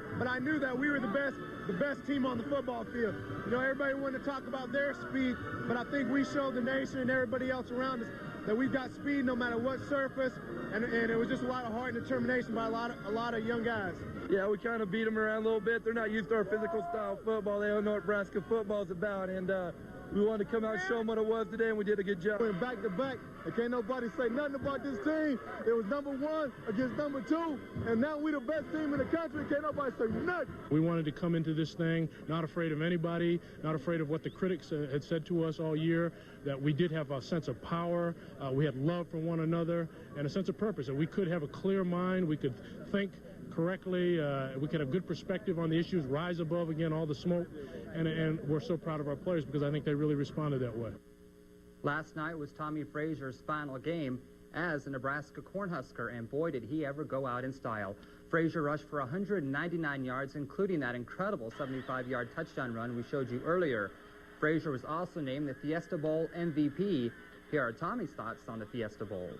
S30: that we were the best team on the football field. You know, everybody wanted to talk about their speed, but I think we showed the nation and everybody else around us that we've got speed no matter what surface, and it was just a lot of heart and determination by a lot of young guys.
S3: Yeah, we kind of beat them around a little bit. They're not used to our physical style football. They don't know what Nebraska football is about, and we wanted to come out and show them what it was today, and we did a good job.
S30: Went back to back, and can't nobody say nothing about this team. It was number 1 against number 2, and now we the best team in the country. Can't nobody say nothing.
S4: We wanted to come into this thing not afraid of anybody, not afraid of what the critics had said to us all year, that we did have a sense of power, we had love for one another, and a sense of purpose, that we could have a clear mind, we could think correctly, we could have good perspective on the issues, rise above, again, all the smoke, and we're so proud of our players because I think they really responded that way.
S28: Last night was Tommy Frazier's final game as a Nebraska Cornhusker, and boy, did he ever go out in style. Frazier rushed for 199 yards, including that incredible 75-yard touchdown run we showed you earlier. Frazier was also named the Fiesta Bowl MVP. Here are Tommy's thoughts on the Fiesta Bowl.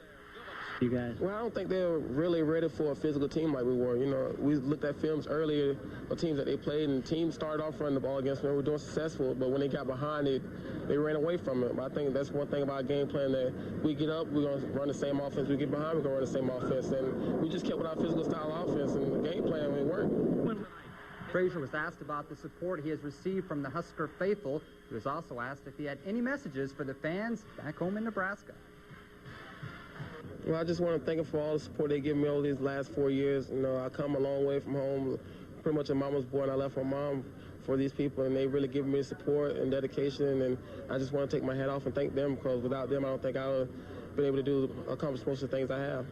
S17: You guys? Well, I don't think they were really ready for a physical team like we were. You know, we looked at films earlier of teams that they played, and teams started off running the ball against them. They were doing successful, but when they got behind it, they ran away from it. But I think that's one thing about game plan, that we get up, we're going to run the same offense. We get behind, we're going to run the same offense. And we just kept with our physical style offense, and the game plan, it worked.
S28: Frazier was asked about the support he has received from the Husker faithful. He was also asked if he had any messages for the fans back home in Nebraska.
S17: Well, I just want to thank them for all the support they give me over these last 4 years. You know, I come a long way from home, pretty much a mama's boy, and I left my mom for these people, and they really give me support and dedication, and I just want to take my hat off and thank them, because without them, I don't think I would have been able to accomplish most of the things I have.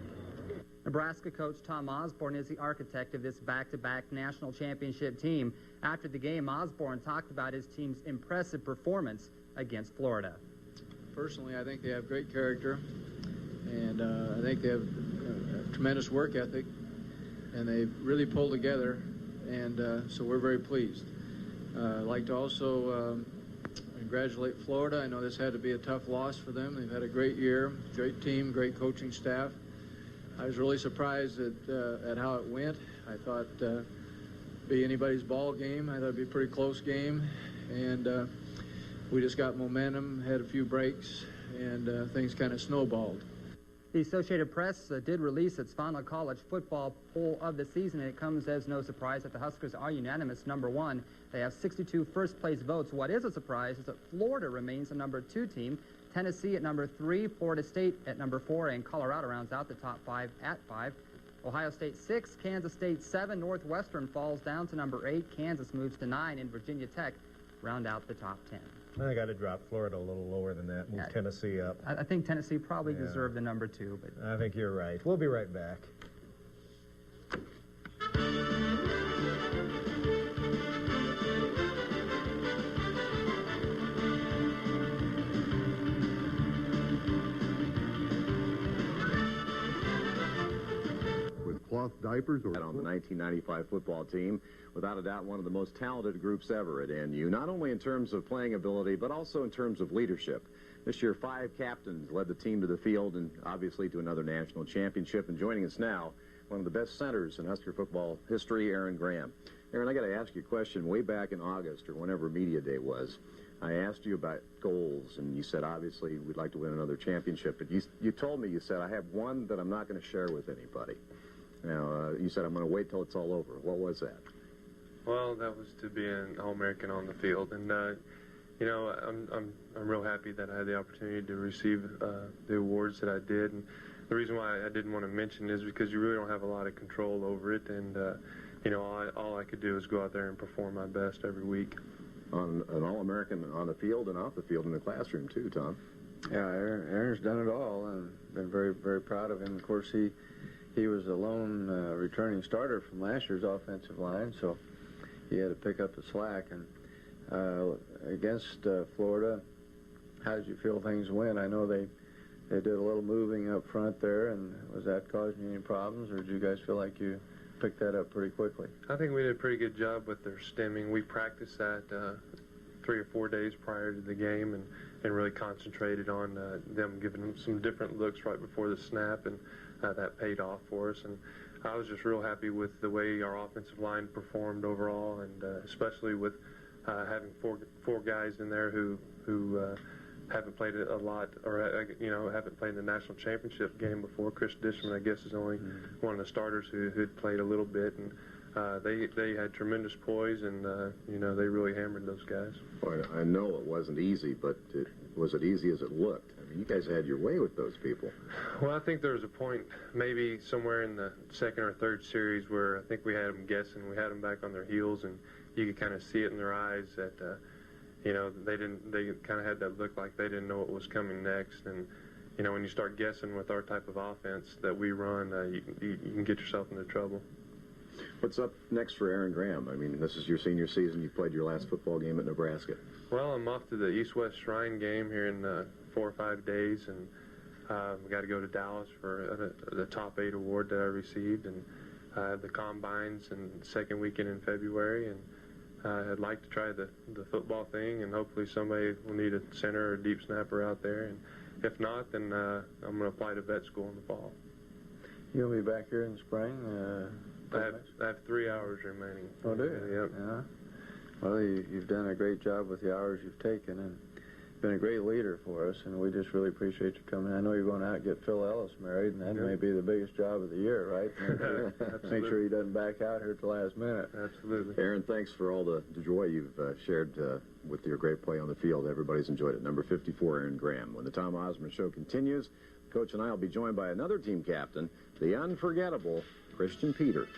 S28: Nebraska coach Tom Osborne is the architect of this back-to-back national championship team. After the game, Osborne talked about his team's impressive performance against Florida.
S1: Personally, I think they have great character, and I think they have a tremendous work ethic, and they really pull together, and so we're very pleased. I'd like to also congratulate Florida. I know this had to be a tough loss for them. They've had a great year, great team, great coaching staff. I was really surprised at how it went. I thought be anybody's ball game. I thought it'd be a pretty close game, and we just got momentum, had a few breaks, and things kind of snowballed.
S28: The Associated Press did release its final college football poll of the season, and it comes as no surprise that the Huskers are unanimous #1. They have 62 first-place votes. What is a surprise is that Florida remains the #2 team, Tennessee at #3, Florida State at #4, and Colorado rounds out the top 5 at 5. Ohio State 6, Kansas State 7, Northwestern falls down to #8, Kansas moves to 9, and Virginia Tech round out the top 10.
S6: I got to drop Florida a little lower than that, move Tennessee up.
S28: I think Tennessee probably deserved the #2, but
S6: I think you're right. We'll be right back.
S9: Cloth diapers or
S8: on the 1995 football team, without a doubt one of the most talented groups ever at NU, not only in terms of playing ability but also in terms of leadership. This year 5 captains led the team to the field and obviously to another national championship. And joining us now, one of the best centers in Husker football history, Aaron Graham. Aaron, I got to ask you a question. Way back in August or whenever media day was, I asked you about goals, and you said obviously we'd like to win another championship, but you told me, you said, I have one that I'm not going to share with anybody. Now, you said I'm going to wait till it's all over. What was that?
S16: Well, that was to be an All-American on the field, and you know, I'm real happy that I had the opportunity to receive the awards that I did. And the reason why I didn't want to mention is because you really don't have a lot of control over it, and you know, all I could do is go out there and perform my best every week.
S8: On an All-American on the field and off the field in the classroom too, Tom.
S1: Yeah, Aaron's done it all, and been very, very proud of him. Of course, he was a lone returning starter from last year's offensive line, so he had to pick up the slack. And against Florida, how did you feel things went? I know they did a little moving up front there, and was that causing you any problems, or did you guys feel like you picked that up pretty quickly?
S16: I think we did a pretty good job with their stemming. We practiced that 3 or 4 days prior to the game, and really concentrated on them giving them some different looks right before the snap, and that paid off for us. And I was just real happy with the way our offensive line performed overall, and especially with having four guys in there who
S9: haven't played it a lot, or haven't played in the national championship game before. Chris Dishman, I guess, is only one of the starters who had played a little bit, and they had tremendous poise, and they really hammered those guys.
S8: Well, I know it wasn't easy, but was it easy as it looked? I mean, you guys had your way with those people.
S9: Well, I think there was a point, maybe somewhere in the second or third series, where I think we had them guessing. We had them back on their heels, and you could kind of see it in their eyes that they kind of had that look like they didn't know what was coming next. And when you start guessing with our type of offense that we run, you can get yourself into trouble.
S8: What's up next for Aaron Graham? I mean, this is your senior season. You played your last football game at Nebraska.
S9: Well, I'm off to the East-West Shrine game here in 4 or 5 days, and we got to go to Dallas for the Top 8 award that I received, and the combines and second weekend in February, and I'd like to try the football thing, and hopefully somebody will need a center or a deep snapper out there, and if not, then I'm going to apply to vet school in the fall.
S1: You'll be back here in the spring?
S9: I have 3 hours remaining.
S1: Oh, do you?
S9: Yep.
S1: Yeah. Well, you've done a great job with the hours you've taken, and been a great leader for us, and we just really appreciate you coming. I know you're going out and get Phil Ellis married, and that may be the biggest job of the year, right? Make sure he doesn't back out here at the last minute.
S9: Absolutely.
S8: Aaron, thanks for all the joy you've shared with your great play on the field. Everybody's enjoyed it. Number 54, Aaron Graham. When the Tom Osborne Show continues, Coach and I will be joined by another team captain, the unforgettable Christian Peter.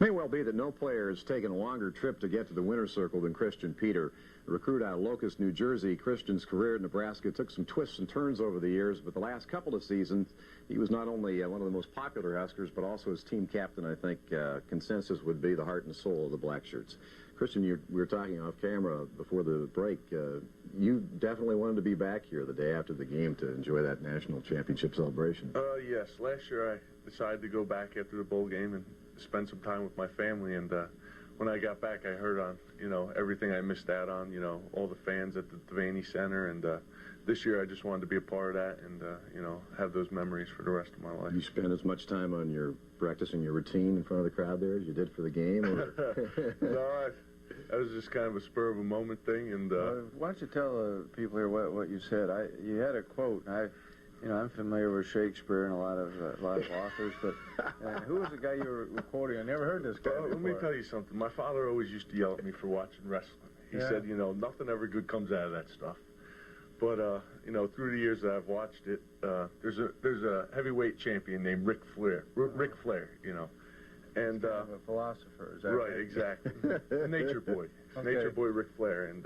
S8: May well be that no player has taken a longer trip to get to the winner's circle than Christian Peter. A recruit out of Locust, New Jersey, Christian's career at Nebraska took some twists and turns over the years, but the last couple of seasons, he was not only one of the most popular Huskers, but also as team captain. I think consensus would be the heart and soul of the Black Shirts. Christian, we were talking off camera before the break. You definitely wanted to be back here the day after the game to enjoy that national championship celebration.
S14: Yes. Last year I decided to go back after the bowl game and spend some time with my family, and when I got back, I heard on everything I missed out on, all the fans at the Devaney Center, and this year I just wanted to be a part of that and have those memories for the rest of my life.
S8: You spend as much time on your practicing your routine in front of the crowd there as you did for the game? Or?
S14: No, that was just kind of a spur of a moment thing. And
S1: why don't you tell the people here what you said? You had a quote. I'm familiar with Shakespeare and a lot of authors, but who was the guy you were quoting? I never heard this guy before.
S14: Let me tell you something. My father always used to yell at me for watching wrestling. He said, nothing ever good comes out of that stuff. But through the years that I've watched it, there's a heavyweight champion named Ric Flair. And
S1: a philosopher. Is that
S14: right? Exactly. Nature boy. Okay. Nature boy Ric Flair. And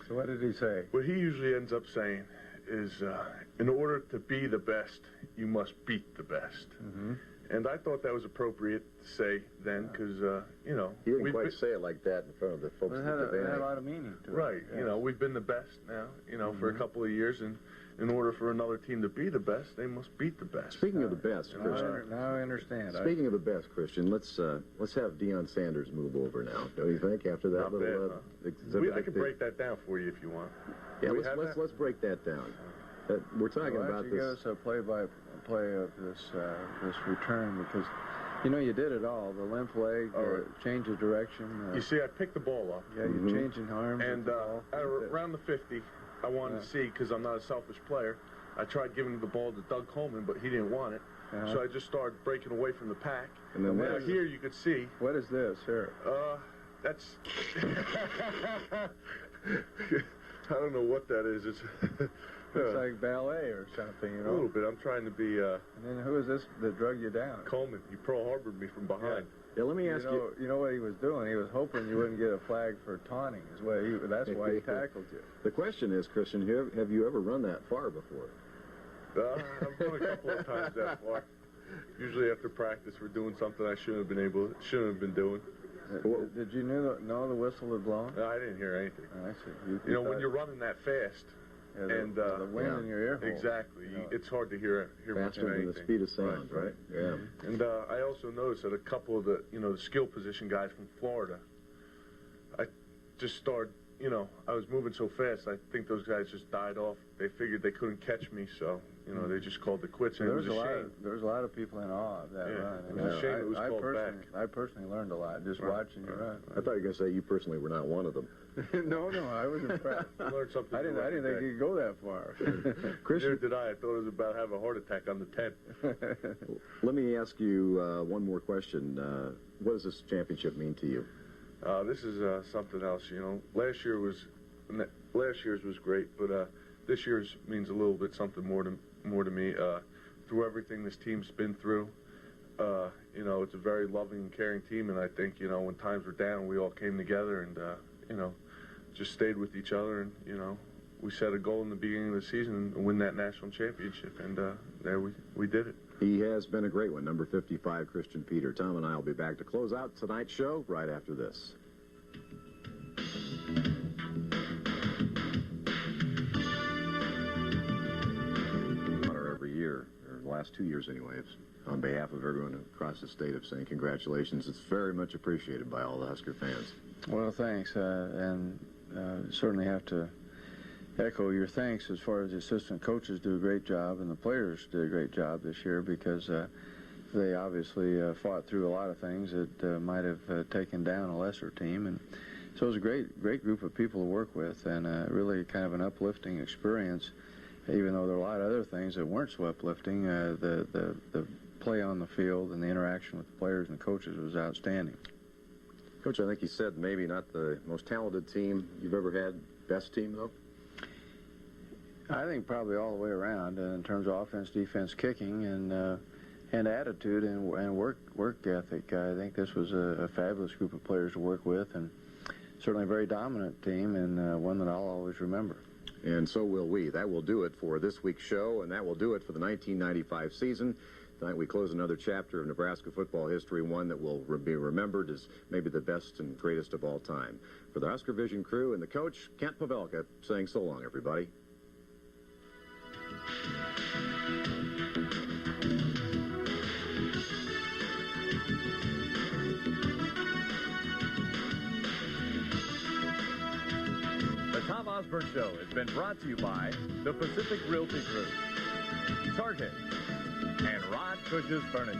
S1: so what did he say?
S14: What he usually ends up saying is, in order to be the best, you must beat the best. Mm-hmm. And I thought that was appropriate to say then, because,
S8: He didn't quite say it like that in front of the folks at the
S1: It had a lot of meaning to it.
S14: Right. Yes. We've been the best now, for a couple of years, and in order for another team to be the best, they must beat the best.
S8: Speaking of the best, Christian.
S1: Now I understand.
S8: Speaking of the best, Christian, let's have Deion Sanders move over now. Don't you think? After that
S14: Not
S8: little
S14: bad,
S8: exhibit,
S14: I can break that down for you if you want.
S8: Yeah, let's break that down. We're talking about this.
S1: Give us a play-by-play of this return, because you did it all. The limp leg, change of direction.
S14: You see, I picked the ball up.
S1: Yeah, you're changing arms.
S14: And around the 50, I wanted to see, because I'm not a selfish player, I tried giving the ball to Doug Coleman, but he didn't want it. So I just started breaking away from the pack. And then now here you could see.
S1: What is this here?
S14: That's... I don't know what that is.
S1: It's like ballet or something,
S14: A little bit. I'm trying to be...
S1: And then who is this that drug you down?
S14: Coleman. He Pearl Harbored me from behind.
S8: Yeah, let me ask you...
S1: You know what he was doing? He was hoping you wouldn't get a flag for taunting. That's why he tackled you.
S8: The question is, Christian, have you ever run that far before?
S14: I've run a couple of times that far. Usually after practice, we're doing something I shouldn't have been doing.
S1: Did you know the whistle had blown?
S14: No, I didn't hear anything.
S1: I see.
S14: When you're running that fast...
S1: and the wind in your ear hole.
S14: Exactly. It's hard to hear much of anything.
S8: Faster than the speed of sound, right? Yeah.
S14: And I also noticed that a couple of the, the skill position guys from Florida, just started, you know, I was moving so fast. I think those guys just died off. They figured they couldn't catch me, so, you know, they just called it quits. And it was a shame.
S10: There was a lot of people in awe of that run.
S14: It was a shame it was called back.
S10: I personally learned a lot just watching you run.
S8: I thought you were going to say you personally were not one of them.
S10: No, I was impressed.
S14: I learned something.
S10: I didn't think you could go that far.
S14: Neither did I. I thought it was about having a heart attack on the 10.
S8: Let me ask you one more question. What does this championship mean to you?
S14: This is something else. You know, last year's was great, but this year's means a little bit something more to me. Through everything this team's been through, you know, it's a very loving and caring team, and I think, you know, when times were down, we all came together and you know, just stayed with each other, and you know, we set a goal in the beginning of the season and win that national championship, and there we did it.
S8: He has been a great one, number 55, Christian Peter. Tom and I will be back to close out tonight's show right after this. Every year, or the last 2 years anyway, on behalf of everyone across the state of saying congratulations. It's very much appreciated by all the Husker fans.
S10: Well, thanks, and certainly have to echo your thanks as far as the assistant coaches do a great job and the players did a great job this year, because they obviously fought through a lot of things that might have taken down a lesser team, and so it was a great group of people to work with, and really kind of an uplifting experience, even though there were a lot of other things that weren't so uplifting. The play on the field and the interaction with the players and the coaches was outstanding.
S8: Coach, I think you said maybe not the most talented team you've ever had. Best team, though?
S10: I think probably all the way around in terms of offense, defense, kicking, and attitude and work ethic. I think this was a fabulous group of players to work with, and certainly a very dominant team, and one that I'll always remember.
S8: And so will we. That will do it for this week's show, and that will do it for the 1995 season. Tonight we close another chapter of Nebraska football history, one that will be remembered as maybe the best and greatest of all time. For the Husker Vision crew and the coach, Kent Pavelka, saying so long, everybody.
S11: The Tom Osborne Show has been brought to you by the Pacific Realty Group, Target, and Ron Cush's Furniture.